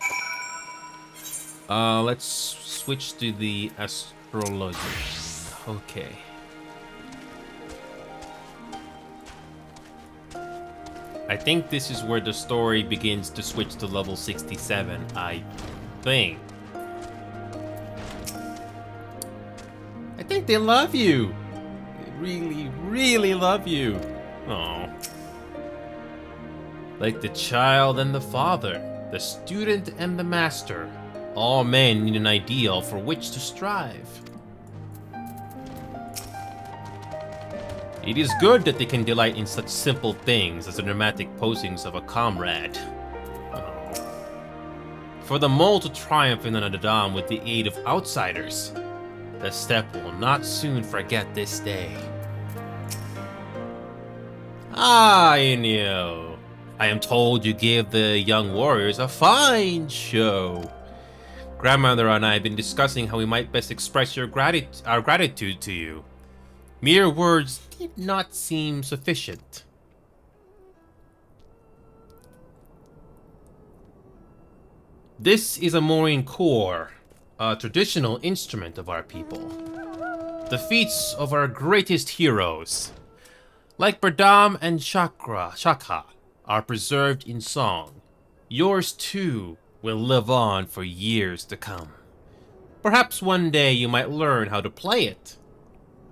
Let's switch to the astrology. Okay. I think this is where the story begins to switch to level 67, I think. I think they love you. They really, really love you. Oh. Like the child and the father, the student and the master, all men need an ideal for which to strive. It is good that they can delight in such simple things as the dramatic posings of a comrade. Oh. For the mole to triumph in the Nadam with the aid of outsiders, the steppe will not soon forget this day. Ah, Inyo. I am told you gave the young warriors a fine show. Grandmother and I have been discussing how we might best express our gratitude to you. Mere words did not seem sufficient. This is a Morin core, a traditional instrument of our people. The feats of our greatest heroes, like Bardam and Shaka, are preserved in song. Yours too will live on for years to come. Perhaps one day you might learn how to play it.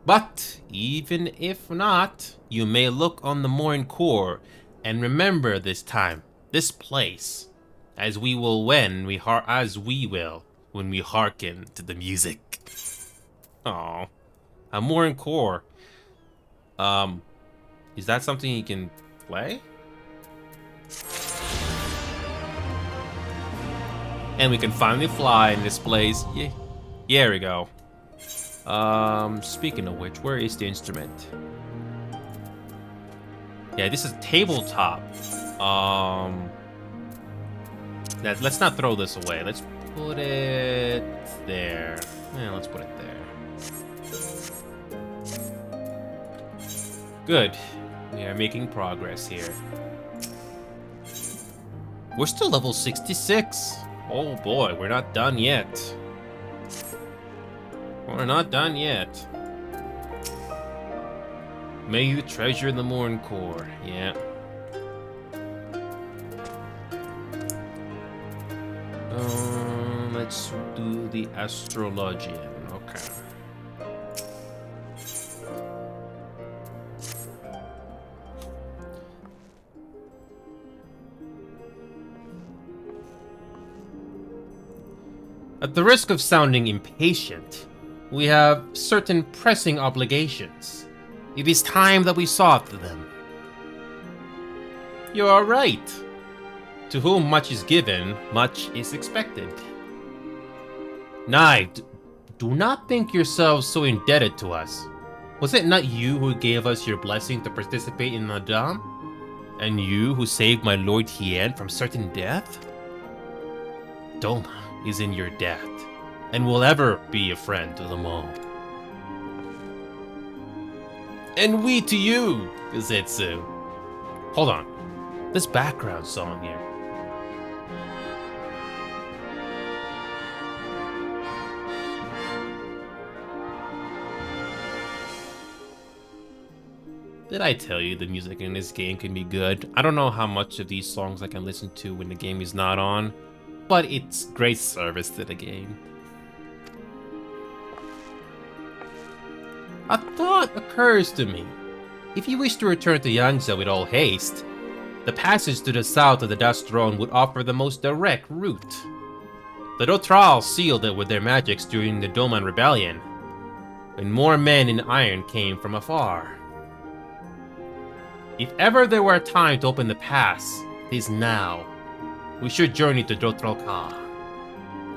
But even if not, you may look on the Morin core and remember this time, this place, as we will when we hearken to the music. Oh, a Morin core. Is that something you can play? And we can finally fly in this place. Yeah, there we go. Speaking of which, where is the instrument? Yeah, this is tabletop. Let's not throw this away. Let's put it there. Yeah, let's put it there. Good. We are making progress here. We're still level 66. Oh boy, we're not done yet. We're not done yet. May you treasure the Morin core. Yeah. Let's do the astrologian. Okay. At the risk of sounding impatient, we have certain pressing obligations. It is time that we saw to them. You are right. To whom much is given, much is expected. Nay, do not think yourselves so indebted to us. Was it not you who gave us your blessing to participate in the Dam? And you who saved my Lord Tien from certain death? Doma is in your debt, and will ever be a friend to them all. And we to you, Kazetsu. Hold on. This background song here. Did I tell you the music in this game can be good? I don't know how much of these songs I can listen to when the game is not on, but it's great service to the game. A thought occurs to me. If you wish to return to Yangzhou with all haste, the passage to the south of the Dust Throne would offer the most direct route. The Dothraki sealed it with their magics during the Doman Rebellion, when more men in iron came from afar. If ever there were a time to open the pass, it is now. We should journey to Dothraki.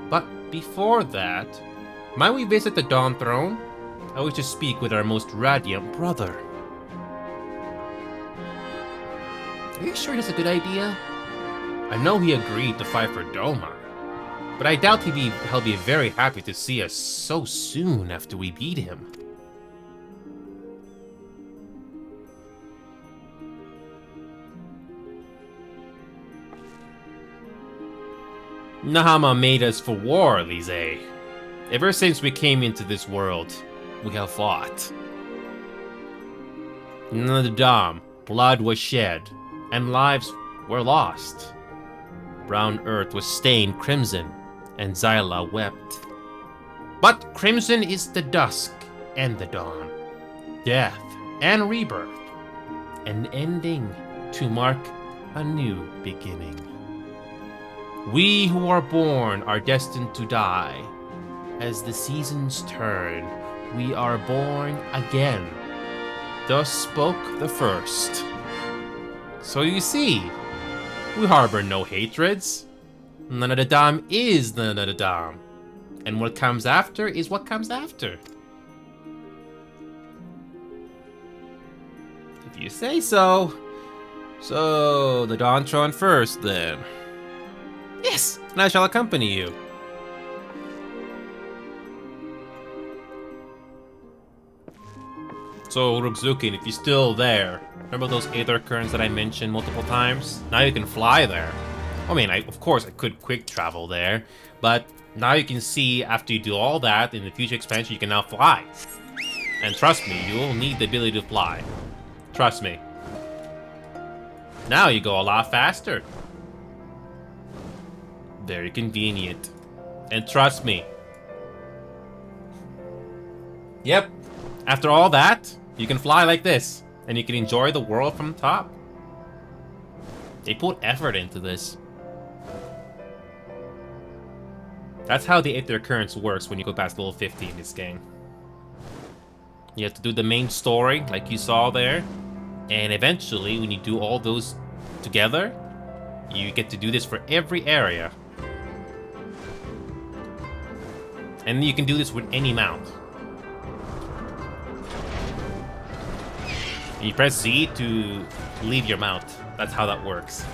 But before that, might we visit the Dawn Throne? I wish to speak with our most radiant brother. Are you sure that's a good idea? I know he agreed to fight for Doma, but I doubt he'll be very happy to see us so soon after we beat him. Nahama made us for war, Lise. Ever since we came into this world, we have fought. In the Dam, blood was shed, and lives were lost. Brown earth was stained crimson, and Xyla wept. But crimson is the dusk and the dawn, death and rebirth, an ending to mark a new beginning. We who are born are destined to die. As the seasons turn, we are born again. Thus spoke the first. So you see, we harbor no hatreds. None of the Dam is none of the Dam. And what comes after is what comes after. If you say so. So, the Dantron first, then. Yes, and I shall accompany you. So, Rugzukin, if you're still there, remember those aether currents that I mentioned multiple times? Now you can fly there. I mean, of course I could quick travel there, but now you can see after you do all that, in the future expansion, you can now fly. And trust me, you will need the ability to fly. Trust me. Now you go a lot faster. Very convenient. And trust me. Yep. After all that, you can fly like this. And you can enjoy the world from the top. They put effort into this. That's how the Aether Currents works when you go past level 50 in this game. You have to do the main story, like you saw there. And eventually, when you do all those together, you get to do this for every area. And you can do this with any mount. You press Z to leave your mount. That's how that works.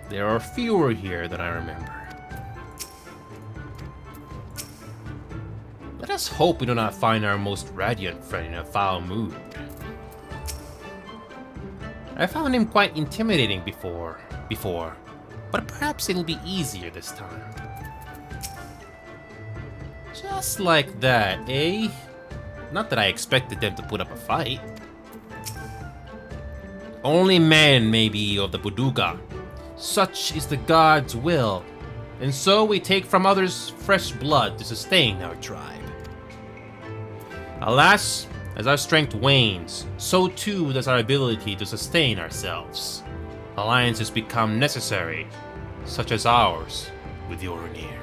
There are fewer here than I remember. Let us hope we do not find our most radiant friend in a foul mood. I found him quite intimidating before, but perhaps it'll be easier this time. Just like that, eh? Not that I expected them to put up a fight. Only man may be of the Buduga. Such is the god's will. And so we take from others fresh blood to sustain our tribe. Alas, as our strength wanes, so too does our ability to sustain ourselves. Alliances become necessary, such as ours with Yoronir.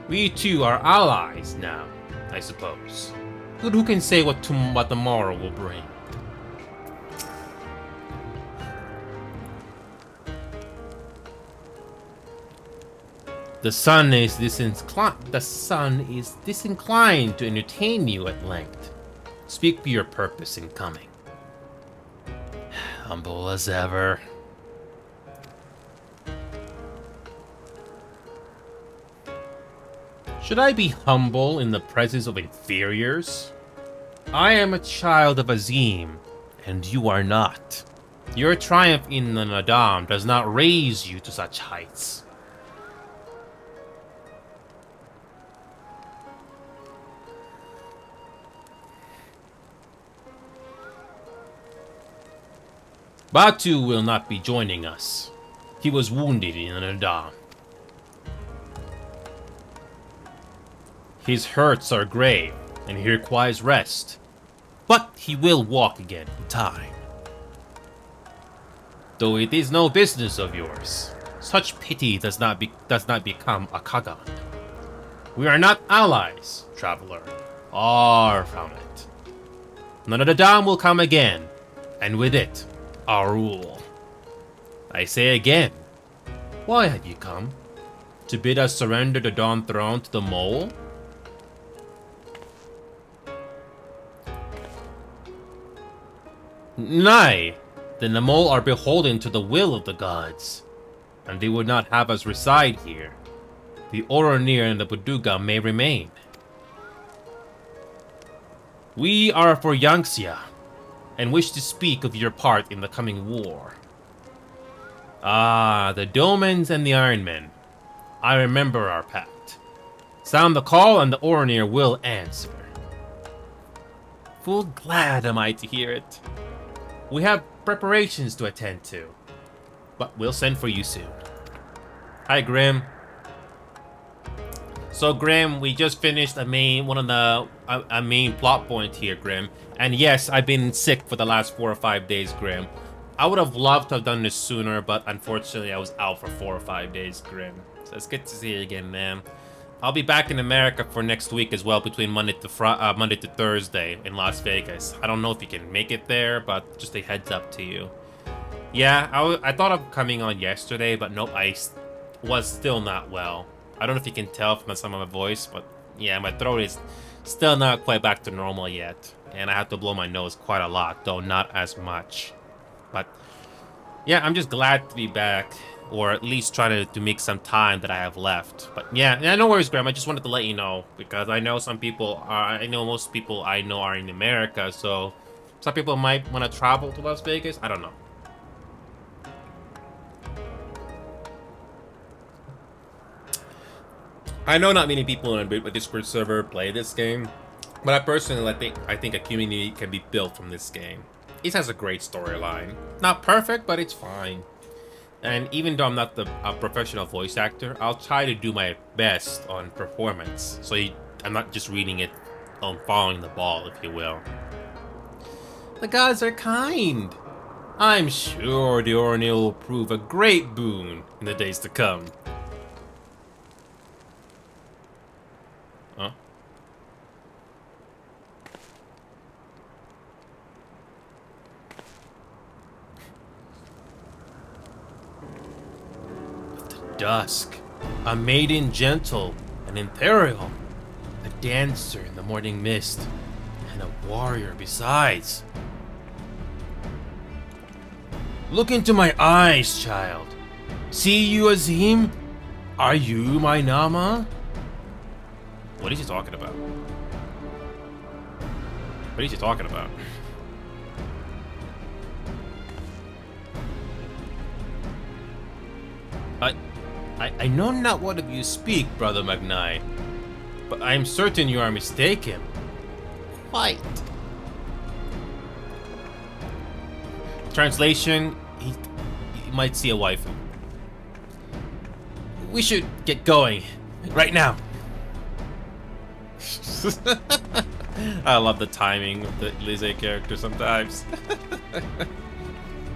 We too are allies now, I suppose. But who can say what tomorrow will bring? The sun is disinclined to entertain you at length. Speak for your purpose in coming. Humble as ever. Should I be humble in the presence of inferiors? I am a child of Azim, and you are not. Your triumph in the Nadam does not raise you to such heights. Batu will not be joining us. He was wounded in the Nadam. His hurts are grave, and he requires rest. But he will walk again in time. Though it is no business of yours, such pity does not become a Kagan. We are not allies, traveler. Far from it. None of the Dam will come again, and with it, our rule. I say again, why have you come? To bid us surrender the Dawn Throne to the Mole? Nay, then the Mole are beholden to the will of the gods, and they would not have us reside here. The Oronir and the Buduga may remain. We are for Yangxia, and wish to speak of your part in the coming war. Ah, the Domans and the Ironmen. I remember our pact. Sound the call and the Oronir will answer. Full glad am I to hear it. We have preparations to attend to, but we'll send for you soon. Hi, Grim. So, Grim, we just finished a main plot point here, Grim. And yes, I've been sick for the last 4 or 5 days, Grim. I would have loved to have done this sooner, but unfortunately, I was out for 4 or 5 days, Grim. So it's good to see you again, man. I'll be back in America for next week as well, between Monday to Thursday in Las Vegas. I don't know if you can make it there, but just a heads up to you. Yeah, I thought of coming on yesterday, but nope, I was still not well. I don't know if you can tell from the sound of my voice, but yeah, my throat is still not quite back to normal yet. And I have to blow my nose quite a lot, though not as much. But yeah, I'm just glad to be back. or at least try to make some time that I have left. But yeah, no worries, Graham. I just wanted to let you know because I know some people are. I know most people I know are in America, so some people might want to travel to Las Vegas. I don't know. I know not many people in a Discord server play this game, but I personally think a community can be built from this game. It has a great storyline. Not perfect, but it's fine. And even though I'm not a professional voice actor, I'll try to do my best on performance. So I'm not just reading it on following the ball, if you will. The gods are kind. I'm sure the Ornil will prove a great boon in the days to come. Huh? Dusk, a maiden gentle and ethereal, a dancer in the morning mist, and a warrior besides. Look into my eyes, child. See you, Azim? Are you my Nama? What is he talking about? What is he talking about? I know not what of you speak, Brother Magnai, but I am certain you are mistaken. Quite. Translation, he might see a waifu. We should get going, right now. I love the timing of the Lizzie character sometimes.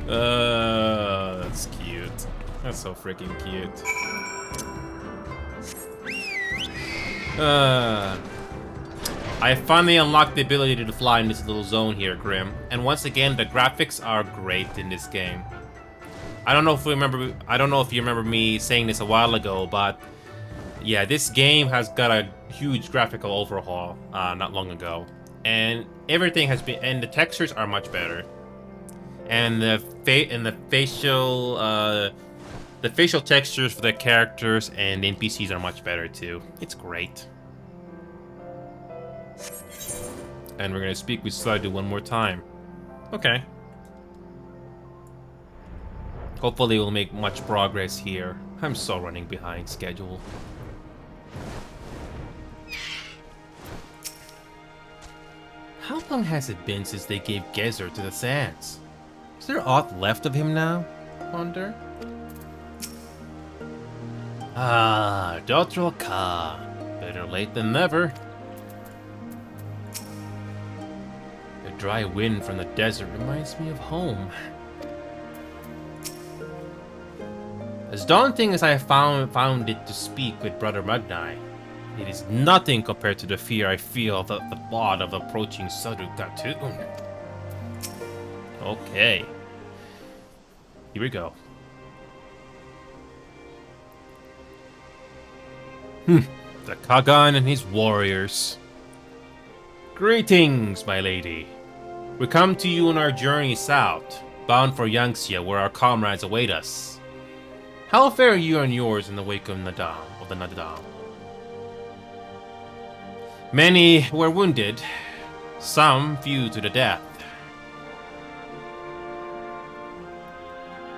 That's cute. That's so freaking cute. I finally unlocked the ability to fly in this little zone here, Grim. And once again, the graphics are great in this game. I don't know if you remember me saying this a while ago, but yeah, this game has got a huge graphical overhaul not long ago, and everything has been, and the textures are much better, and the facial textures for the characters and NPCs are much better too. It's great. And we're gonna speak with Sadu one more time. Okay. Hopefully we'll make much progress here. I'm so running behind schedule. How long has it been since they gave Gezer to the Sands? Is there aught left of him now? I wonder. Ah, Dothril Ka. Better late than never. The dry wind from the desert reminds me of home. As daunting as I have found it to speak with Brother Magnai, it is nothing compared to the fear I feel at the thought of approaching Sadukatun. Okay. Here we go. The Kagan and his warriors. Greetings, my lady. We come to you on our journey south, bound for Yangxia, where our comrades await us. How fare you and yours in the wake of the Nadam? Many were wounded, some few to the death.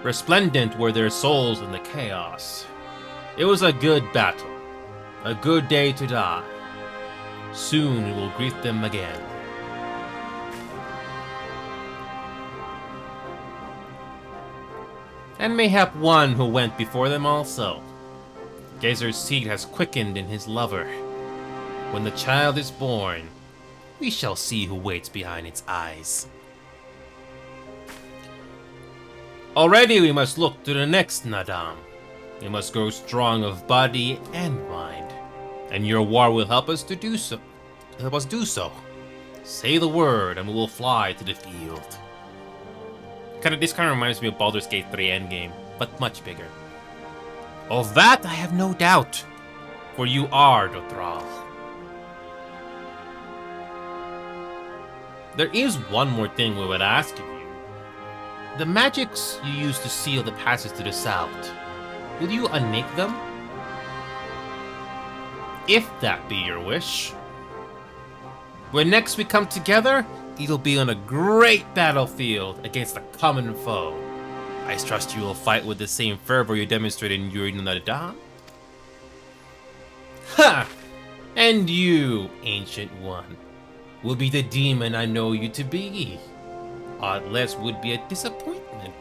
Resplendent were their souls in the chaos. It was a good battle, a good day to die. Soon we will greet them again. And mayhap one who went before them also. Gezer's seed has quickened in his lover. When the child is born, we shall see who waits behind its eyes. Already we must look to the next Nadam. We must grow strong of body and mind, and your war will help us to do so. Say the word, and we will fly to the field. This kind of reminds me of Baldur's Gate 3 Endgame, but much bigger. Of that I have no doubt, for you are Dothral. There is one more thing we would ask of you. The magics you use to seal the passage to the south, Will you unmake them? If that be your wish. When next we come together, it'll be on a great battlefield against a common foe. I trust you will fight with the same fervor you demonstrated during the dawn. Ha! And you, Ancient One, will be the demon I know you to be. Aught less would be a disappointment.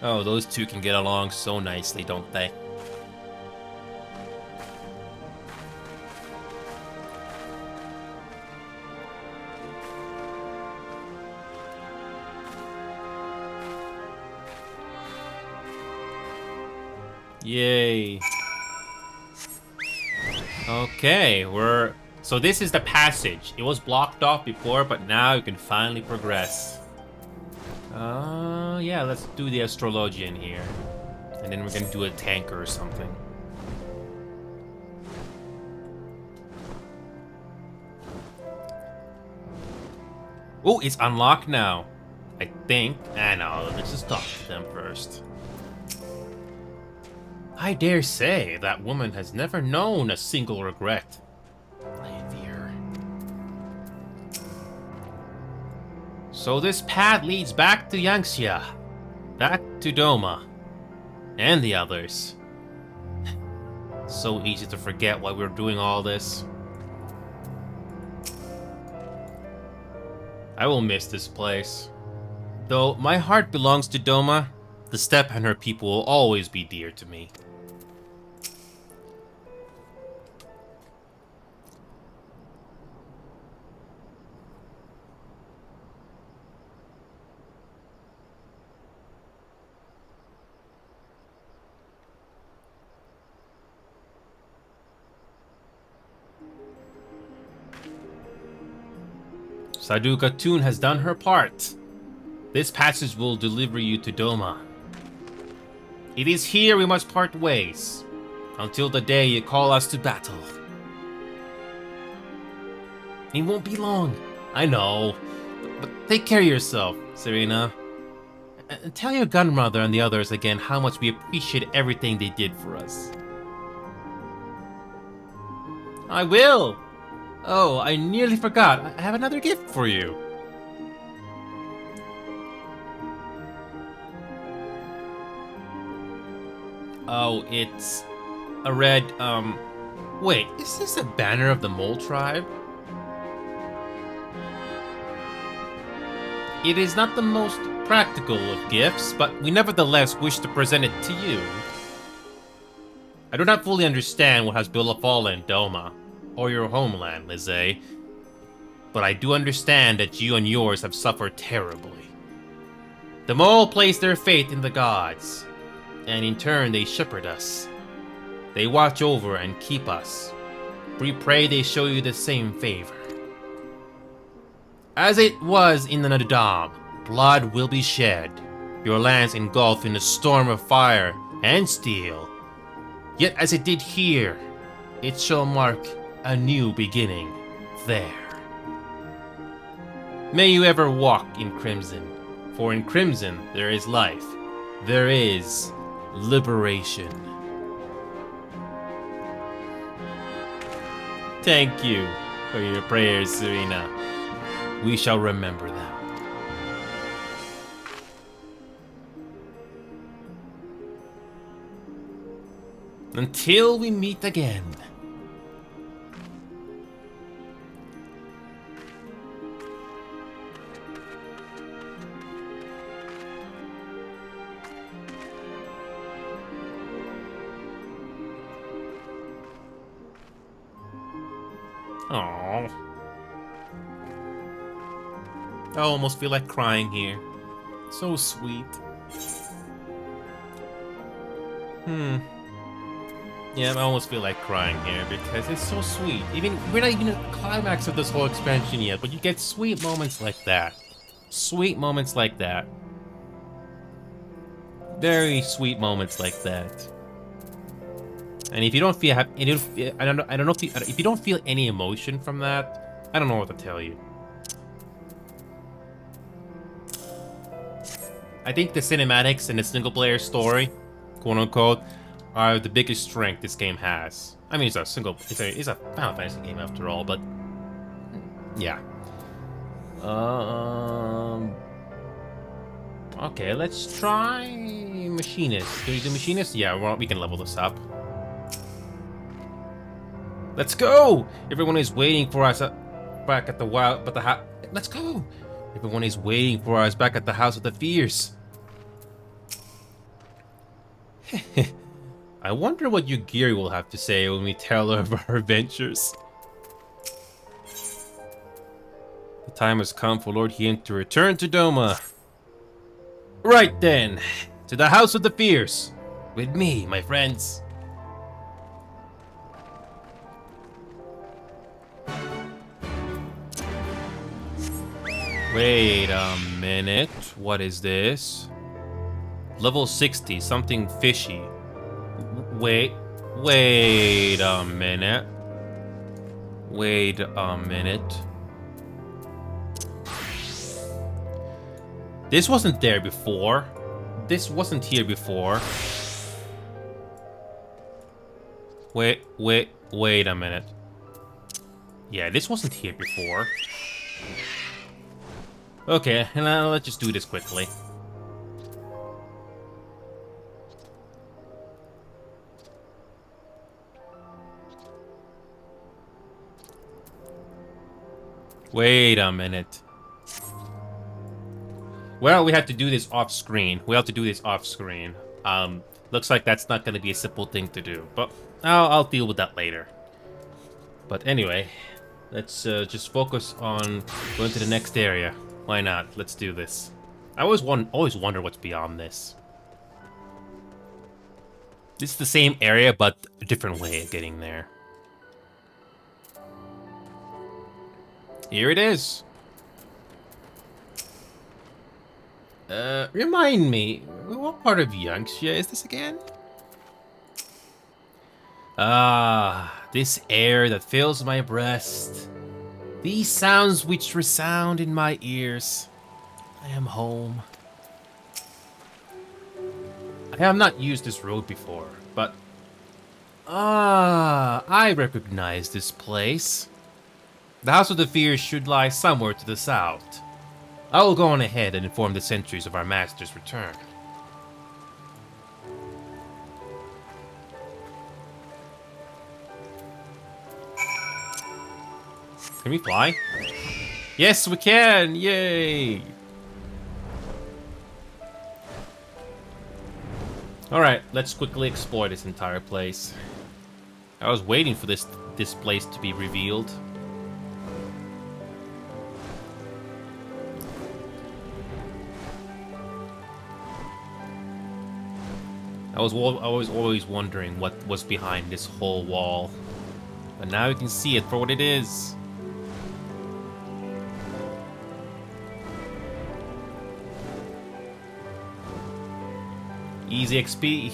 Oh, those two can get along so nicely, don't they? Yay. Okay, so this is the passage. It was blocked off before, but now you can finally progress. Yeah, let's do the astrologian here. And then we're gonna do a tanker or something. Oh, it's unlocked now. I think. I know, let's just talk to them first. I dare say that woman has never known a single regret. I fear. So this path leads back to Yangxia, back to Doma, and the others. So easy to forget why we're doing all this. I will miss this place. Though my heart belongs to Doma, the steppe and her people will always be dear to me. Sadu Khatun has done her part. This passage will deliver you to Doma. It is here we must part ways, until the day you call us to battle. It won't be long, I know, but take care of yourself, Serena. And tell your grandmother and the others again how much we appreciate everything they did for us. I will! Oh, I nearly forgot. I have another gift for you. Oh, it's a red, wait, is this a banner of the Mole Tribe? It is not the most practical of gifts, but we nevertheless wish to present it to you. I do not fully understand what has befallen Doma, or your homeland, Lizzie, but I do understand that you and yours have suffered terribly. The Mole placed their faith in the gods, and in turn they shepherd us. They watch over and keep us. We pray they show you the same favor. As it was in the Nadam, blood will be shed, your lands engulfed in a storm of fire and steel. Yet as it did here, it shall mark a new beginning there. May you ever walk in crimson, for in crimson there is life, there is liberation. Thank you for your prayers, Serena. We shall remember them. Until we meet again. Aww. I almost feel like crying here. So sweet. Yeah, I almost feel like crying here because it's so sweet. We're not even at the climax of this whole expansion yet, but you get sweet moments like that. Sweet moments like that. Very sweet moments like that. And if you don't feel, I don't know if you don't feel any emotion from that, I don't know what to tell you. I think the cinematics and the single-player story, quote-unquote, are the biggest strength this game has. I mean, it's a Final Fantasy game after all, but yeah. Okay, let's try Machinist. Can we do Machinist? Yeah, well, we can level this up. Let's go! Everyone is waiting for us back at the let's go! Everyone is waiting for us back at the House of the Fierce. I wonder what Yugiri will have to say when we tell her of our adventures. The time has come for Lord Hien to return to Doma. Right then, to the House of the Fierce. With me, my friends. Wait a minute. What is this? Level 60, something fishy. Wait a minute. Wait a minute. This wasn't there before. This wasn't here before. Wait a minute. Yeah, this wasn't here before. Okay, now let's just do this quickly. Wait a minute. Well, we have to do this off screen. Looks like that's not going to be a simple thing to do, but I'll deal with that later. But anyway, let's just focus on going to the next area. Why not? Let's do this. I always wonder what's beyond this. This is the same area, but a different way of getting there. Here it is. Remind me, what part of Yangxia is this again? Ah, this air that fills my breast. These sounds which resound in my ears. I am home. I have not used this road before, but... I recognize this place. The House of the Fierce should lie somewhere to the south. I will go on ahead and inform the sentries of our master's return. Can we fly? Yes, we can! Yay! Alright, let's quickly explore this entire place. I was waiting for this place to be revealed. I was always wondering what was behind this whole wall. But now you can see it for what it is. Easy XP.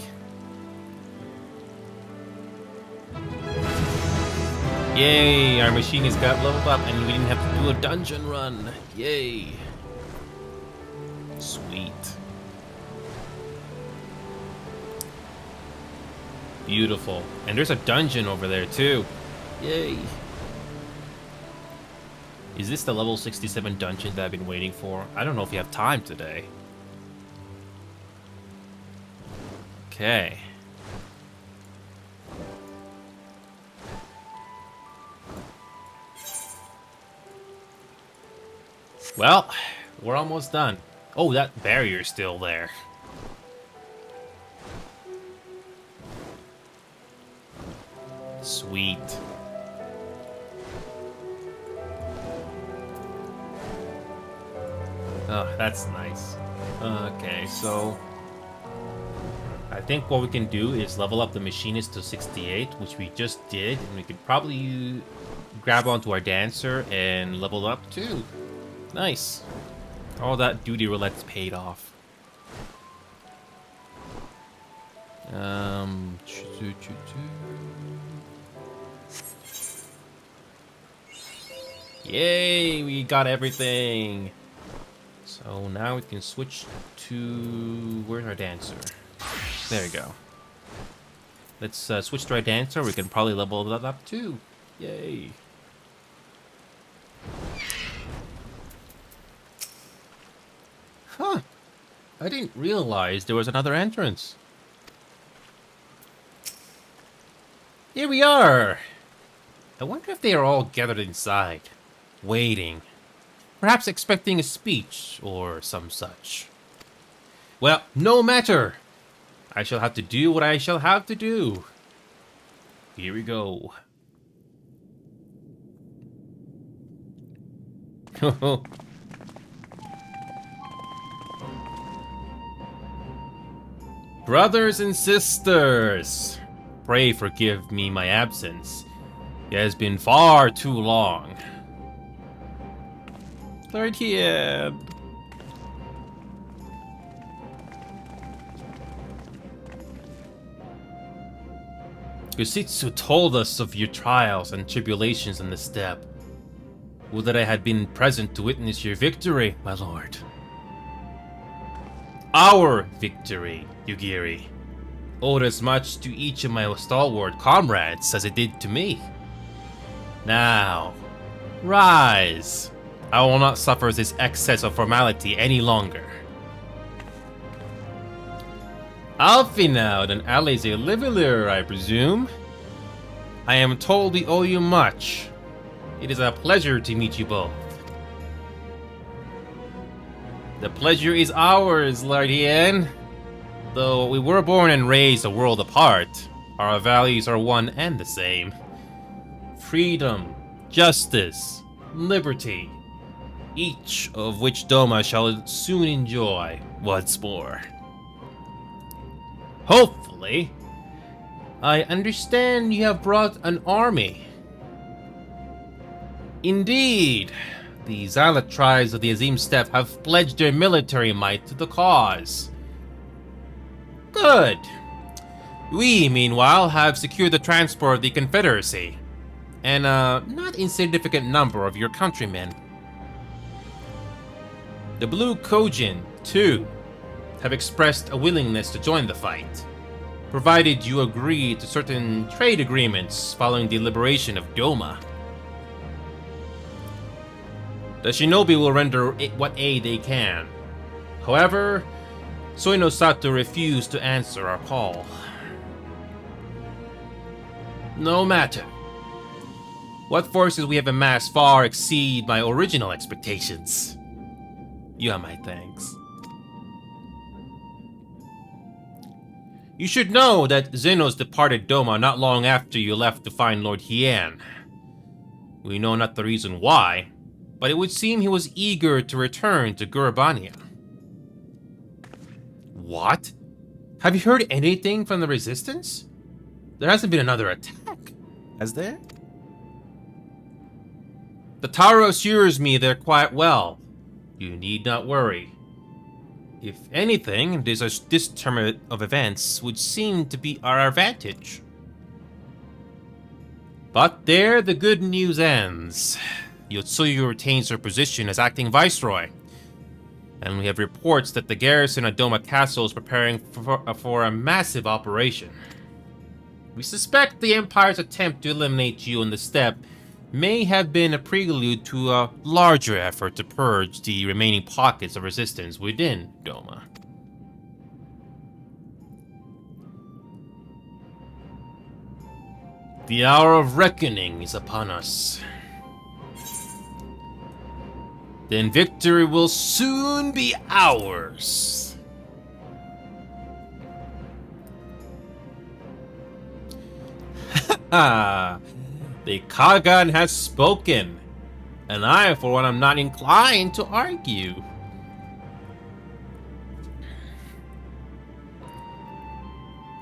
Yay, our machine has got leveled up and we didn't have to do a dungeon run. Yay. Sweet. Beautiful. And there's a dungeon over there too. Yay. Is this the level 67 dungeon that I've been waiting for? I don't know if you have time today. Okay. Well, we're almost done. Oh, that barrier's still there. Sweet. Oh, that's nice. Okay, so I think what we can do is level up the machinist to 68, which we just did, and we could probably grab onto our dancer and level up too. Nice. All that duty roulette's paid off. Yay, we got everything. So now we can switch to... Where's our dancer? There we go. Let's switch to our dancer. We can probably level that up too. Yay. Huh. I didn't realize there was another entrance. Here we are. I wonder if they are all gathered inside, waiting. Perhaps expecting a speech or some such. Well, no matter. I shall have to do what I shall have to do. Here we go. Brothers and sisters, pray forgive me my absence. It has been far too long. Lord here. Kusitsu told us of your trials and tribulations in the steppe. Would that I had been present to witness your victory, my lord. Our victory, Yugiri, owed as much to each of my stalwart comrades as it did to me. Now, rise. I will not suffer this excess of formality any longer. Alfinaud and Alize Liveler, I presume. I am told we owe you much. It is a pleasure to meet you both. The pleasure is ours, Lardian. Though we were born and raised a world apart, our values are one and the same. Freedom, justice, liberty. Each of which Doma shall soon enjoy once more. Hopefully. I understand you have brought an army. Indeed. The Zealot tribes of the Azim Steppe have pledged their military might to the cause. Good. We, meanwhile, have secured the transport of the Confederacy, and a not insignificant number of your countrymen. The Blue Kojin, too, have expressed a willingness to join the fight, provided you agree to certain trade agreements following the liberation of Doma. The shinobi will render what aid they can. However, Soino Sato refused to answer our call. No matter. What forces we have amassed far exceed my original expectations. You have my thanks. You should know that Zenos departed Doma not long after you left to find Lord Hien. We know not the reason why, but it would seem he was eager to return to Gurabania. What? Have you heard anything from the Resistance? There hasn't been another attack, has there? The Taro assures me they're quite well. You need not worry. If anything, this turn of events would seem to be our advantage. But there the good news ends. Yotsuyu retains her position as acting viceroy, and we have reports that the garrison at Doma Castle is preparing for a massive operation. We suspect the Empire's attempt to eliminate you in the steppe may have been a prelude to a larger effort to purge the remaining pockets of resistance within Doma. The hour of reckoning is upon us. Then victory will soon be ours. Ha! The Kagan has spoken, and I, for one, am not inclined to argue.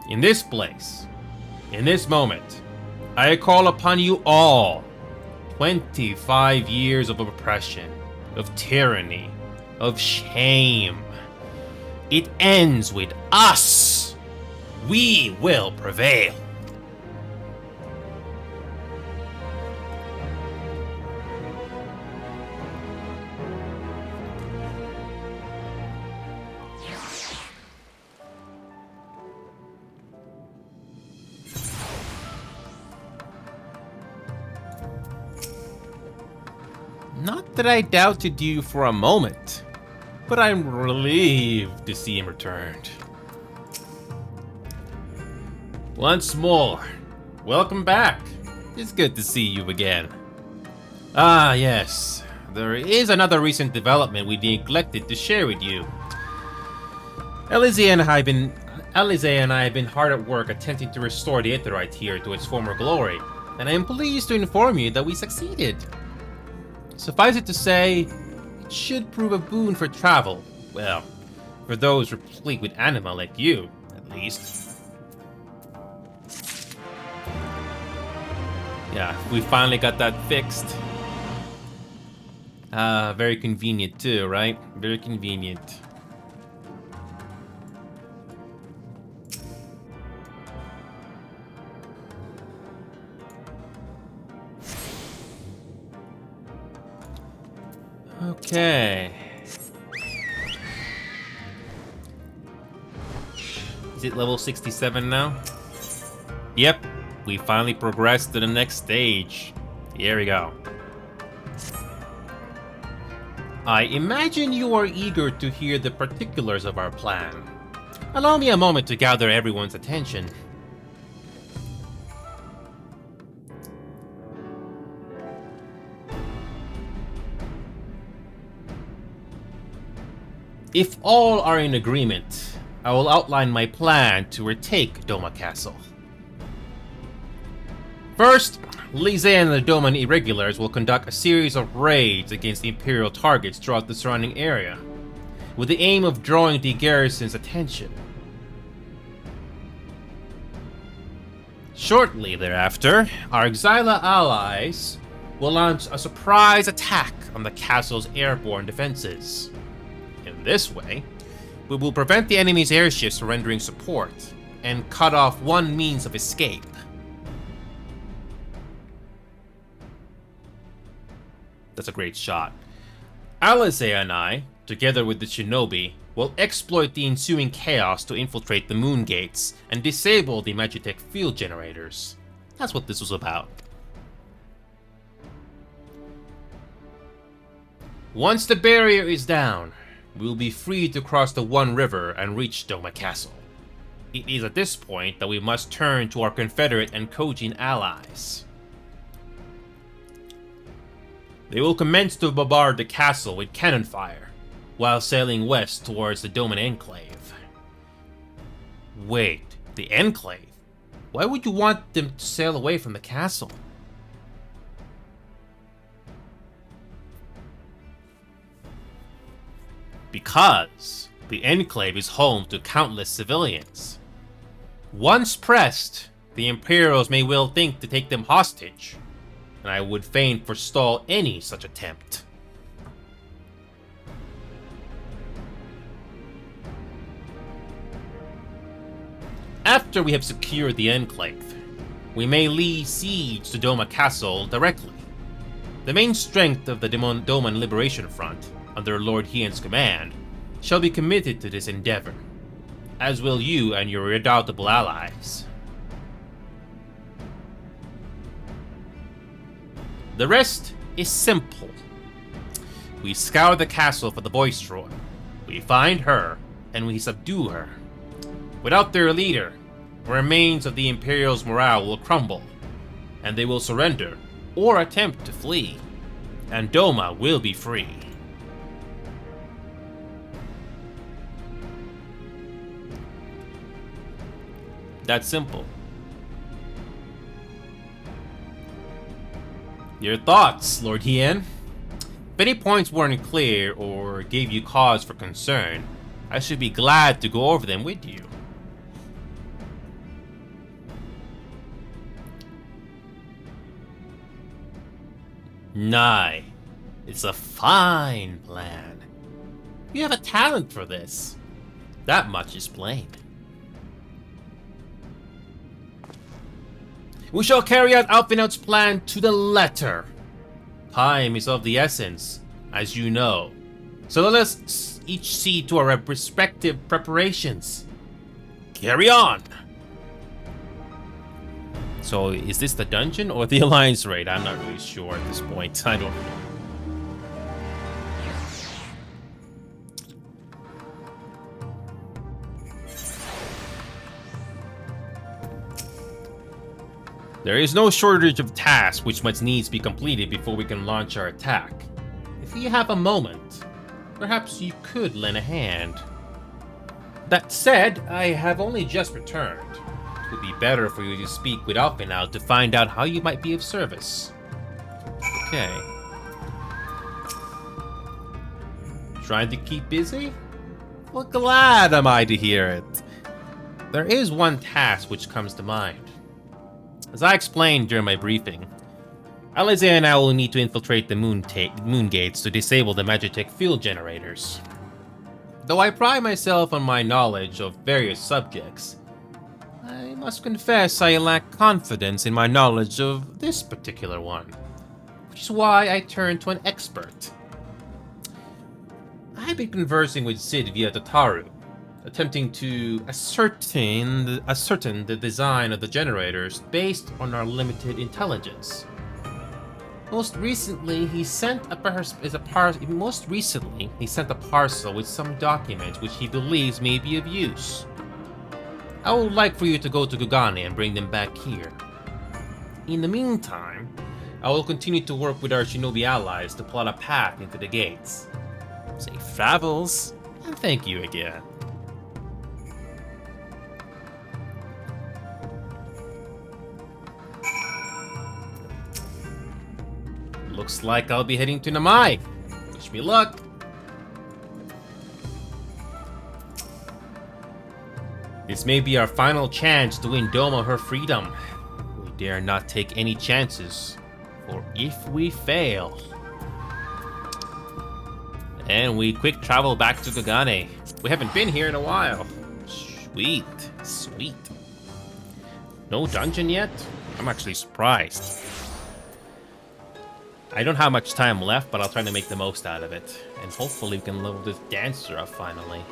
In this place, in this moment, I call upon you all. 25 years of oppression, of tyranny, of shame. It ends with us. We will prevail. Not that I doubted you for a moment, but I'm relieved to see him returned. Once more, welcome back. It's good to see you again. Ah, yes. There is another recent development we neglected to share with you. Alize and I have been hard at work attempting to restore the Aetheryte here to its former glory, and I am pleased to inform you that we succeeded. Suffice it to say, it should prove a boon for travel. Well, for those replete with anima like you, at least. Yeah, we finally got that fixed. Very convenient too, right? Very convenient. Okay. Is it level 67 now? Yep. We finally progressed to the next stage. Here we go. I imagine you are eager to hear the particulars of our plan. Allow me a moment to gather everyone's attention. If all are in agreement, I will outline my plan to retake Doma Castle. First, Lize and the Doman Irregulars will conduct a series of raids against the Imperial targets throughout the surrounding area, with the aim of drawing the garrison's attention. Shortly thereafter, our Exila allies will launch a surprise attack on the castle's airborne defenses. In this way, we will prevent the enemy's airships from rendering support, and cut off one means of escape. That's a great shot. Alize and I, together with the shinobi, will exploit the ensuing chaos to infiltrate the moon gates and disable the Magitech field generators. That's what this was about. Once the barrier is down, we will be free to cross the One River and reach Doma Castle. It is at this point that we must turn to our Confederate and Kojin allies. They will commence to bombard the castle with cannon fire, while sailing west towards the Doman Enclave. Wait, the Enclave? Why would you want them to sail away from the castle? Because the Enclave is home to countless civilians. Once pressed, the Imperials may well think to take them hostage, and I would fain forestall any such attempt. After we have secured the Enclave, we may lay siege to Doma Castle directly. The main strength of the Doman Liberation Front, under Lord Hien's command, shall be committed to this endeavor, as will you and your redoubtable allies. The rest is simple. We scour the castle for the Boystroi, we find her, and we subdue her. Without their leader, the remains of the Imperial's morale will crumble, and they will surrender or attempt to flee, and Doma will be free. That's simple. Your thoughts, Lord Hien? If any points weren't clear or gave you cause for concern, I should be glad to go over them with you. Nay, it's a fine plan. You have a talent for this. That much is plain. We shall carry out Alphinaut's plan to the letter. Time is of the essence, as you know. So let us each see to our respective preparations. Carry on! So, is this the dungeon or the Alliance raid? I'm not really sure at this point. I don't know. There is no shortage of tasks which must needs be completed before we can launch our attack. If you have a moment, perhaps you could lend a hand. That said, I have only just returned. It would be better for you to speak with Alpha now to find out how you might be of service. Okay. Trying to keep busy? Well, glad am I to hear it. There is one task which comes to mind. As I explained during my briefing, Alize and I will need to infiltrate the moon gates to disable the Magitech fuel generators. Though I pride myself on my knowledge of various subjects, I must confess I lack confidence in my knowledge of this particular one, which is why I turned to an expert. I've been conversing with Sid via Tataru, attempting to ascertain the design of the generators based on our limited intelligence. Most recently, he sent a parcel with some documents which he believes may be of use. I would like for you to go to Kugane and bring them back here. In the meantime, I will continue to work with our shinobi allies to plot a path into the gates. Safe travels, and thank you again. Looks like I'll be heading to Namai. Wish me luck. This may be our final chance to win Doma her freedom. We dare not take any chances, for if we fail... And we quick travel back to Kugane. We haven't been here in a while. Sweet, sweet. No dungeon yet? I'm actually surprised. I don't have much time left, but I'll try to make the most out of it. And hopefully we can level this dancer up finally.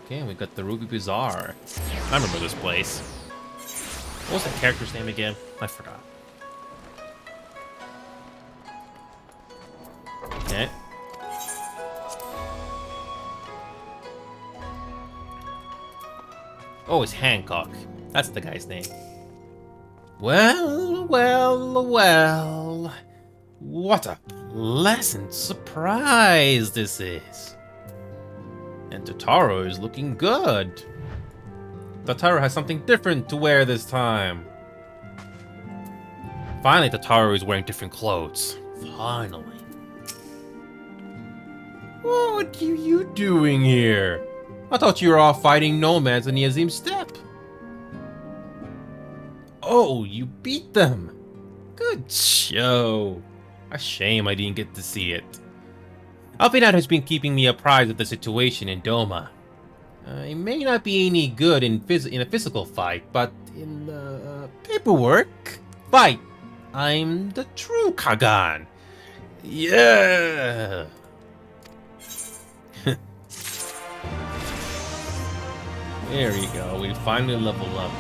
Okay, we got the Ruby Bazaar. I remember this place. What was that character's name again? I forgot. Okay. Oh, it's Hancock. That's the guy's name. Well, well, well. What a pleasant surprise this is. And Totaro is looking good. Totaro has something different to wear this time. Finally, Totaro is wearing different clothes. Finally. What are you doing here? I thought you were off fighting nomads in the Azim Steppe. Oh, you beat them. Good show. A shame I didn't get to see it. Alpinat has been keeping me apprised of the situation in Doma. I may not be any good in a physical fight, but in the paperwork fight, I'm the true Kagan. Yeah. There we go, we finally leveled up.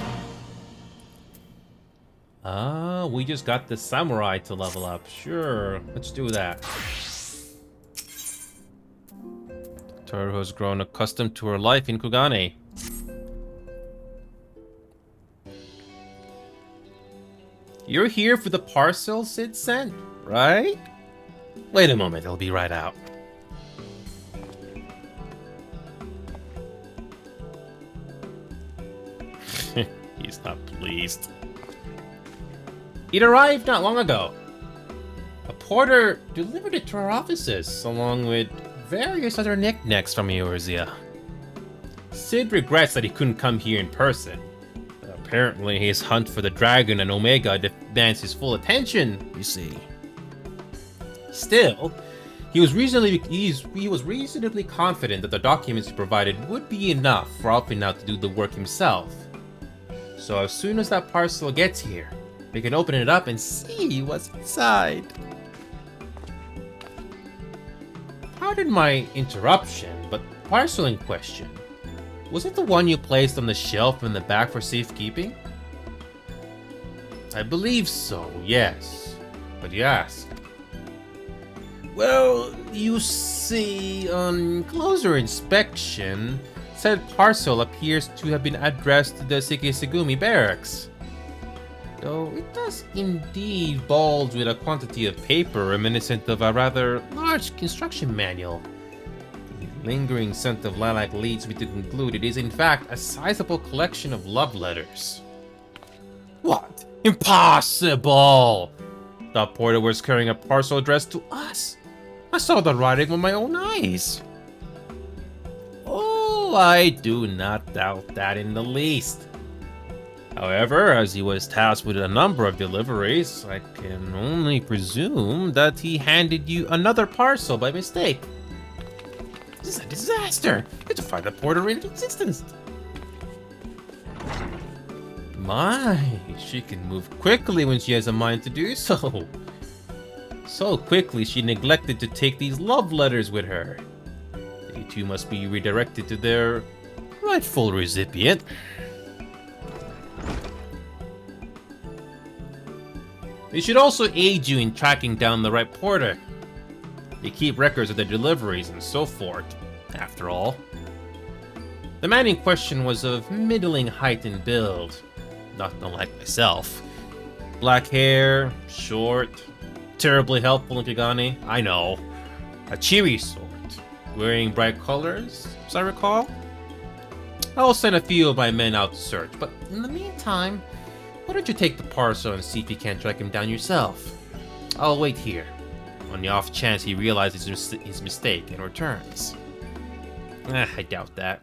Ah, we just got the samurai to level up. Sure, let's do that. Toru has grown accustomed to her life in Kugane. You're here for the parcel Sid sent, right? Wait a moment, I'll be right out. He's not pleased. It arrived not long ago. A porter delivered it to our offices, along with various other knickknacks from Eorzea. Sid regrets that he couldn't come here in person. Apparently, his hunt for the dragon and Omega demands his full attention, you see. Still, he was reasonably confident that the documents he provided would be enough for Alpinat to do the work himself. So as soon as that parcel gets here, we can open it up and see what's inside. Pardon my interruption, but the parcel in question, was it the one you placed on the shelf in the back for safekeeping? I believe so, yes. But you ask. Well, you see, on closer inspection, said parcel appears to have been addressed to the Sekisegumi barracks. though it does indeed bulge with a quantity of paper reminiscent of a rather large construction manual. The lingering scent of lilac leads me to conclude it is in fact a sizable collection of love letters. What? Impossible! The porter was carrying a parcel addressed to us. I saw the writing with my own eyes. Oh, I do not doubt that in the least. However, as he was tasked with a number of deliveries, I can only presume that he handed you another parcel by mistake. This is a disaster. You have to find the porter in existence. My, she can move quickly when she has a mind to do so. So quickly she neglected to take these love letters with her. They too must be redirected to their rightful recipient. They should also aid you in tracking down the right porter. They keep records of their deliveries and so forth, after all. The man in question was of middling height and build, not unlike myself. Black hair, short, terribly helpful in Kigani, I know. A cheery sort, wearing bright colors, as I recall. I'll send a few of my men out to search, but in the meantime, why don't you take the parcel and see if you can't track him down yourself? I'll wait here, on the off chance he realizes his mistake and returns. I doubt that.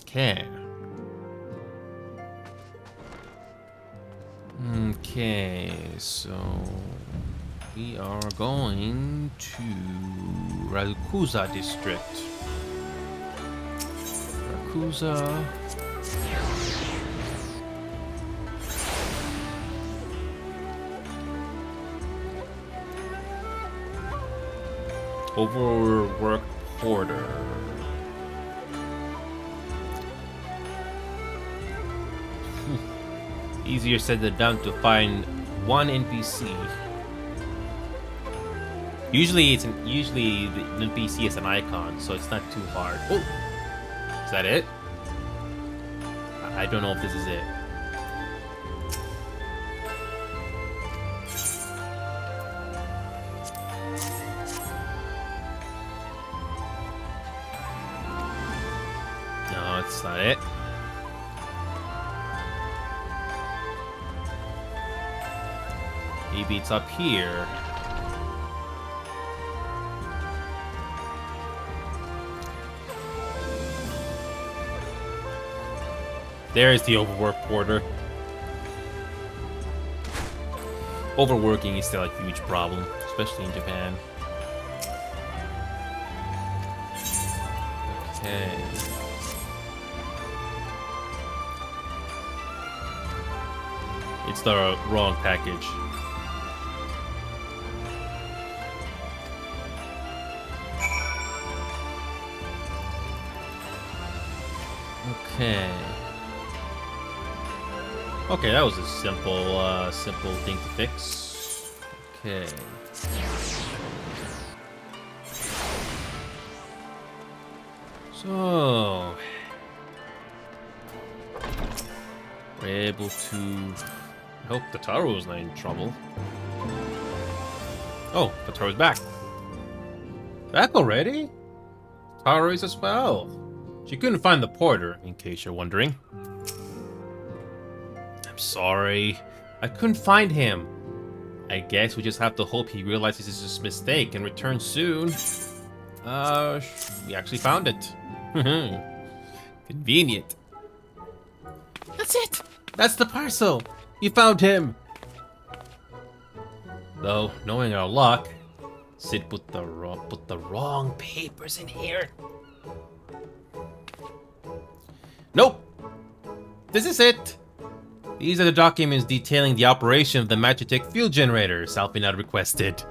Okay. Okay, so we are going to Rakuza district. Rakuza. Overworked porter. Easier said than done to find one NPC. Usually the NPC is an icon, so it's not too hard. Oh, is that it? I don't know if this is it. No, it's not it. Maybe it's up here. There's the overworked porter. Overworking is still a huge problem, especially in Japan. Okay. It's the wrong package. Okay. Okay, that was a simple thing to fix. Okay. So we're able to. I hope the Taro's not in trouble. Oh, the Taro's back. Back already? Taro is as well. She couldn't find the porter, in case you're wondering. I'm sorry. I couldn't find him. I guess we just have to hope he realizes it's his mistake and returns soon. We actually found it. Convenient. That's it! That's the parcel! You found him! Though, knowing our luck, Sid put the wrong papers in here. Nope! This is it! These are the documents detailing the operation of the Magitech fuel generators Alpina requested.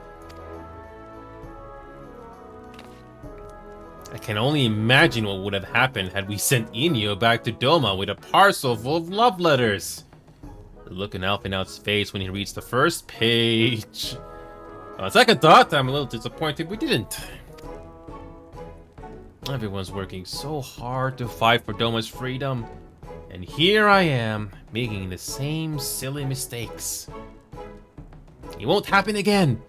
I can only imagine what would have happened had we sent Inyo back to Doma with a parcel full of love letters. The look in Alpina's face when he reads the first page. On second thought, I'm a little disappointed we didn't. Everyone's working so hard to fight for Doma's freedom. And here I am, making the same silly mistakes. It won't happen again.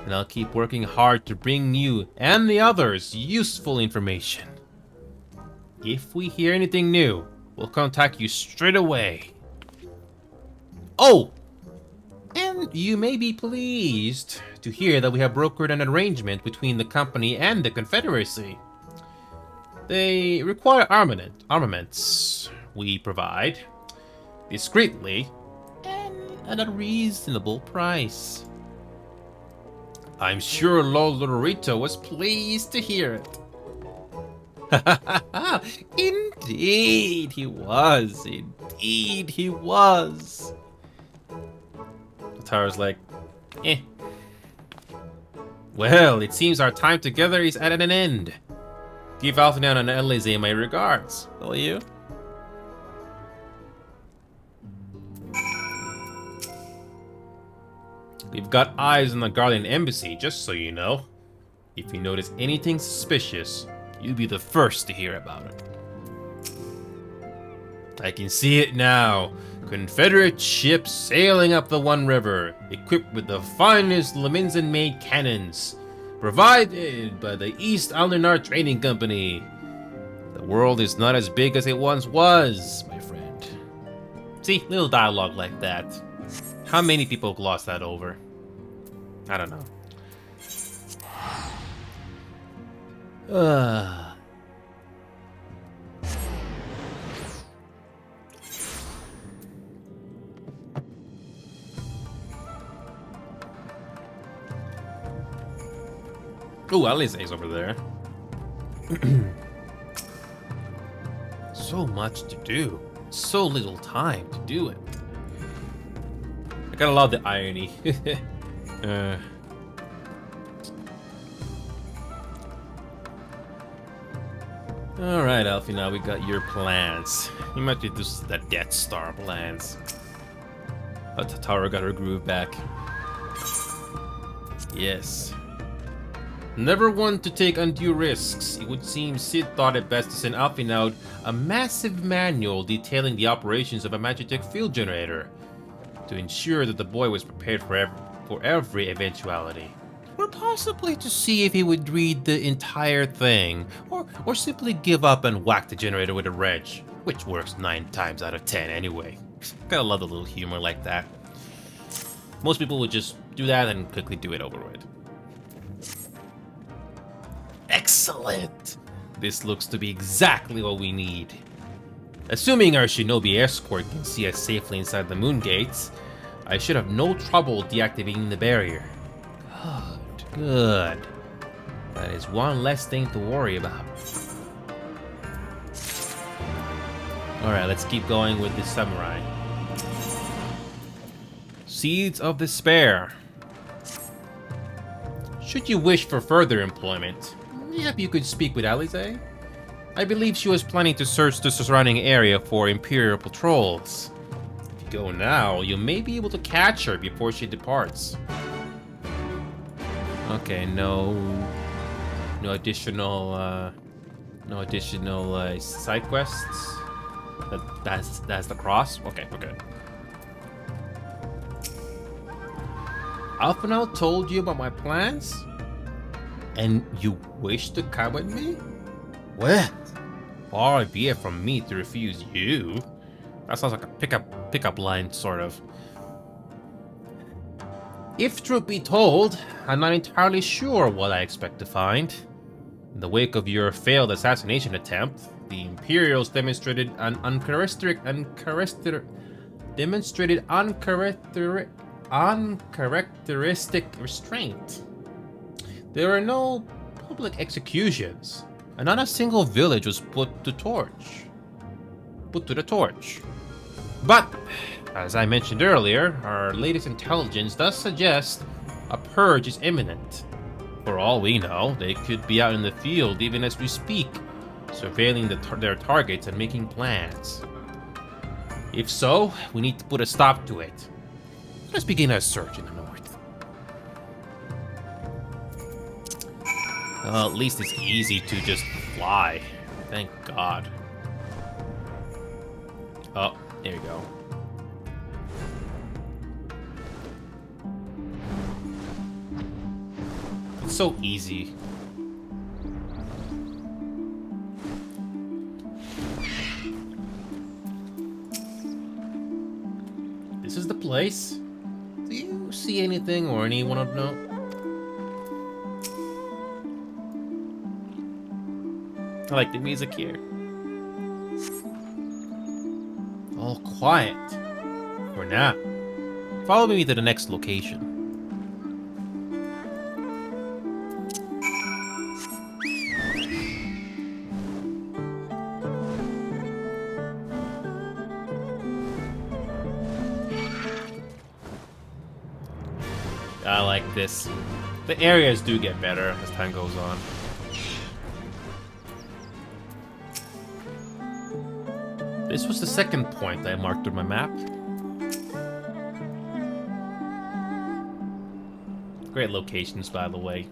And I'll keep working hard to bring you and the others useful information. If we hear anything new, we'll contact you straight away. Oh! And you may be pleased to hear that we have brokered an arrangement between the company and the Confederacy. They require armaments we provide, discreetly, and at a reasonable price. I'm sure Lord Lorito was pleased to hear it. Indeed he was. Indeed he was. Tara's like, eh. Well, it seems our time together is at an end. Give Alfinan and Elise my regards, will you? We've got eyes on the Guardian Embassy, just so you know. If you notice anything suspicious, you'll be the first to hear about it. I can see it now. Confederate ships sailing up the One River, equipped with the finest Leminson-made cannons, provided by the East Aldenar Trading Company. The world is not as big as it once was, my friend. See, little dialogue like that. How many people gloss that over? I don't know. Oh, Alize's over there. So much to do. So little time to do it. I gotta love the irony. Alright, Alfie, now we got your plans. You might do this, the Death Star plans. But Tatara got her groove back. Yes. Never one to take undue risks, it would seem Sid thought it best to send Alfie out a massive manual detailing the operations of a Magitech field generator to ensure that the boy was prepared for every eventuality. Or possibly to see if he would read the entire thing, or simply give up and whack the generator with a wrench, which works 9 times out of 10 anyway. Gotta love the little humor like that. Most people would just do that and quickly do it over with. Excellent! This looks to be exactly what we need. Assuming our shinobi escort can see us safely inside the moon gates, I should have no trouble deactivating the barrier. Good. That is one less thing to worry about. Alright, let's keep going with this samurai. Seeds of Despair. Should you wish for further employment, yep, you could speak with Alize. I believe she was planning to search the surrounding area for Imperial patrols. If you go now, you may be able to catch her before she departs. Okay, no additional side quests. That's the cross. Okay, we're good. Alphanal told you about my plans, and you wish to come with me? Well, far be it from me to refuse you. That sounds like a pickup line, sort of. If truth be told, I'm not entirely sure what I expect to find. In the wake of your failed assassination attempt, the Imperials demonstrated uncharacteristic restraint. There were no public executions, and not a single village was put to the torch. But, as I mentioned earlier, our latest intelligence does suggest a purge is imminent. For all we know, they could be out in the field even as we speak, surveilling their targets and making plans. If so, we need to put a stop to it. Let's begin our search in the north. Well, at least it's easy to just fly. Thank God. Oh, there you go. It's so easy. This is the place. Do you see anything or anyone of note? I like the music here. All quiet. For now. Follow me to the next location. I like this. The areas do get better as time goes on. This was the second point I marked on my map. Great locations, by the way.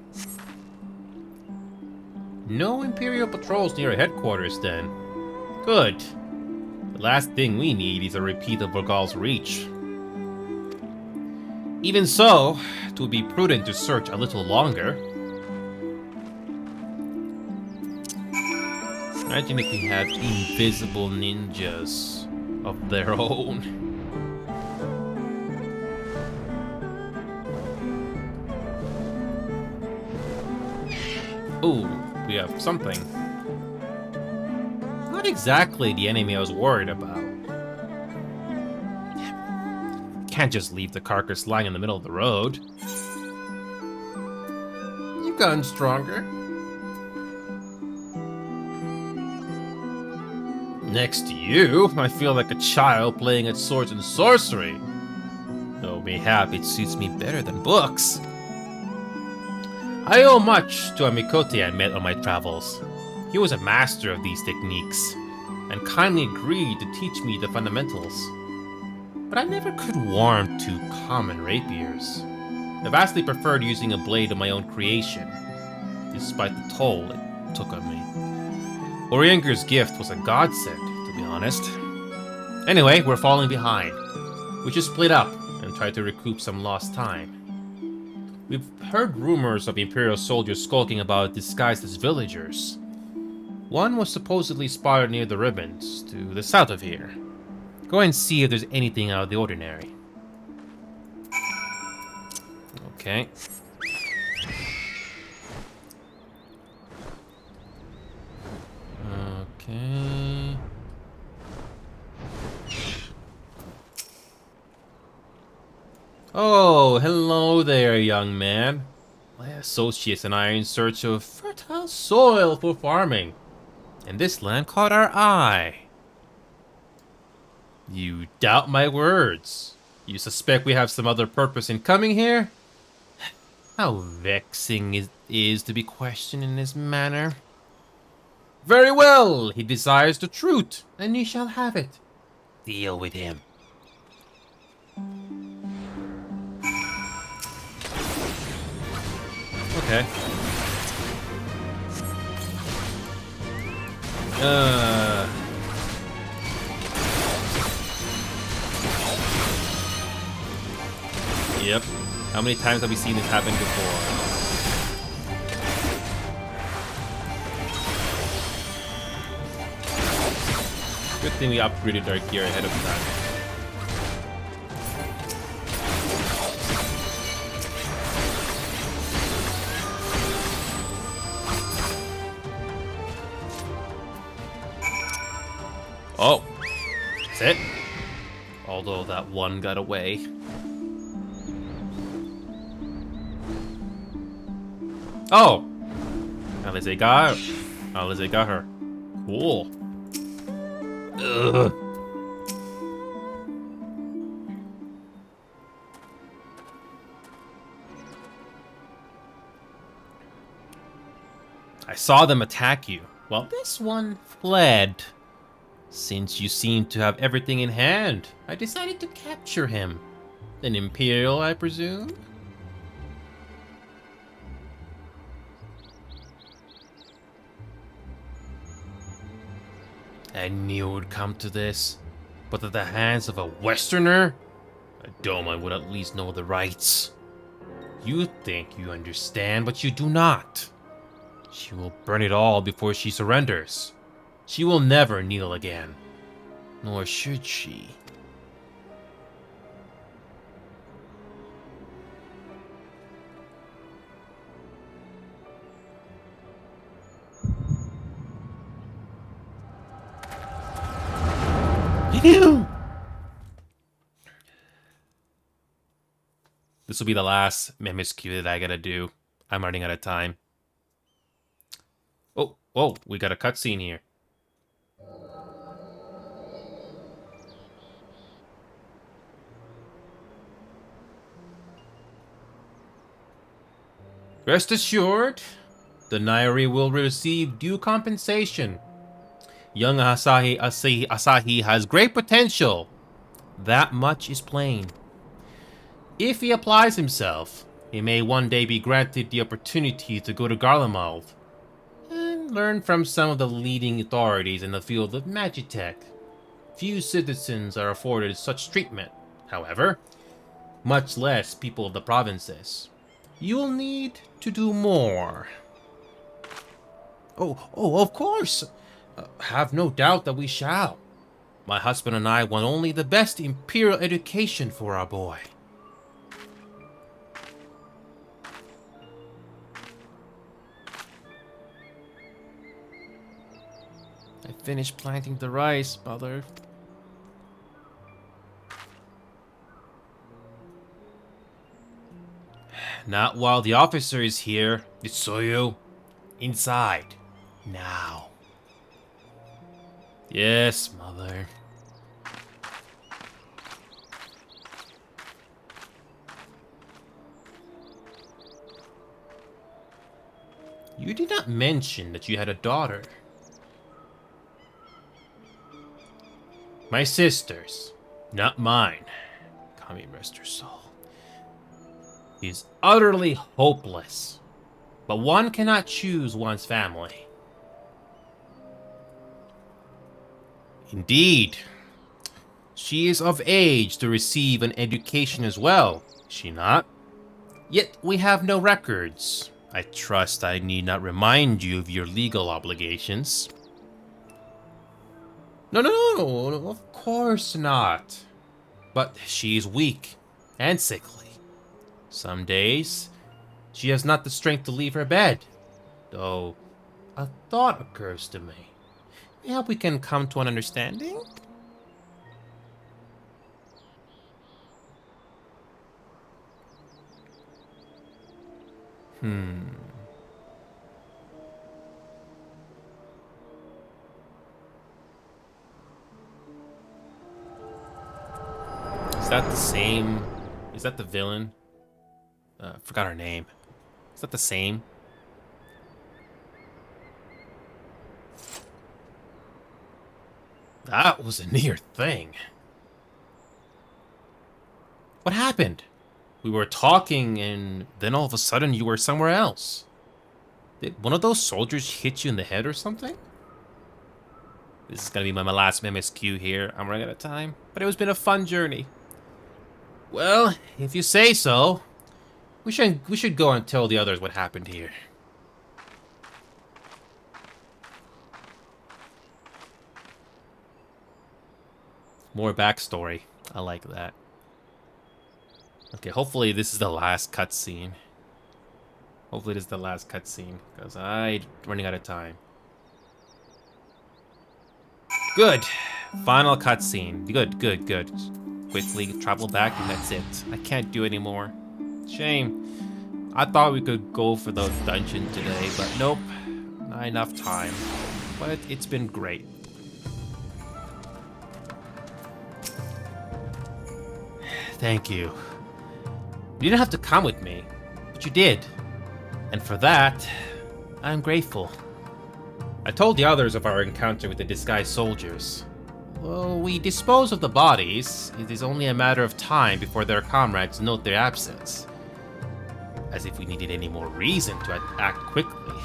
No Imperial patrols near headquarters, then. Good. The last thing we need is a repeat of Borgal's Reach. Even so, it would be prudent to search a little longer. Imagine if we had invisible ninjas of their own. Ooh, we have something. Not exactly the enemy I was worried about. Can't just leave the carcass lying in the middle of the road. You've gotten stronger. Next to you, I feel like a child playing at swords and sorcery. Though mayhap it suits me better than books. I owe much to a Mikote I met on my travels. He was a master of these techniques, and kindly agreed to teach me the fundamentals. But I never could warm to common rapiers. I vastly preferred using a blade of my own creation, despite the toll it took on me. Orienger's gift was a godsend, to be honest. Anyway, we're falling behind. We should split up and try to recoup some lost time. We've heard rumors of Imperial soldiers skulking about disguised as villagers. One was supposedly spotted near the ribbons, to the south of here. Go and see if there's anything out of the ordinary. Okay. Okay. Oh, hello there, young man. My associates and I are in search of fertile soil for farming, and this land caught our eye. You doubt my words? You suspect we have some other purpose in coming here? How vexing it is to be questioned in this manner. Very well, he desires the truth, and he shall have it. Deal with him. Okay. Yep. How many times have we seen this happen before? Good thing we upgraded our gear ahead of time. Oh, that's it. Although that one got away. Oh, Alize got her. Cool. Ugh. I saw them attack you. Well, this one fled. Since you seem to have everything in hand, I decided to capture him. An Imperial, I presume? I knew it would come to this, but at the hands of a Westerner? A Doman would at least know the rights. You think you understand, but you do not. She will burn it all before she surrenders. She will never kneel again. Nor should she. This will be the last MSQ that I gotta do. I'm running out of time. Oh, we got a cutscene here. Rest assured, the Nairi will receive due compensation. Young Asahi has great potential. That much is plain. If he applies himself, he may one day be granted the opportunity to go to Garlemald and learn from some of the leading authorities in the field of magitech. Few citizens are afforded such treatment, however, much less people of the provinces. You'll need to do more. Oh, of course. Have no doubt that we shall. My husband and I want only the best imperial education for our boy. I finished planting the rice, mother. Not while the officer is here. Itsuyu. Inside. Now. Yes, mother. You did not mention that you had a daughter. My sister's, not mine. Kami rest her soul. Is utterly hopeless. But one cannot choose one's family. Indeed. She is of age to receive an education as well, is she not? Yet we have no records. I trust I need not remind you of your legal obligations. No, of course not. But she is weak and sickly. Some days, she has not the strength to leave her bed. Though, a thought occurs to me. Maybe we can come to an understanding? Is that the same? Is that the villain? Forgot her name. Is that the same? That was a near thing. What happened? We were talking and then all of a sudden you were somewhere else. Did one of those soldiers hit you in the head or something? This is gonna be my last MSQ here. I'm running out of time, but it has been a fun journey. Well, if you say so, we should go and tell the others what happened here. More backstory. I like that. Okay, hopefully this is the last cutscene. Hopefully this is the last cutscene, because I'm running out of time. Good. Final cutscene. Good. Quickly travel back and that's it. I can't do anymore. Shame. I thought we could go for the dungeon today, but nope. Not enough time. But it's been great. Thank you. You didn't have to come with me, but you did. And for that, I'm grateful. I told the others of our encounter with the disguised soldiers. Though we dispose of the bodies, it is only a matter of time before their comrades note their absence. As if we needed any more reason to act quickly.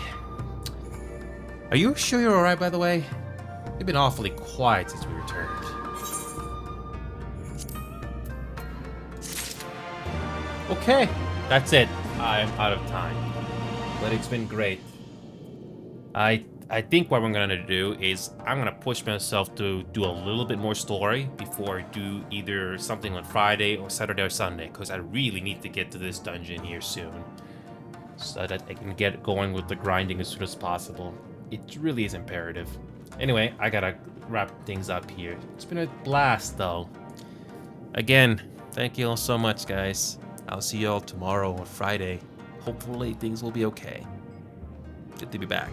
Are you sure you're alright, by the way? We've been awfully quiet since we returned. Okay, that's it. I'm out of time. But it's been great. I think what I'm gonna do is I'm gonna push myself to do a little bit more story before I do either something on Friday or Saturday or Sunday, because I really need to get to this dungeon here soon, so that I can get going with the grinding as soon as possible. It really is imperative. Anyway, I gotta wrap things up here. It's been a blast, though. Again, thank you all so much, guys. I'll see you all tomorrow or Friday. Hopefully things will be okay. Good to be back.